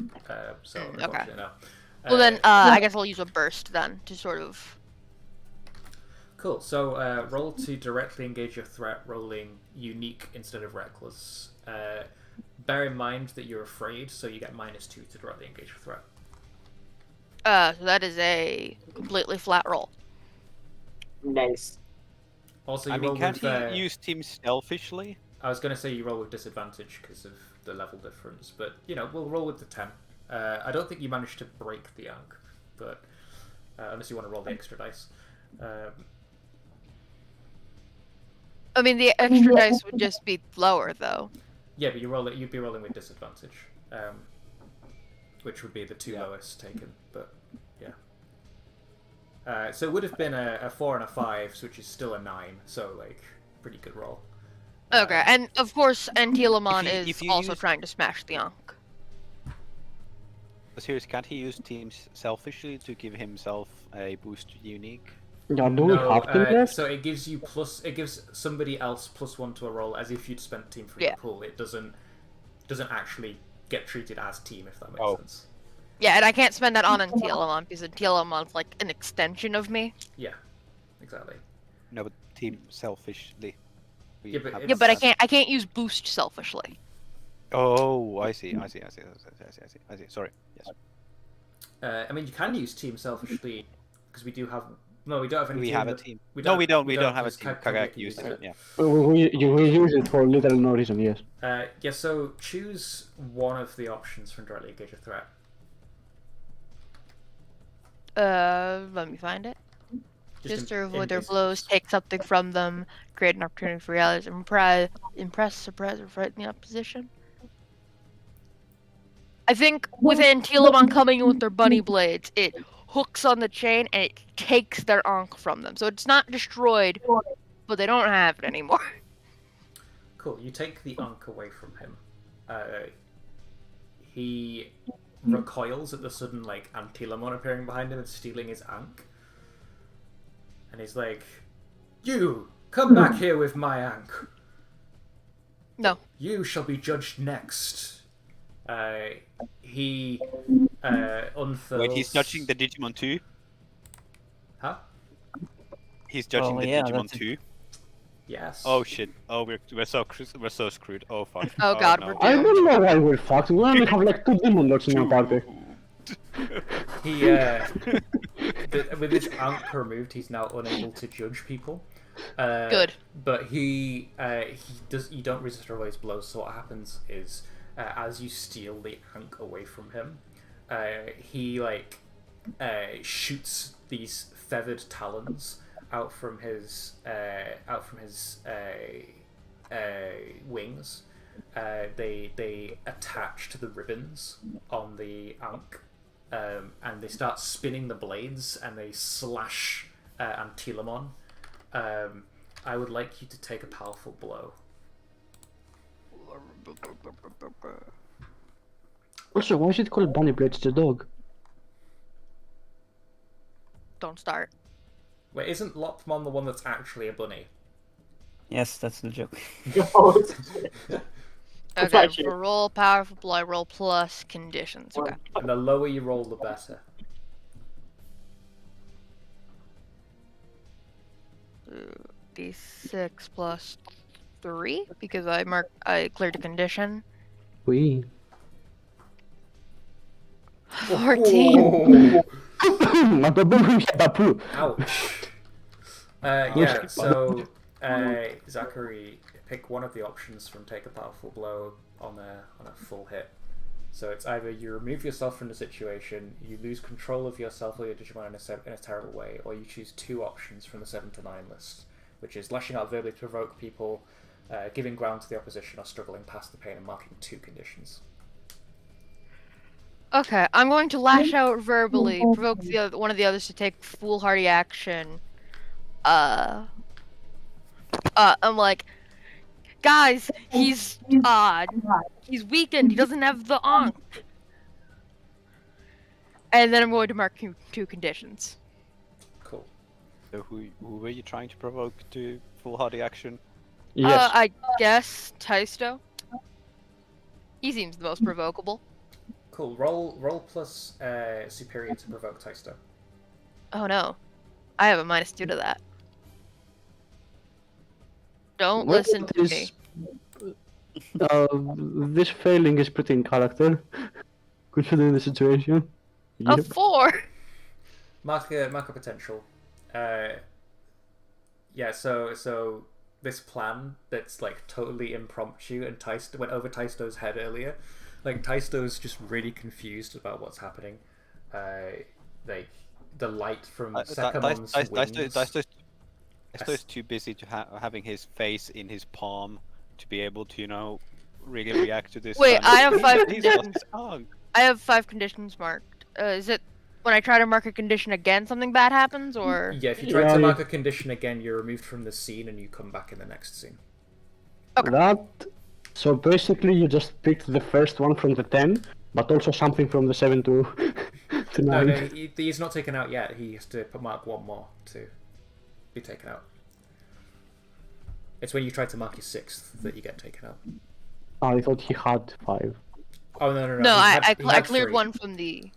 So unfortunately, no. Well then, I guess I'll use a burst then to sort of. Cool. So roll to directly engage your threat, rolling unique instead of reckless. Bear in mind that you're afraid, so you get -2 to directly engage your threat. So that is a completely flat roll. Nice. Also, I you mean, roll can't with. he use team selfishly? I was going to say you roll with disadvantage because of the level difference, but you know we'll roll with the 10. I don't think you managed to break the Ankh, but unless you want to roll the extra dice. I mean, the extra dice would just be lower, though. Yeah, but you'd be rolling with disadvantage, which would be the 2 lowest taken. But yeah. So it would have been a 4 and a 5, which is still a 9. So like, pretty good roll. Okay, and of course, Antilamon if is you also use- trying to smash the Ankh. Seriously, can't he use teams selfishly to give himself a boost to unique? Yeah, do we have to left? So it gives you it gives somebody else +1 to a roll as if you'd spent team for your pool. It doesn't actually get treated as team, if that makes sense. Yeah, and I can't spend that on Antilamon because Antilamon's like an extension of me. Yeah, exactly. No, but team selfishly. We Yeah, but have Yeah, but I It's- can't use boost selfishly. Oh, I see. Sorry. Yes. I mean, you can use team selfishly because we do have. No, we don't have any. We team have a that- team. We No, we don't. We don't have a because team. Kagek Kagek used it. Yeah. We use it for literal no reason, yes. Yeah, so choose one of the options from directly engage a threat. Let me find it. Just to avoid their blows, take something from them, create an opportunity for allies, impress, surprise, or frighten the opposition. I think with Antilamon coming in with their bunny blades, it hooks on the chain and it takes their Ankh from them. So it's not destroyed, but they don't have it anymore. Cool. You take the Ankh away from him. He recoils at the sudden like Antilamon appearing behind him and stealing his Ankh. And he's like, "You come back here with my Ankh. No. You shall be judged next." He unfurls. Wait, he's judging the Digimon 2? Huh? He's judging Oh, the yeah, Digimon that's a- 2? Yes. Oh shit. Oh, we're so screwed. Oh fuck. Oh god, no. we're I doomed. don't know why we're fucked. We only have like 2 demon lords in our party. He with his Ankh removed, he's now unable to judge people. Good. But he does. You don't resist or avoid his blows. So what happens is, as you steal the Ankh away from him, he shoots these feathered talons out from his wings. They attach to the ribbons on the Ankh, and they start spinning the blades and they slash Antilamon. I would like you to take a powerful blow. Also, why is it called Bunny Blades the dog? Don't start. Wait, isn't Lopmon the one that's actually a bunny? Yes, that's the joke. Okay, actually- for roll powerful blow, I roll plus conditions. Okay. And the lower you roll, the better. D6 plus 3 because I cleared a condition. We. 14. Ouch. Yeah, so Zachary pick one of the options from take a powerful blow on a full hit. So it's either you remove yourself from the situation, you lose control of yourself or your Digimon in a terrible way, or you choose two options from the 7 to 9 list, which is lashing out verbally to provoke people, giving ground to the opposition, or struggling past the pain and marking 2 conditions. Okay, I'm going to lash out verbally, provoke one of the others to take foolhardy action. I'm like, guys, he's weakened. He doesn't have the Ankh. And then I'm going to mark 2 conditions. Cool. So who were you trying to provoke to foolhardy action? Yes. I guess Taisto. He seems the most provocable. Cool. Roll plus superior to provoke Taisto. Oh no, I have a -2 to that. Don't Well, listen to me. This failing is pretty in character, considering the situation. A Yep. 4. Mark a potential. Yeah. So this plan that's like totally impromptu and Taisto went over Taisto's head earlier. Like Taisto's just really confused about what's happening. Like the light from Sekamon's wings. Taisto's too busy to having his face in his palm to be able to, really react to this. Wait, I have 5 He's lost conditions. his tongue. I have 5 conditions marked. Is it when I try to mark a condition again, something bad happens, or? Yeah, if you try to mark a condition again, you're removed from the scene and you come back in the next scene. Okay. That. So basically, you just picked the first one from the 10, but also something from the 7 to 9. No, he's not taken out yet. He has to mark one more to be taken out. It's when you try to mark your 6th that you get taken out. I thought he had 5. Oh no! No, I I cleared 1 from the.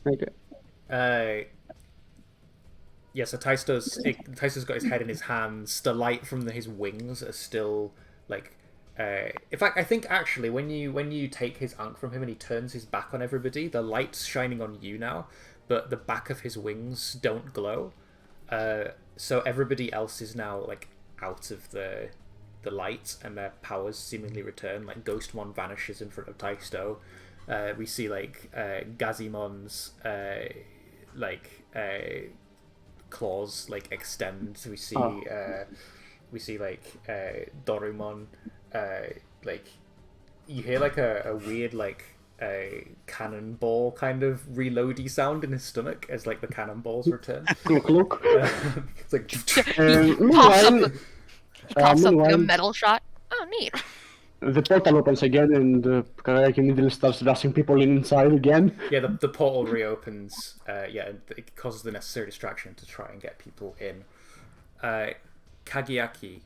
Okay. Yeah, so Taisto's got his head in his hands. The light from his wings are still like. In fact, I think actually when you take his Ankh from him and he turns his back on everybody, the light's shining on you now, but the back of his wings don't glow. So everybody else is now like out of the light, and their powers seemingly return. Like Ghostmon vanishes in front of Taisto. We see like Gazimon's claws like extend. We see like Dorumon like you hear like a weird like a cannonball kind of reloady sound in his stomach as like the cannonballs return. Look. It's like Pops up like a meanwhile, metal shot. Oh, neat. the portal opens again, and Kagayaki immediately starts rushing people inside again. yeah, the portal reopens. Yeah, it causes the necessary distraction to try and get people in. Kagiaki,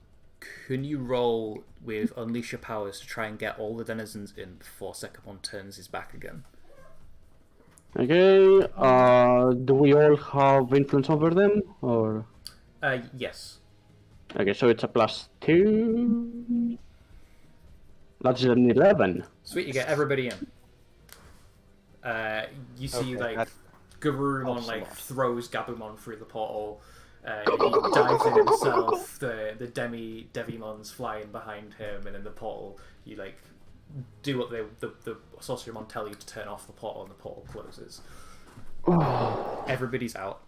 can you roll with Unleash Your Powers to try and get all the denizens in before Sekamon turns his back again? Okay. Do we all have influence over them, or? Yes. Okay, so it's a +2. That's an 11. Sweet, you get everybody in. You see, Okay, like, Garurumon, helps a like, lot. throws Gabumon through the portal. He dives in himself. The Devimon's flying behind him, and in the portal, you, like, do what the Sorcerermon tell you to turn off the portal, and the portal closes. Everybody's out.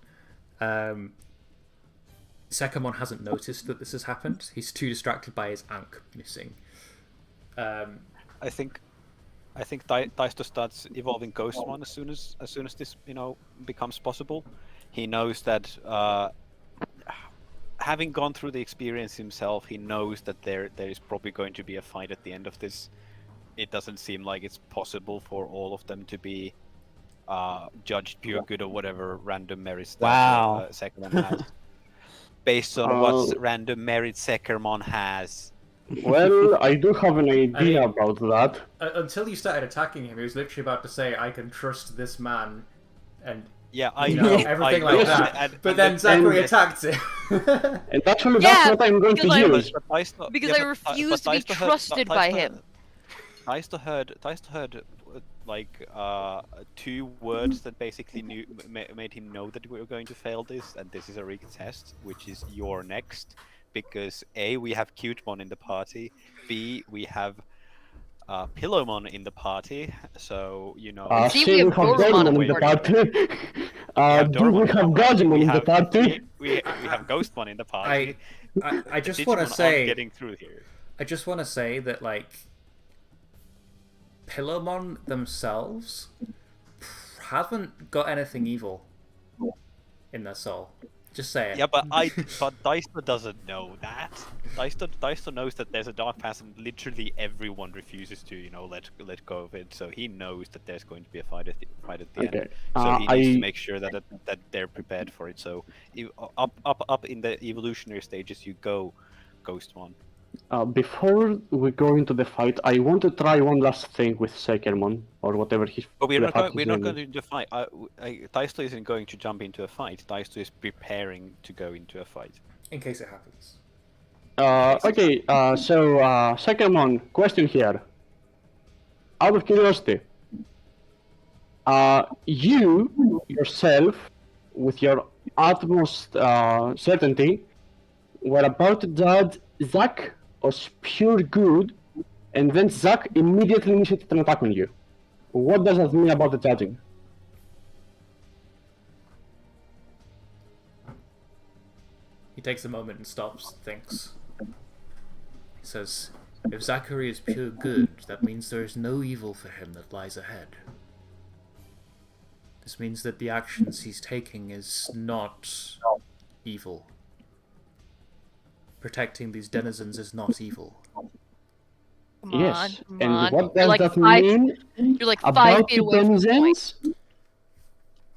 Sekamon hasn't noticed that this has happened. He's too distracted by his Ankh missing. I think Taisto starts evolving Ghostmon as soon as this becomes possible. He knows that having gone through the experience himself, he knows that there is probably going to be a fight at the end of this. It doesn't seem like it's possible for all of them to be judged pure good or whatever random merits that Sekermon has. Based on what random merit Sekermon has. Well, I do have an idea about that. Until you started attacking him, he was literally about to say, "I can trust this man," and yeah, I you know everything I like know, that. But then Zachary attacked him. And actually, that's what I'm going to use. Because I refuse to be trusted by him. Taisto heard like 2 words that basically made him know that we were going to fail this, and this is a rigged test, which is "you're next." because A, we have Cutemon in the party, B, we have Pillowmon in the party, so you know. See, C, we we have have Doremon Doremon in in the the party. have D, Doremon we in the have party. Gajimon in the party. We have Ghostmon in the party. I just The want to Digimon say, aren't getting through here. I just want to say that like Pillowmon themselves haven't got anything evil in their soul. Just saying. Yeah, but Daisto doesn't know that. Daisto knows that there's a dark past, and literally everyone refuses to, let go of it. So he knows that there's going to be a fight at the Okay. end. So he needs I- to make sure that they're prepared for it. So up in the evolutionary stages, you go, Ghostmon. Before we go into the fight, I want to try one last thing with Sekermon, or whatever his. But we're not his going name to is. do a fight. Daisto isn't going to jump into a fight. Daisto is preparing to go into a fight. In case it happens. Okay, so Sekermon, question here. Out of curiosity, you yourself, with your utmost certainty, were about to judge Zack as pure good, and then Zack immediately initiated an attack on you. What does that mean about the judging? He takes a moment and stops and thinks. He says, if Zachary is pure good, that means there is no evil for him that lies ahead. This means that the actions he's taking is not evil. Protecting these denizens is not evil. Come Yes, on, come and on. what You're does like that 5 mean You're like 5 about feet the away from the point. denizens?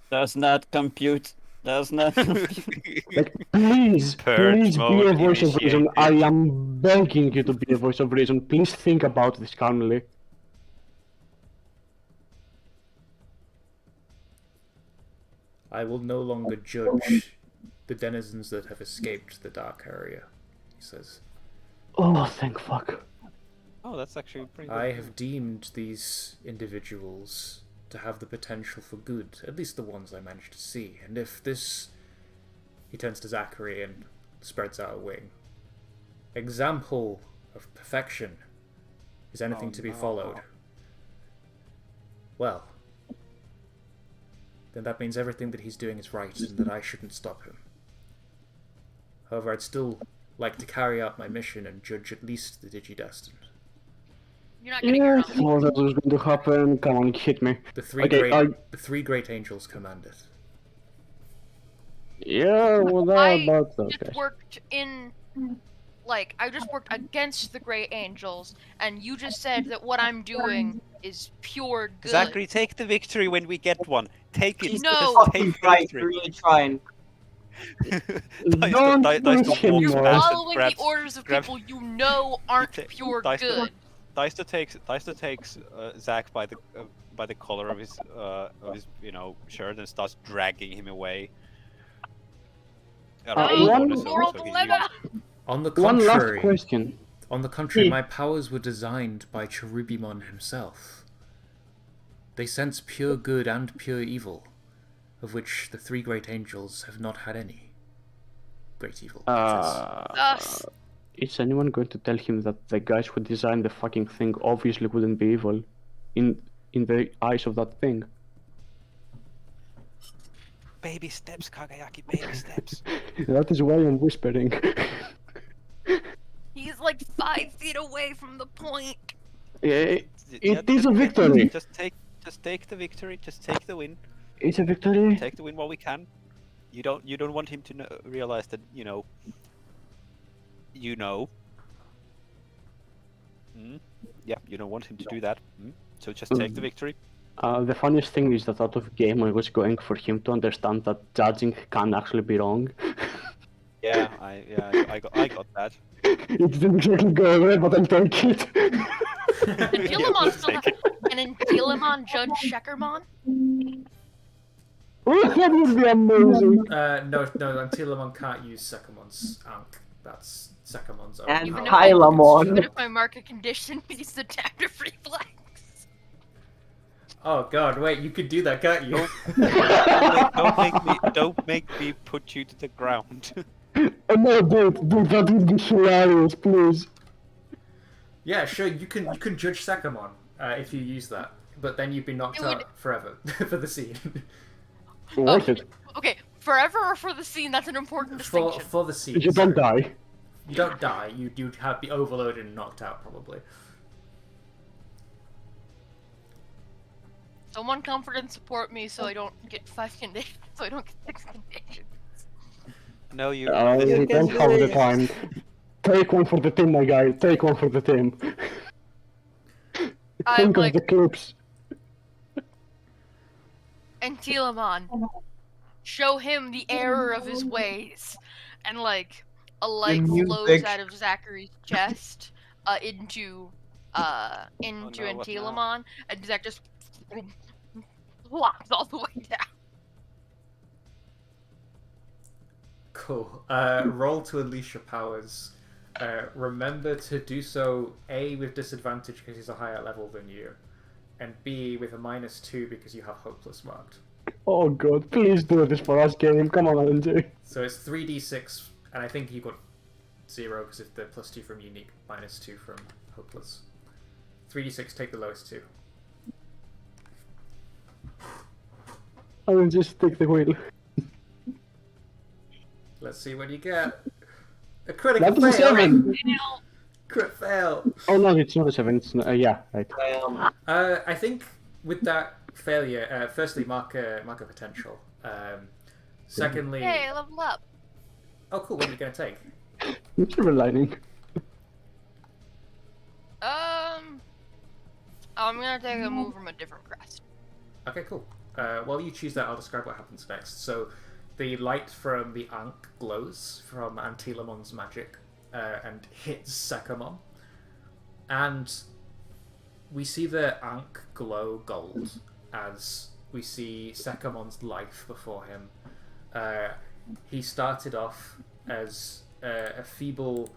Does not compute. Does not compute. Like, please Purge be a mode voice of reason. I initiated. am begging you to be a voice of reason. Please think about this calmly. I will no longer judge the denizens that have escaped the dark area, he says. Oh, thank fuck. Oh, that's actually pretty good. I have deemed these individuals to have the potential for good, at least the ones I managed to see. And if this, he turns to Zachary and spreads out a wing, example of perfection is anything to be followed, well, then that means everything that he's doing is right and that I shouldn't stop him. However, I'd still like to carry out my mission and judge at least the Digidestined. You're not getting your Yes, well, that was going to happen. Come on, hit me. The three Okay, great angels command it. Yeah, well, I but just okay. worked in, like, I just worked against the Great Angels, and you just said that what I'm doing is pure good. Zachary, take the victory when we get one. Take it. He's No. Just fucking take the right. victory. You're really trying. Don't Daisto push him walks more. past and Following grabs- the orders of grabs- people you know aren't ta- pure Daisto- good. Daisto takes Zach by the collar of his shirt and starts dragging him away. one- Moral dilemma. On the One last contrary, question. my powers were designed by Cherubimon himself. They sense pure good and pure evil, of which the 3 great angels have not had any. Great evil. Thus, Is anyone going to tell him that the guys who designed the fucking thing obviously wouldn't be evil in the eyes of that thing? Baby steps, Kagayaki. Baby steps. That is why I'm whispering. he's like 5 feet away from the point. It is a victory. Just take the victory. Just take the win. It's a victory. Take the win while we can. You don't want him to realize that you know. Yeah, you don't want him to do that. So just take the victory. The funniest thing is that out of game I was going for him to understand that judging can actually be wrong. Yeah, I got that. It didn't exactly go away, but I'll take it. Antilamon still take Can Antilamon judge Shekermon? That would be amazing. No, Antilamon can't use Sekermon's Ankh. That's Sekermon's own. And Even power. if Tylamon. Even if my market condition beats adaptive reflex. Oh god, wait, you could do that, can't you? Don't make me put you to the ground. Oh no, dude, that would be hilarious, please. Yeah, sure. You can judge Sakamon if you use that, but then you'd be knocked It would- out forever for the scene. Worth it. Okay, forever or for the scene, that's an important distinction. for the scene. You don't sorry. die. You don't die. You'd have be overloaded and knocked out probably. Someone comfort and support me so I don't get 5 conditions, so I don't get 6 conditions. No, you. I You don't can have do the it. time. Take one for the team, my guy. Take one for the team. I'm Think of like, the clips. and Telemon, show him the error of his ways. And like, a light flows music. out of Zachary's chest into no, what Antilamon, and Zach just flops all the way down. Cool. Roll to unleash your powers. Remember to do so A with disadvantage because he's a higher level than you, and B with a -2 because you have hopeless marked. Oh god, please do this for us, game. Come on, LNG. So it's 3d6, and I think you got 0 because it's the +2 from unique, -2 from hopeless. 3d6, take the lowest 2. LNG, take the wheel. Let's see what you get. A critical That was a fail. 7. Crit fail. Oh no, it's not a 7. It's not, yeah, right. I think with that failure, firstly, mark a potential. Secondly, Hey, level up. oh cool, what are you gonna take? Silver lining. I'm gonna take a move from a different crest. Okay, cool. While you choose that, I'll describe what happens next. So, the light from the Ankh glows from Antilamon's magic and hits Sakamon. And we see the Ankh glow gold as we see Sakamon's life before him. He started off as a feeble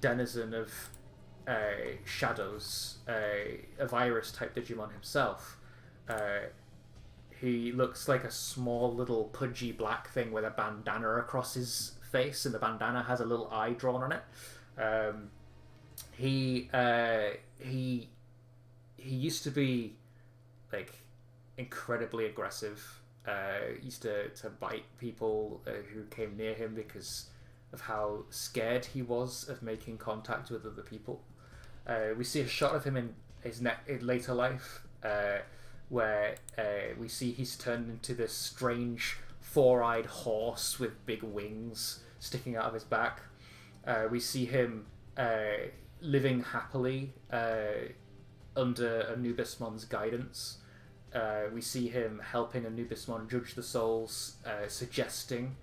denizen of shadows, a virus-type Digimon himself. He looks like a small little pudgy black thing with a bandana across his face, and the bandana has a little eye drawn on it. He used to be like incredibly aggressive. Used to bite people who came near him because of how scared he was of making contact with other people. We see a shot of him in his later life, where we see he's turned into this strange four-eyed horse with big wings sticking out of his back. We see him living happily under Anubismon's guidance. We see him helping Anubismon judge the souls, suggesting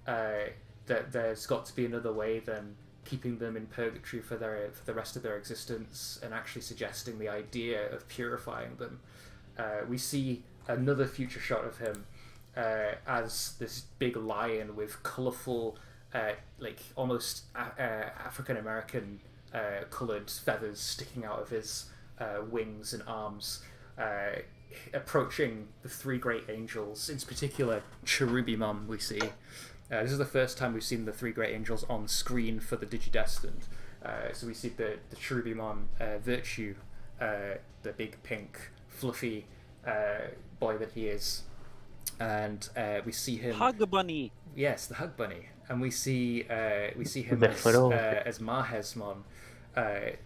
that there's got to be another way than keeping them in purgatory for the rest of their existence, and actually suggesting the idea of purifying them. We see another future shot of him as this big lion with colourful, like almost African American coloured feathers sticking out of his wings and arms, approaching the three great angels, in particular Cherubimon. We see this is the first time we've seen the three great angels on screen for the Digidestined. So we see the Cherubimon Virtue, the big pink fluffy boy that he is, and we see him Hug bunny. Yes, the Hug Bunny, and we see him The as photo. as Mahesmon,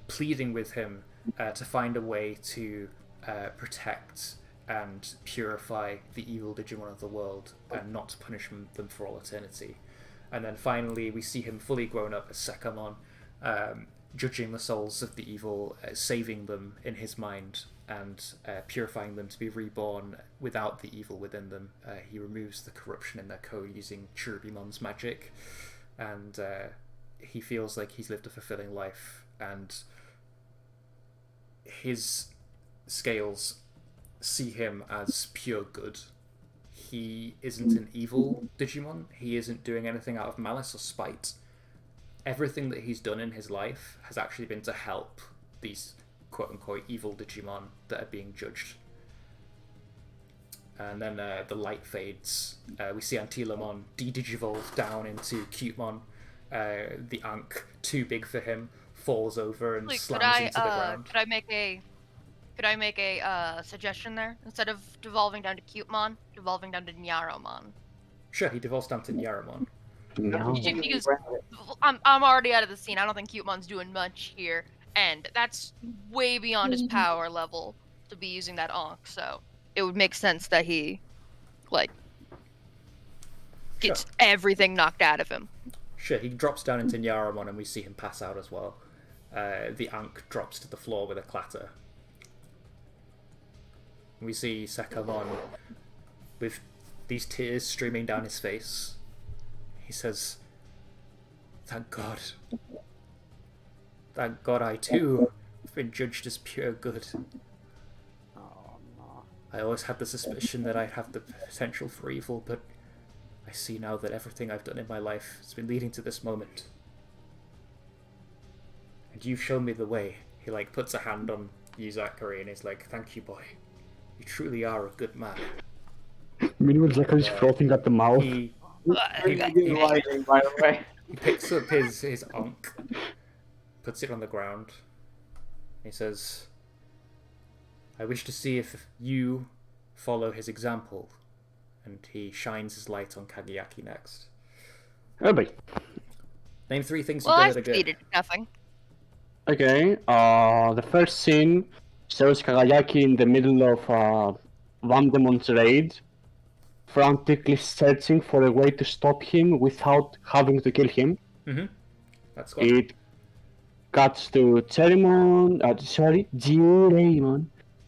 pleading with him to find a way to protect and purify the evil Digimon of the world and not punish them for all eternity. And then finally, we see him fully grown up as Sakamon, judging the souls of the evil, saving them in his mind, and purifying them to be reborn without the evil within them. He removes the corruption in their code using Cherubimon's magic, and he feels like he's lived a fulfilling life, and his scales see him as pure good. He isn't an evil Digimon. He isn't doing anything out of malice or spite. Everything that he's done in his life has actually been to help these quote-unquote evil Digimon that are being judged. And then the light fades. We see Antilamon de-digivolve down into Cutemon, the Ankh, too big for him, falls over and Like, slams into the ground. could I make a suggestion there? Instead of devolving down to Cutemon, devolving down to Nyaromon. Sure, he devolves down to Nyaramon. No. Because I'm already out of the scene. I don't think Cutemon's doing much here, and that's way beyond his power level to be using that Ankh. So it would make sense that he, like, gets everything knocked out of him. Sure, he drops down into Nyaramon and we see him pass out as well. The Ankh drops to the floor with a clatter. We see Sekamon with these tears streaming down his face. He says, "Thank God. Thank God I too have been judged as pure good. Oh no. I always had the suspicion that I'd have the potential for evil, but I see now that everything I've done in my life has been leading to this moment. And you've shown me the way." He like puts a hand on Yuzakari and is like, "Thank you, boy. You truly are a good man." Meanwhile, Zakari's frothing at the mouth. He Lighting, by the way. picks up his Ankh, puts it on the ground. He says, "I wish to see if you follow his example." And he shines his light on Kagayaki next. Oh boy. Name 3 things Well, you I did that are good. succeeded at nothing. Okay, the first scene shows Kagayaki in the middle of Van Demon's raid, frantically searching for a way to stop him without having to kill him. Mm-hmm. That's good. It cuts to Jiuraemon.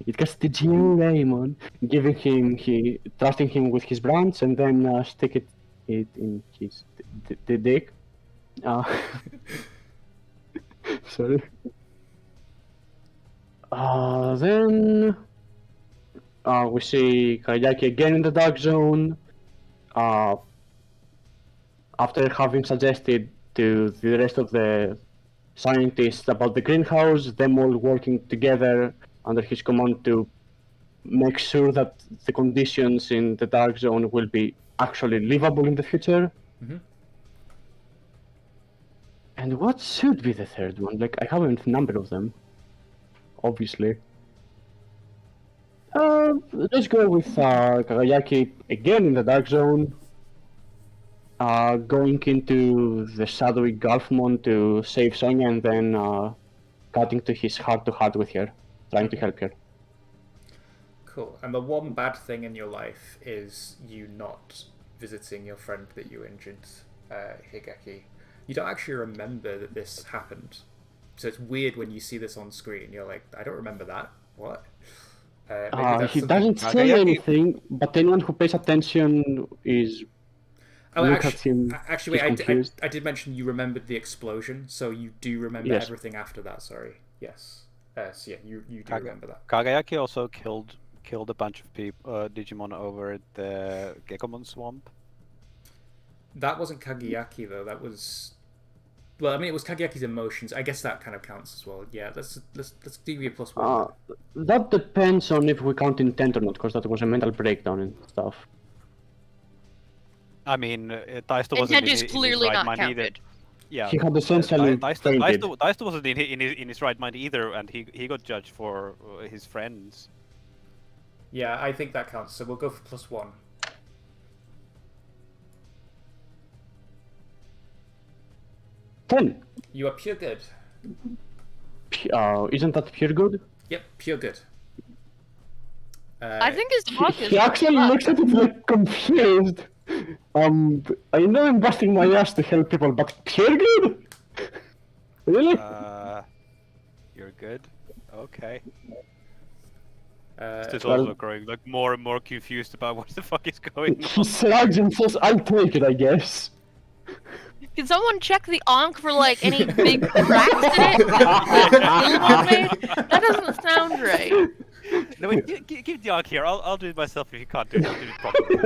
It cuts to Jiuraemon, giving him, trusting him with his branch, and then stick it in his the dick. Sorry. Then we see Kagayaki again in the dark zone. After having suggested to the rest of the scientists about the greenhouse, them all working together under his command to make sure that the conditions in the dark zone will be actually livable in the future. Mm-hmm. And what should be the third one? Like, I haven't a number of them, obviously. Let's go with Kagayaki again in the dark zone, going into the shadowy Gulfmon to save Sonia, and then cutting to his heart-to-heart with her, trying to help her. Cool. And the one bad thing in your life is you not visiting your friend that you injured, Higeki. You don't actually remember that this happened. So it's weird when you see this on screen. You're like, I don't remember that. What? He doesn't say anything, but anyone who pays attention is... Actually, I did mention you remembered the explosion, so you do remember everything after that, sorry. Yes. So yeah, you do remember that. Kagayaki also killed a bunch of people, Digimon over at the Gekomon swamp. That wasn't Kagayaki though. That was, well, I mean, it was Kagayaki's emotions. I guess that kind of counts as well. Yeah, let's give you a +1. That depends on if we count intent or not, because that was a mental breakdown and stuff. I mean, Taisto wasn't in his clearly right not mind counted. either. Yeah, He had essentially fainted. Taisto wasn't in his right mind either, and he got judged for his friends. Yeah, I think that counts. So we'll go for +1. Ten. You are pure good. Isn't that pure good? Yep, pure good. I think his talk is. He actually looks at it like confused. I know I'm busting my ass to help people, but pure good? Really? You're good. Okay. Well, He's also growing like more and more confused about what the fuck is going He on. shrugs and says, I'll take it, I guess. Can someone check the Ankh for like any big cracks in it? That doesn't sound right. No, wait, give the Ankh here. I'll do it myself if you can't do it. I'll do it properly.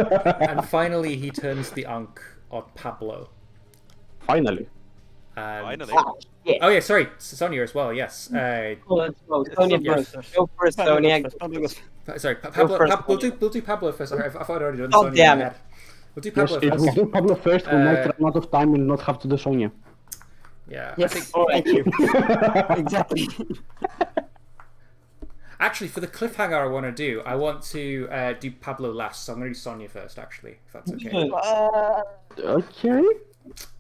and finally, he turns the Ankh on Pablo. Finally. And... Finally. Oh yeah, sorry, Sonia as well. Yes. Let's go. Sonia Yes. first. Go first, Sonia. Sorry, Pablo. first, We'll do Pablo first. I thought I'd already done Oh, Sonia. damn in my it. head. We'll do Yes, Pablo if we first. do Pablo first, we might run out of time and not have to do Sonia. Yeah, Yes, I think thank you. Exactly. actually for the cliffhanger I want to do, I want to do Pablo last, so I'm going to do Sonia first. Actually, if that's okay. Okay.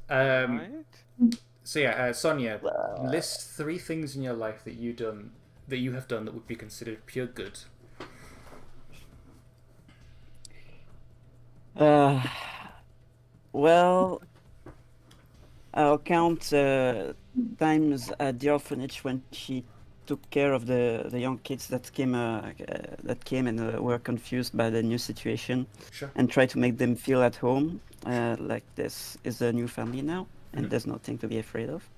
Um, Right? So yeah, Sonia, list 3 things in your life that you have done that would be considered pure good. Well, I'll count times at the orphanage when she took care of the young kids that came and were confused by the new situation, Sure. and try to make them feel at home, like this is a new family now, and there's nothing to be afraid of.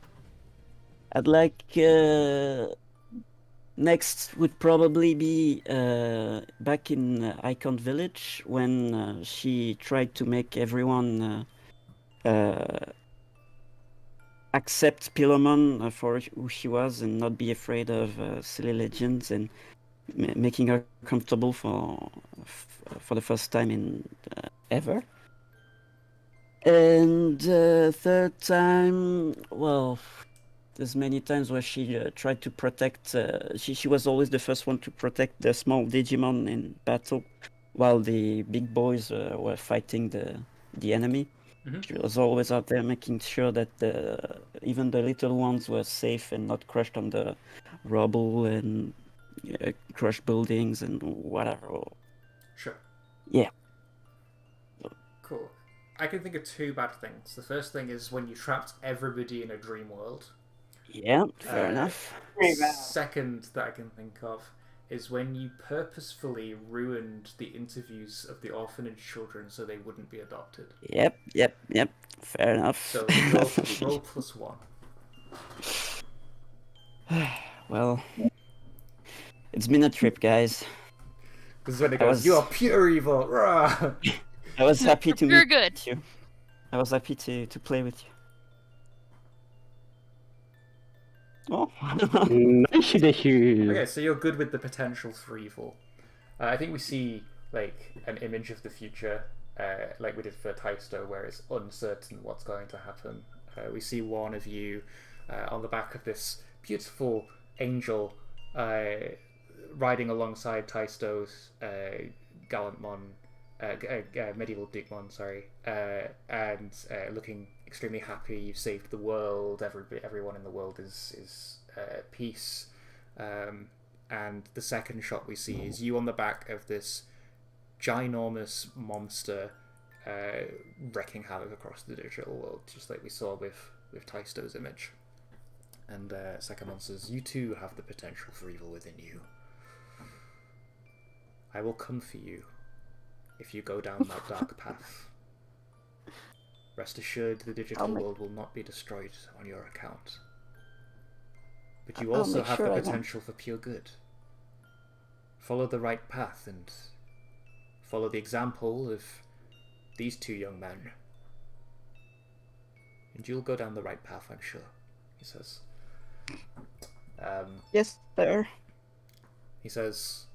I'd like next would probably be back in Icon Village when she tried to make everyone accept Pilomon for who she was and not be afraid of silly legends, and making her comfortable for the first time in ever. And third time, well, there's many times where she tried to protect. She was always the first one to protect the small Digimon in battle, while the big boys were fighting the enemy. She was always out there making sure that even the little ones were safe and not crushed on the rubble and crushed buildings and whatever. Sure. Yeah. Cool. I can think of 2 bad things. The first thing is when you trapped everybody in a dream world. Yeah, fair enough. Second that I can think of is when you purposefully ruined the interviews of the orphanage children so they wouldn't be adopted. Yep. Fair enough. So roll +1. Well, it's been a trip, guys. This is when it goes, you are pure evil! Rah! I was happy to You're meet good. you. I was happy to play with you. Oh. Nice of you. Okay, so you're good with the potential for evil. I think we see like an image of the future, like we did for Taisto, where it's uncertain what's going to happen. We see one of you on the back of this beautiful angel riding alongside Taisto's Gallantmon, medieval Digimon, sorry, and looking extremely happy. You've saved the world. Everyone in the world is peace. And the second shot we see is you on the back of this ginormous monster wreaking havoc across the digital world, just like we saw with Taisto's image. And Sakamon says, you too have the potential for evil within you. I will come for you if you go down that dark path. Rest assured, the digital world will not be destroyed on your account. But you also have the potential for pure good. Follow the right path and follow the example of these 2 young men. And you'll go down the right path, I'm sure, he says. Yes, sir. He says,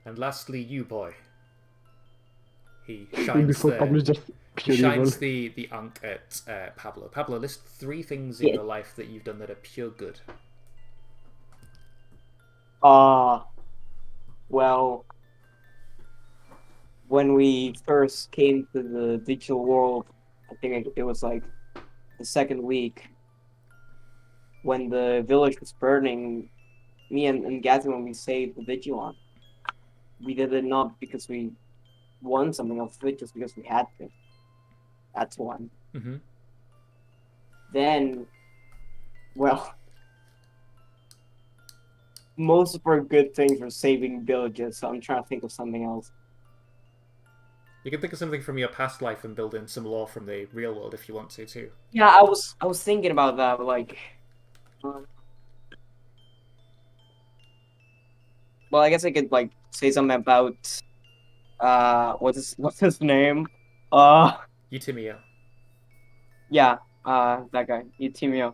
and lastly, you, boy. He shines the unk at Pablo. Pablo, list 3 things in your life that you've done that are pure good. Well, when we first came to the digital world, I think it was like the second week, when the village was burning, me and Gatsby, when we saved the Digimon, we did it not because we won something else, just because we had to. That's one. Then, well, most of our good things were saving villages, so I'm trying to think of something else. You can think of something from your past life and build in some lore from the real world if you want to too. Yeah, I was thinking about that, but like, well, I guess I could like say something about what's his name? Eutimio. Yeah, that guy, Eutimio.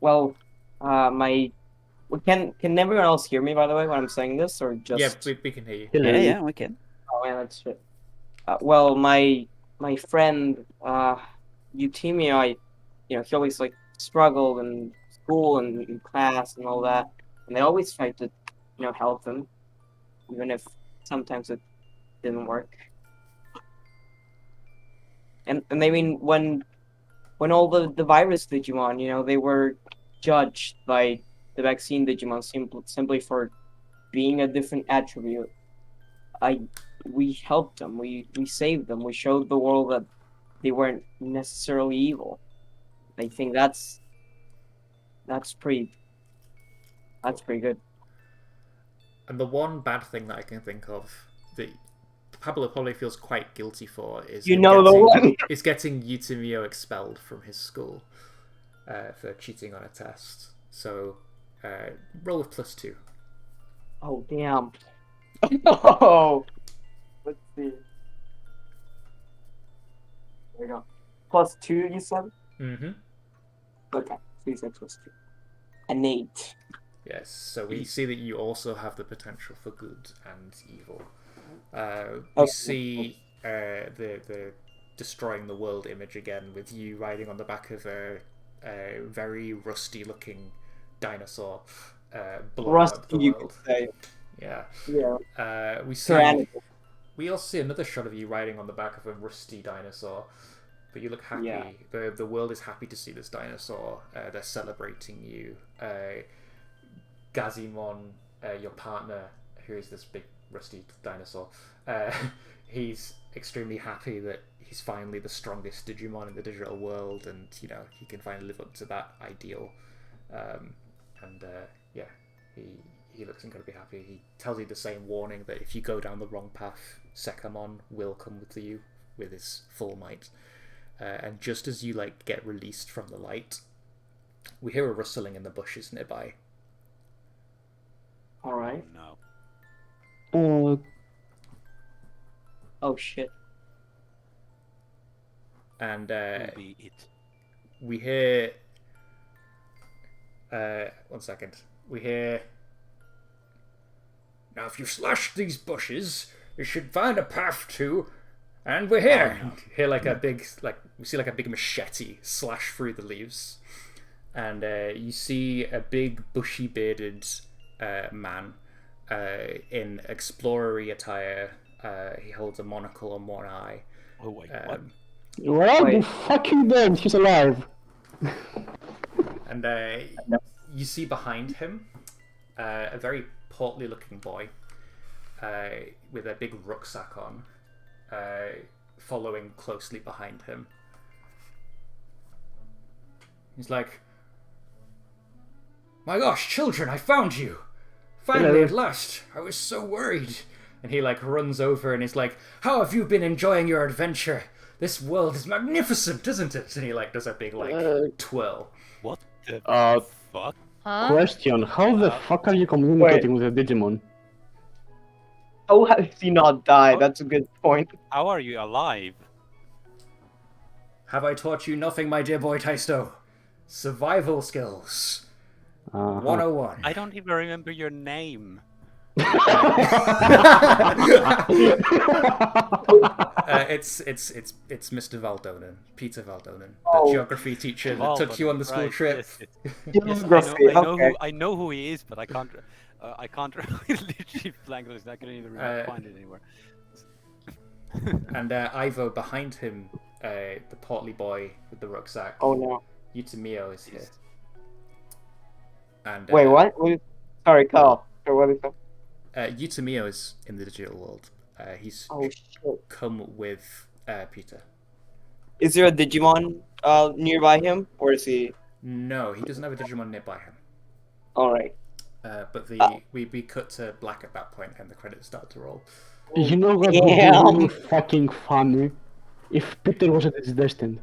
Well, can everyone else hear me, by the way, when I'm saying this, or just? Yeah, we can hear you. Yeah, we can. Oh man, that's shit. Well, my friend Eutimio, he always like struggled in school and in class and all that, and they always tried to help him, even if sometimes it didn't work. And I mean, when all the virus Digimon, they were judged by the vaccine Digimon simply for being a different attribute. We helped them. We saved them. We showed the world that they weren't necessarily evil. I think that's pretty good. And the one bad thing that I can think of that Pablo probably feels quite guilty for is the one. is getting Yutomio expelled from his school for cheating on a test. So roll with +2. Oh damn. Oh. Let's see. There we go. +2, you said? Mm-hmm. Okay. 3, 6 +2. An 8. Yes, so we see that you also have the potential for good and evil. We see the destroying the world image again with you riding on the back of a very rusty-looking dinosaur, blowing up the Rusty, you world. could say. Yeah. Yeah. We also see another shot of you riding on the back of a rusty dinosaur, but you look happy. Yeah. The world is happy to see this dinosaur. They're celebrating you. Gazimon, your partner, who is this big rusty dinosaur, he's extremely happy that he's finally the strongest Digimon in the digital world, and he can finally live up to that ideal. Yeah, he looks incredibly happy. He tells you the same warning that if you go down the wrong path, Sekamon will come with you with his full might. And just as you get released from the light, we hear a rustling in the bushes nearby. All right. No. Oh shit. And Be it. we hear. 1 second. We hear. Now, if you slash these bushes, you should find a path to. And we're here. Oh, no. Hear a big we see a big machete slash through the leaves, and you see a big bushy bearded man in explorer-y attire. He holds a monocle on one eye. Oh wait, what? Where are the fucking them? She's alive. And you see behind him a very portly looking boy with a big rucksack on, following closely behind him. He's like, "My gosh, children, I found you! Finally, at last! I was so worried." And he runs over and is like, "How have you been enjoying your adventure? This world is magnificent, isn't it?" And he does a big twirl. What the fuck? Huh? Question: how the fuck are you communicating with a Digimon? How has he not died? That's a good point. How are you alive? Have I taught you nothing, my dear boy Taisto? Survival skills. 101. I don't even remember your name. It's Mr. Valdonen, Peter Valdonen, the Oh. geography teacher that took you on the school trip. I know who he is, but I can't literally blank this. I couldn't even find it anywhere. And Ivo behind him, the portly boy with the rucksack. Oh no. Yutomio is here. And Wait, what? Sorry, Carl. What is that? Yutomio is in the digital world. He's Oh shit. come with Peter. Is there a Digimon nearby him, or is he? No, he doesn't have a Digimon nearby him. All right. But we cut to black at that point, and the credits start to roll. You know what would be really fucking funny? If Peter wasn't his destined.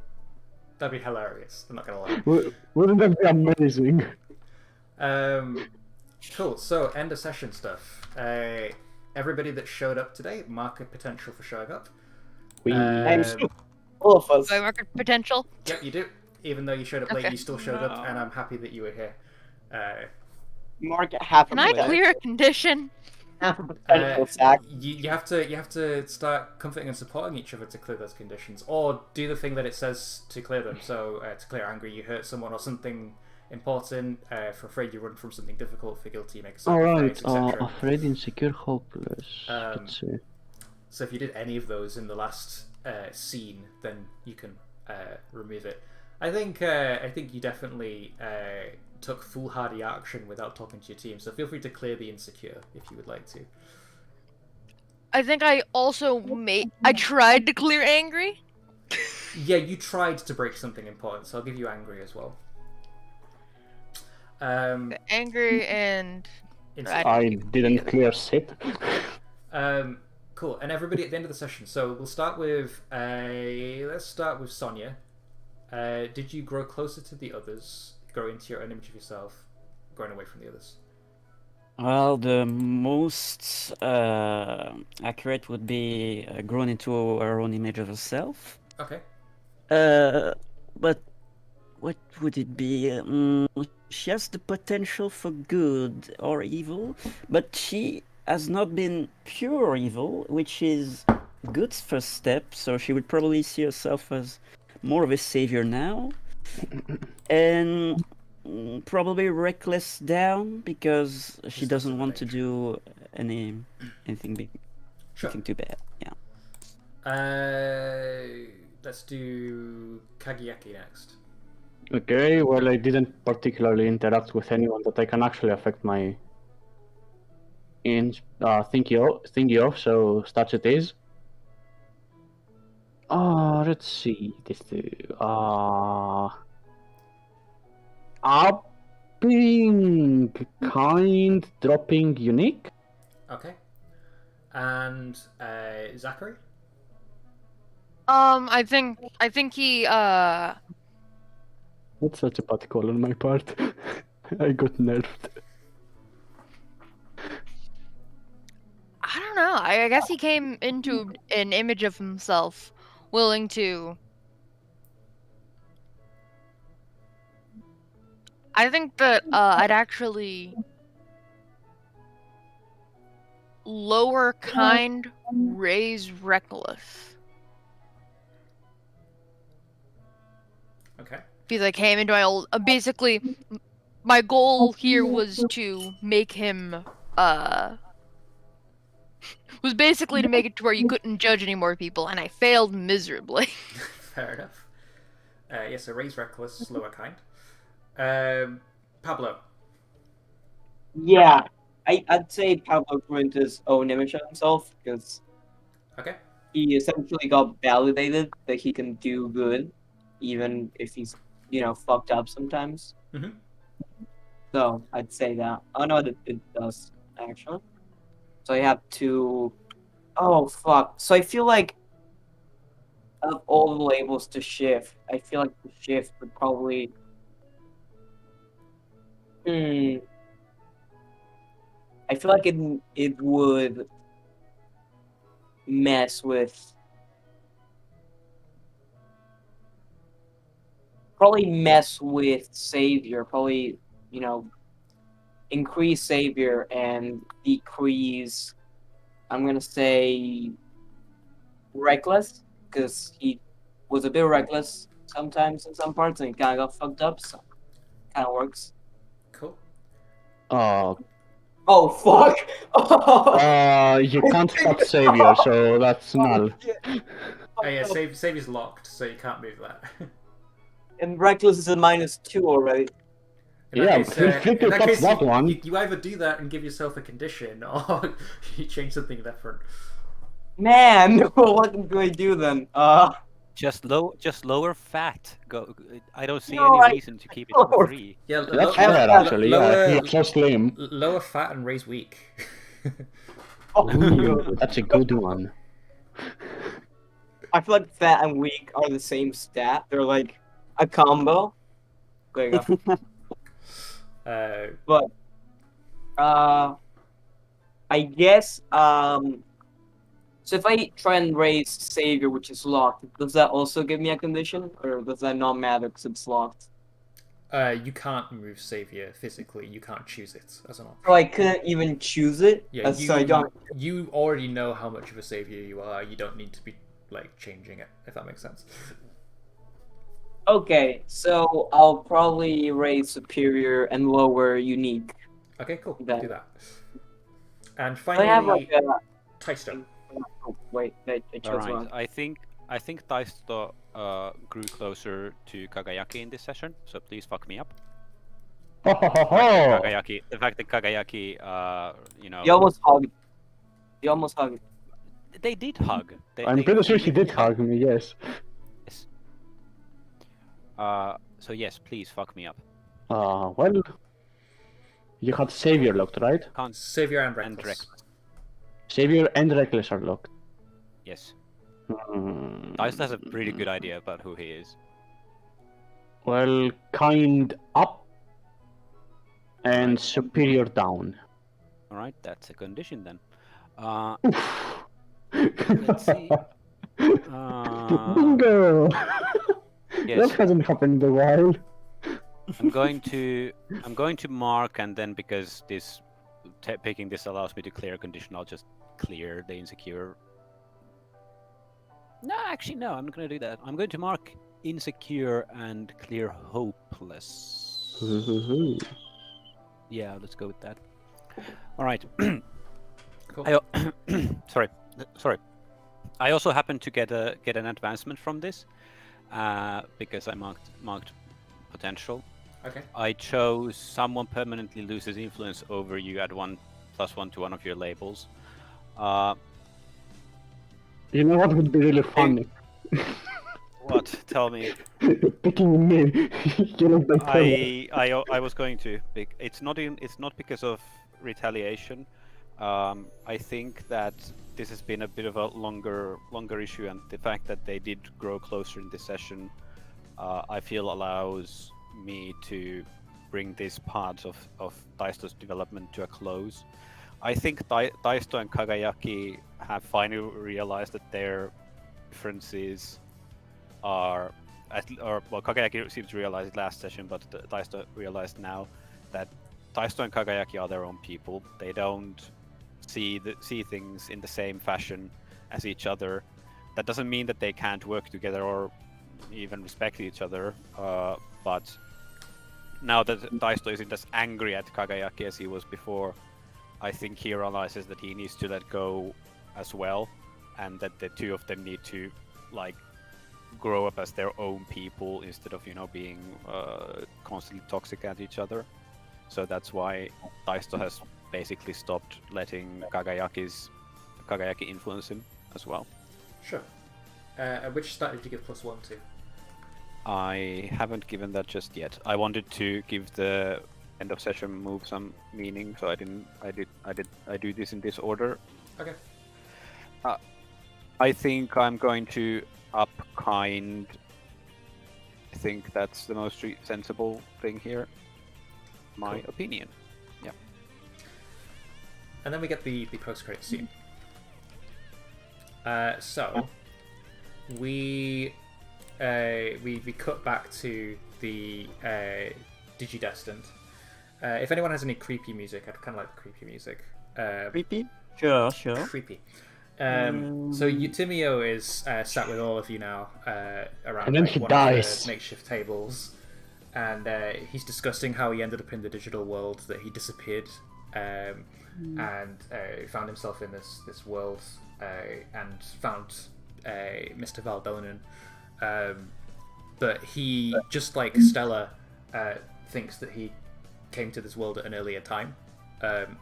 That'd be hilarious. I'm not gonna lie. Wouldn't that be amazing? Cool. So end of session stuff. Everybody that showed up today, mark a potential for showing up. I'm sure all of us. Do I mark a potential? Yep, you do. Even though you showed up late, Okay. you still showed up, and I'm happy that you were here. Mark half. Can I of it. clear a condition? Potential sack. You have to start comforting and supporting each other to clear those conditions, or do the thing that it says to clear them. So to clear angry, you hurt someone or something important. For afraid, you run from something difficult. For guilty, you make a Alright, sacrifice, etc. afraid, insecure, hopeless. Um, Let's see. So if you did any of those in the last scene, then you can remove it. I think you definitely took foolhardy action without talking to your team. So feel free to clear the insecure if you would like to. I think I also I tried to clear angry. Yeah, you tried to break something important, so I'll give you angry as well. Angry and I didn't clear sit. Cool. And everybody at the end of the session. So we'll start with let's start with Sonia. Did you grow closer to the others, grow into your own image of yourself, growing away from the others? Well, the most accurate would be grown into her own image of herself. Okay. But what would it be? She has the potential for good or evil, but she has not been pure evil, which is good first step. So she would probably see herself as more of a savior now, and probably reckless down because she doesn't want to do anything big, anything too bad. Yeah. Let's do Kagiyaki next. Okay, well, I didn't particularly interact with anyone that I can actually affect my thingy of, so starts it is. Let's see. Upping kind, dropping unique. Okay. And Zachary? I think he That's such a bad call on my part. I got nerfed. I don't know. I guess he came into an image of himself willing to. I think that I'd actually lower kind, raise reckless. Okay. Because I came into my old. Basically, my goal here was to make him. Was basically to make it to where you couldn't judge any more people, and I failed miserably. Fair enough. Yeah, so raise reckless, lower kind. Pablo. Yeah, I'd say Pablo grew into his own image of himself because Okay. he essentially got validated that he can do good, even if he's fucked up sometimes. Mhm. So I'd say that. Oh no, it does actually. So I have to. Oh fuck! So I feel like of all the labels to shift, I feel like the shift would probably. I feel like it would mess with. Probably mess with Savior. Probably increase Savior and decrease. I'm gonna say reckless because he was a bit reckless sometimes in some parts and he kind of got fucked up. So kind of works. Cool. Oh fuck! Oh. You can't stop Savior, so that's null. Oh yeah, save is locked, so you can't move that. And reckless is a -2 already. In that feel free to touch that one. You either do that and give yourself a condition, or you change something different. Man, what do I do then? Just lower fat. Go. I don't see No, any reason to keep it at 3. Yeah, That's fair, actually. Lower, You're so slim. lower fat and raise weak. Ooh, that's a good one. I feel like fat and weak are the same stat. They're like a combo. There you go. But I guess so if I try and raise Savior, which is locked, does that also give me a condition, or does that not matter because it's locked? You can't move Savior physically. You can't choose it as an option. So I couldn't even choose it. Yeah, So I don't. you already know how much of a Savior you are. You don't need to be like changing it, if that makes sense. Okay, so I'll probably raise superior and lower unique. Okay, cool. That- Do that. And I have finally, like a. Taisto. Oh, wait, I chose Alright, wrong. I think Taisto grew closer to Kagayaki in this session, so please fuck me up. Ho ho ho ho! The fact that Kagayaki, You almost hugged. You almost hugged. they did hug. I'm pretty sure really he did hug me, yes. Yes. So yes, please fuck me up. Well, you had Savior locked, right? Can't Savior and and Reckless. Reckless. Savior and Reckless are locked. Yes. Hmm. Taisto has a pretty good idea about who he is. Well, kind up and superior down. Alright, that's a condition then. Let's see. Bingo! Yes. That hasn't happened in a while. I'm going to mark, and then because picking this allows me to clear a condition, I'll just clear the insecure. No, actually, no. I'm not going to do that. I'm going to mark insecure and clear hopeless. Yeah, let's go with that. All right. Cool. Sorry. I also happen to get an advancement from this because I marked potential. Okay. I chose someone permanently loses influence over you at 1+1 to one of your labels. You know what would be really funny? What? Tell me. Picking me. You know, I was going to. It's not because of retaliation. I think that this has been a bit of a longer issue, and the fact that they did grow closer in this session, I feel allows me to bring this part of Taisto's development to a close. I think Taisto and Kagayaki have finally realized that their differences are, well, Kagayaki seemed to realize it last session, but Taisto realized now that Taisto and Kagayaki are their own people. They don't see things in the same fashion as each other. That doesn't mean that they can't work together or even respect each other. But now that Taisto isn't as angry at Kagayaki as he was before, I think he realizes that he needs to let go as well, and that the two of them need to like grow up as their own people instead of being constantly toxic at each other. So that's why Taisto has basically stopped letting Kagayaki influence him as well. Sure. Which stat did you give +1 to? I haven't given that just yet. I wanted to give the end of session move some meaning, so I do this in this order. Okay. I think I'm going to up kind. I think that's the most sensible thing here. My opinion. Yeah. And then we get the post-credit scene. So we cut back to the Digidestined. If anyone has any creepy music, I'd kind of like creepy music. Creepy? Sure. Creepy. So Eutimio is sat with all of you now around And then like, he one dies. of the makeshift tables, and he's discussing how he ended up in the digital world, that he disappeared and found himself in this world and found Mr. Valdonen. But he, just like Stella, thinks that he came to this world at an earlier time.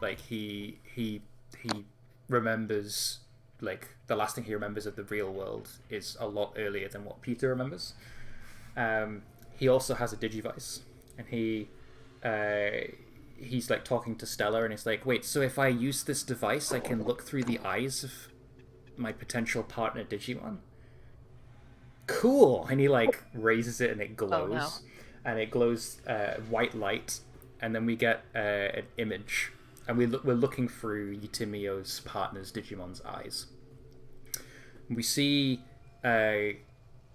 Like he remembers, like the last thing he remembers of the real world is a lot earlier than what Peter remembers. He also has a Digivice, and he's like talking to Stella, and he's like, wait, so if I use this device, I can look through the eyes of my potential partner Digimon? Cool! And he like raises it, and it glows. Oh, no. And it glows white light, and then we get an image, and we're looking through Eutimio's partner's Digimon's eyes. We see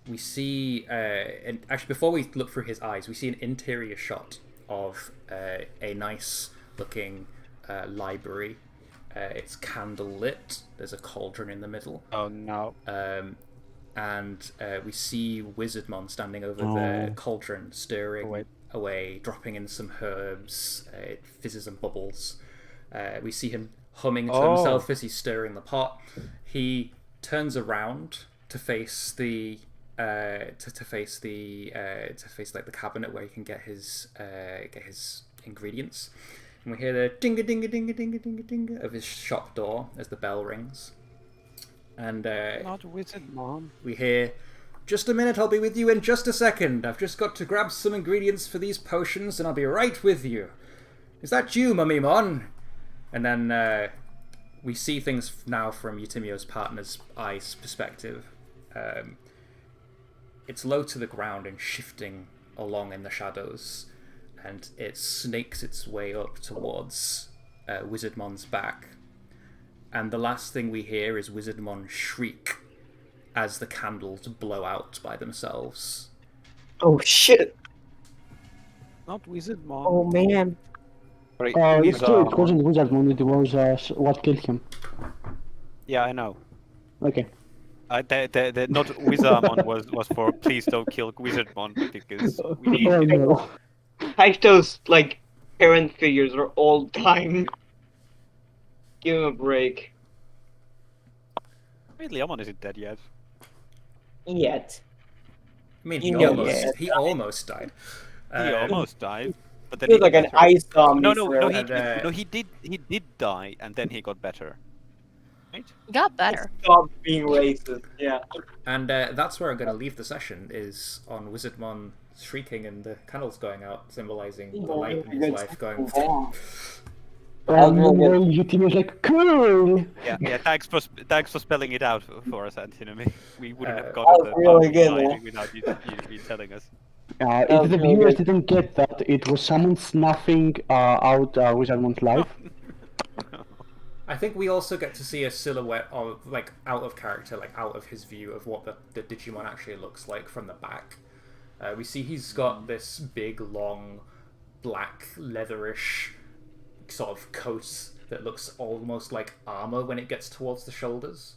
we see, and actually before we look through his eyes, we see an interior shot of a nice looking library. It's candle lit. There's a cauldron in the middle. Oh no. And we see Wizardmon standing over the cauldron, stirring away, dropping in some herbs. It fizzes and bubbles. We see him humming to himself as he's stirring the pot. He turns around to face the to face like the cabinet where he can get his ingredients. And we hear the ding a ding a ding a ding a ding a ding of his shop door as the bell rings. And Not Wizardmon. we hear, "Just a minute, I'll be with you in just a second. I've just got to grab some ingredients for these potions and I'll be right with you. Is that you, Mummymon?" And then we see things now from Eutimio's partner's eyes perspective. It's low to the ground and shifting along in the shadows, and it snakes its way up towards Wizardmon's back. And the last thing we hear is Wizardmon shriek as the candles blow out by themselves. Oh shit! Not Wizardmon. Oh man! Sorry, It wasn't Wizardmon, it was what killed him. Yeah, I know. Okay. The not Wizardmon was for please don't kill Wizardmon because we need Oh no. Taito's like parent figures are all dying. Give him a break. Wait, Leomon isn't dead yet. Yet. I mean, You know, he almost died. He almost died, but then He was like an ice zombie. No, And, he did die, and then he got better. Right? Got better. Stop being racist. Yeah. And that's where I'm going to leave the session, is on Wizardmon shrieking and the candles going out, symbolizing the light in his life going. Meanwhile, Eutimio's like, cool! Yeah. Thanks for spelling it out for us, Antinomy. We wouldn't have that gotten was the really part good, line man. without you telling us. If the viewers didn't get that, it was someone snuffing out Wizardmon's life. I think we also get to see a silhouette of, like, out of character, like, out of his view of what the Digimon actually looks like from the back. We see he's got this big, long, black, leatherish sort of coat that looks almost like armor when it gets towards the shoulders.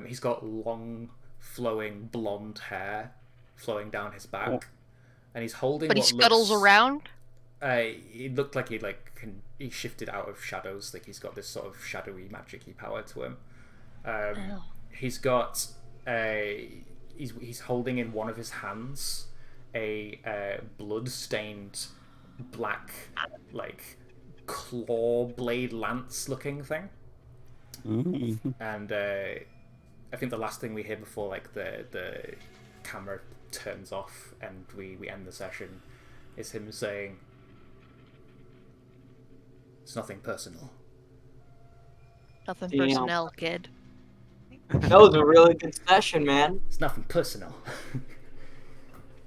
He's got long, flowing blonde hair flowing down his back, and he's holding. But he scuttles around. It looked like he shifted out of shadows. Like he's got this sort of shadowy, magic-y power to him. He's got he's holding in one of his hands a blood-stained black, like, claw blade lance looking thing. And I think the last thing we hear before like the camera turns off and we end the session is him saying, "It's nothing personal." Nothing Damn. personnel, kid. That was a really good session, man. It's nothing personal.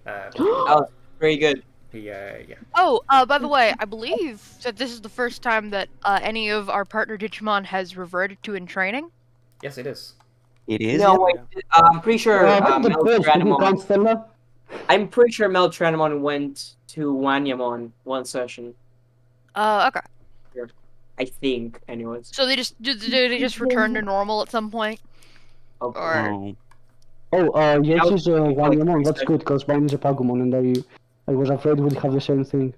That was pretty good. Yeah. Oh, by the way, I believe that this is the first time that any of our partner Digimon has reverted to in training. Yes, it is. It is. No, wait. I'm pretty sure Stella? I'm pretty sure Mel Tranamon went to Wanyamon one session. Okay. I think, anyways. So they just returned to normal at some point, Okay. or Yes, is Wanyamon. That's good, because mine is a Pagumon, and I was afraid we'd have the same thing.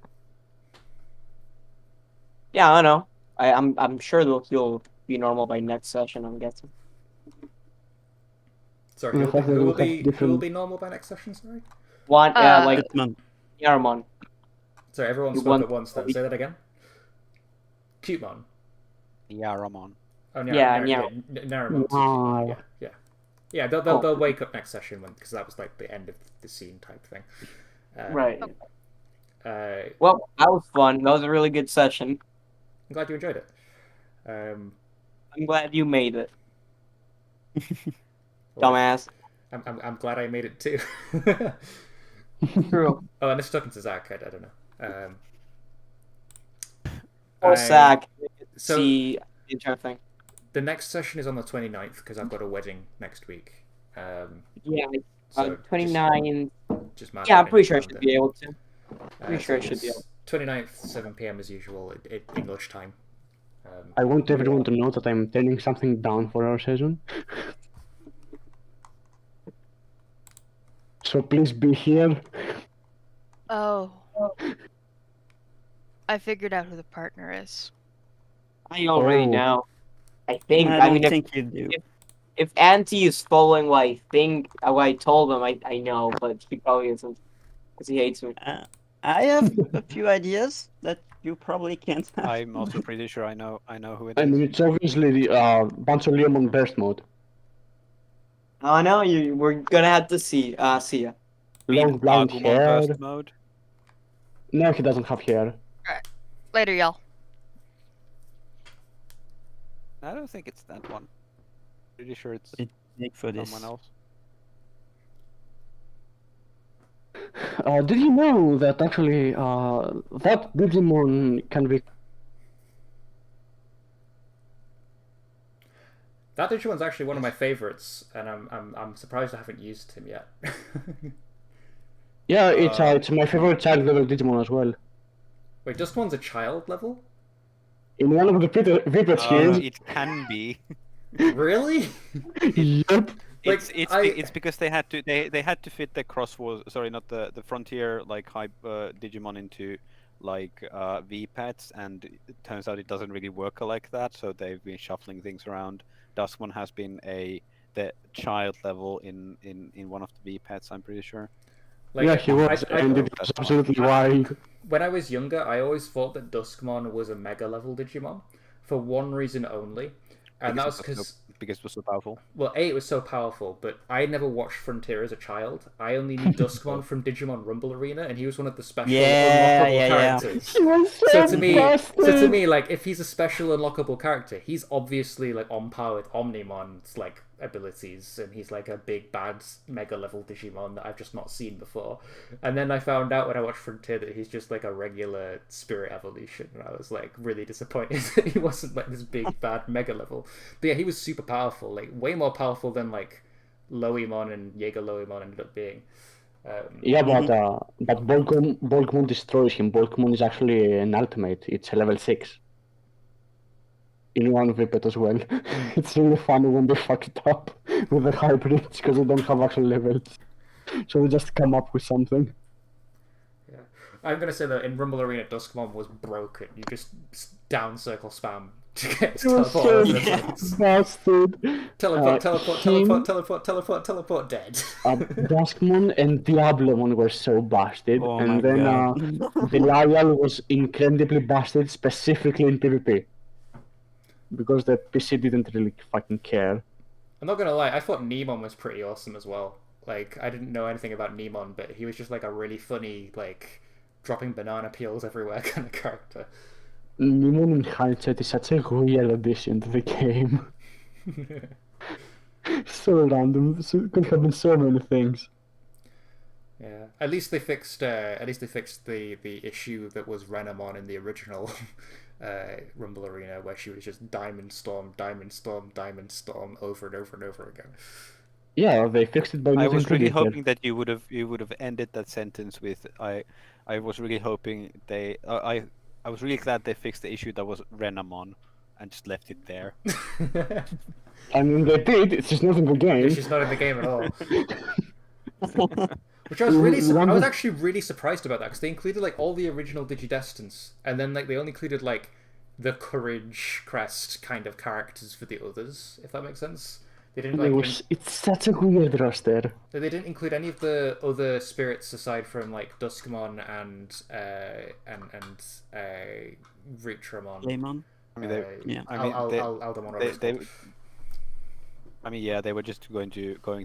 Yeah, I know. I'm sure you'll be normal by next session, I'm guessing. Sorry, Yeah, who will be different- normal by next session? Sorry. One, like Wizardmon. Yaramon. Sorry, everyone You spoke want- at once. Then say that again. Cutemon. Yaramon. Oh, Yeah, Naramon. Yeah. They'll wake up next session because that was like the end of the scene type thing. Right. I'm Well, that was fun. That was a really good session. glad you enjoyed it. I'm glad you made it, dumbass. I'm glad I made it too. True. Oh, and this is talking to Zach. I don't know. Or Zach. so- See the entire thing. The next session is on the 29th because I've got a wedding next week. Yeah, So 29. just mark Yeah, that I'm in pretty your sure I should calendar. be able to. Pretty So sure I should be able. yes, 29th, 7 p.m. as usual, English time. I want everyone to know that I'm turning something down for our session. So please be here. Oh. I figured out who the partner is. I already Oh. know. I think. I I don't mean, think you do. if Auntie is following what I think, what I told him, I know, but he probably isn't because he hates me. I have a few ideas that you probably can't have. I'm also pretty sure I know who it I mean, is. it's obviously the bunch of Leon on burst mode. Oh no, we're gonna have to see. See ya. Long blonde Agumon hair. burst mode. No, he doesn't have hair. Later, y'all. I don't think it's that one. Pretty sure it's Make for this. someone else. Did you know that actually that Digimon can be? That Digimon's actually one of my favorites, and I'm surprised I haven't used him yet. Yeah, it's my favorite child level Digimon as well. Wait, Dustmon's a child level? In one of the Vipets here. It can be. Really? Yep. Like, It's because they had to fit the not the frontier like hype Digimon into like VPETs, and it turns out it doesn't really work like that, so they've been shuffling things around. Duskmon has been the child level in one of the VPETs, I'm pretty sure. Like, Yeah, he was, and it was absolutely wild. When I was younger, I always thought that Duskmon was a mega level Digimon for one reason only, and that was because it was so powerful. Well, A, it was so powerful, but I never watched Frontier as a child. I only knew Duskmon from Digimon Rumble Arena, and he was one of the special unlockable characters. He was So to busted. me, like, if he's a special unlockable character, he's obviously like on par with Omnimon's like abilities, and he's like a big bad mega level Digimon that I've just not seen before. And then I found out when I watched Frontier that he's just like a regular spirit evolution, and I was like really disappointed that he wasn't like this big bad mega level. But yeah, he was super powerful, like way more powerful than like Loemon and Jaeger Loemon ended up being. Yeah, but Bolkmon destroys him. Bolkmon is actually an ultimate. It's a level 6. In one Vipet as well. It's really funny when they fuck it up with the hybrids because they don't have actual levels. So they just come up with something. Yeah, I'm gonna say that in Rumble Arena, Duskmon was broken. You just down circle spam to get his teleport over the place. Bastard. Teleport, him, teleport, dead. Duskmon and Diablomon were so busted, Oh and my then God. Belial was incredibly busted, specifically in PvP. Because the PC didn't really fucking care. I'm not gonna lie, I thought Nemon was pretty awesome as well. Like, I didn't know anything about Nemon, but he was just like a really funny, like, dropping banana peels everywhere kind of character. Nemon in hindsight is such a weird addition to the game. So random. So, it could have been so many things. Yeah, at least they fixed the issue that was Renamon in the original Rumble Arena, where she was just Diamond Storm, Diamond Storm, Diamond Storm over and over and over again. Yeah, they fixed it by I using was really Predator. hoping that you would have ended that sentence with I was really hoping I was really glad they fixed the issue that was Renamon and just left it there. I mean, they did. It's just not in the game. She's not in the game at all. Which I was actually really surprised about that, because they included like all the original Digidestins, and then like they only included like the Courage Crest kind of characters for the others, if that makes sense. They didn't like It's such a weird roster. they didn't include any of the other spirits aside from like Duskmon and Reatramon. Lemon. I mean, Yeah. Aldemon or they were just going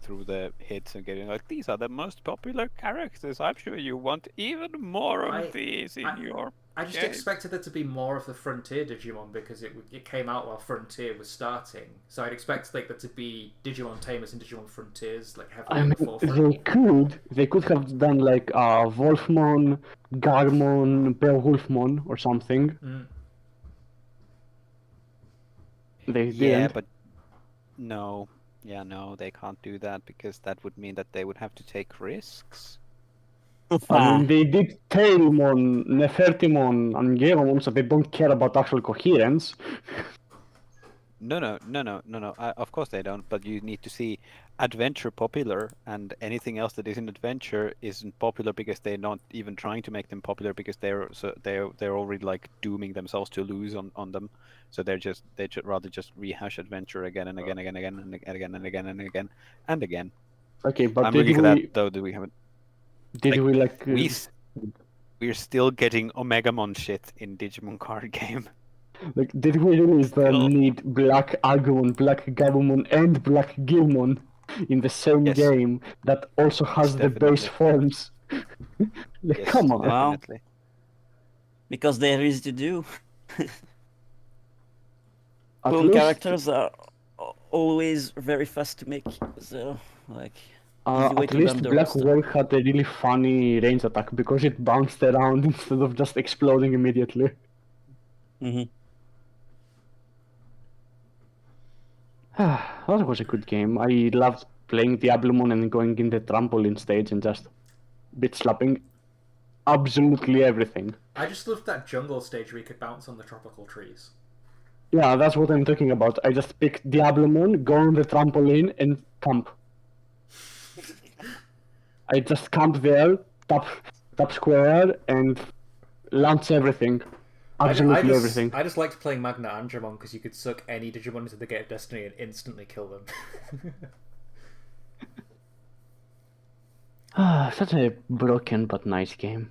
through the hits and getting like, these are the most popular characters. I'm sure you want even more of these in your I just game. expected there to be more of the Frontier Digimon, because it came out while Frontier was starting. So I'd expect like there to be Digimon Tamers and Digimon Frontiers like heavily in the forefront. They could have done like Wolfmon, Garmon, Beowulfmon or something. Mm. They Yeah, didn't. but no, Yeah, no, they can't do that because that would mean that they would have to take risks. I mean, they did Tailmon, Nefertimon, and Geomon, so they don't care about actual coherence. No. Of course they don't. But you need to see adventure popular, and anything else that isn't adventure isn't popular because they're not even trying to make them popular because they're already like dooming themselves to lose on them. So they rather just rehash adventure again and again and again and again and again and again and again. Okay, but I'm did really glad we though that we haven't. did we like We're still getting Omegamon shit in Digimon card game. like did we really Still. need Black Agumon, Black Gabumon, and Black Gilmon in the same Yes. game that also has the base Definitely. forms? Like, Yes, come on. definitely. Because they're easy to do. At Cool least, characters are always very fast to make. So, like, easy way at to least run the Black roster. Wall had a really funny range attack because it bounced around instead of just exploding immediately. Mm-hmm. That was a good game. I loved playing Diablomon and going in the trampoline stage and just bit slapping absolutely everything. I just loved that jungle stage where you could bounce on the tropical trees. Yeah, that's what I'm talking about. I just pick Diablomon, go on the trampoline, and camp. I just camp there, tap square, and launch everything. Absolutely everything. I just liked playing Magna Angemon because you could suck any Digimon into the Gate of Destiny and instantly kill them. Such a broken but nice game.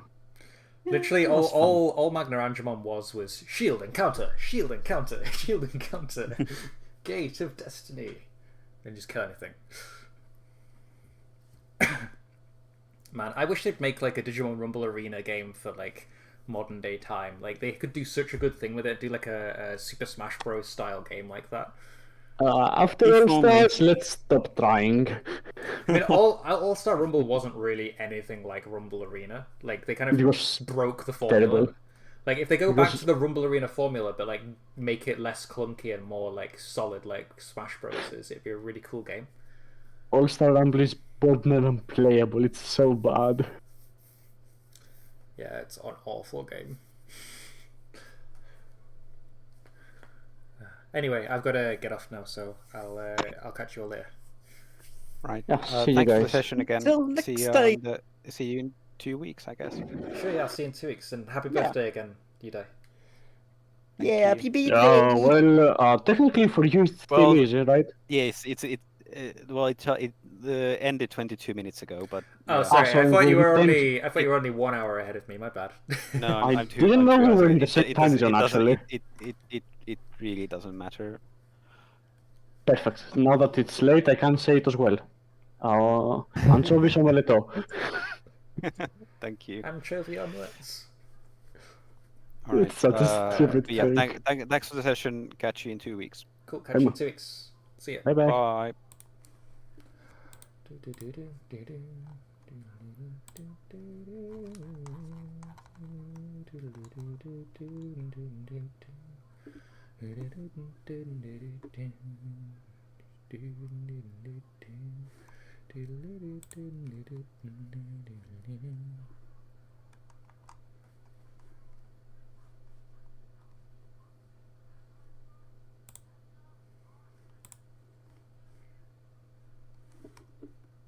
Literally, it was all Magna Angemon was shield encounter, shield encounter, shield encounter, Gate of Destiny, and just kill anything. Man, I wish they'd make like a Digimon Rumble Arena game for like modern day time. Like they could do such a good thing with it. Do like a Super Smash Bros. Style game like that. After If All only. Stars, let's stop trying. I mean, All Star Rumble wasn't really anything like Rumble Arena. Like they kind of It was broke the formula. terrible. Like if they go It back was- to the Rumble Arena formula, but like make it less clunky and more like solid, like Smash Bros. It'd be a really cool game. All Star Rumble is borderline unplayable. It's so bad. Yeah, it's an awful game. Anyway, I've got to get off now, so I'll catch you all later. Right. Yeah, see you Thanks for the guys. session again. Till See next you time. see you in 2 weeks, I guess. Sure, yeah, I'll see you in 2 weeks, and happy Yeah. birthday again, Yudai. Yeah, you. PbtA. Well, technically for you it still Well, is, right? Yes, it ended 22 minutes ago, but Oh, yeah. sorry. so I thought you we were tend- only. I thought you were only 1 hour ahead of me. My bad. No, I I'm too. didn't I'm know too we were in it- the same it time doesn't- zone, it doesn't- actually. It really doesn't matter. Perfect. Now that it's late, I can say it as well. Anchovies omelette. Thank you. Anchovy omelets. All right. It's such a stupid yeah, thing. thanks for the session. Catch you in 2 weeks. Cool. Catch you in 2 weeks. See ya. Bye bye. Bye.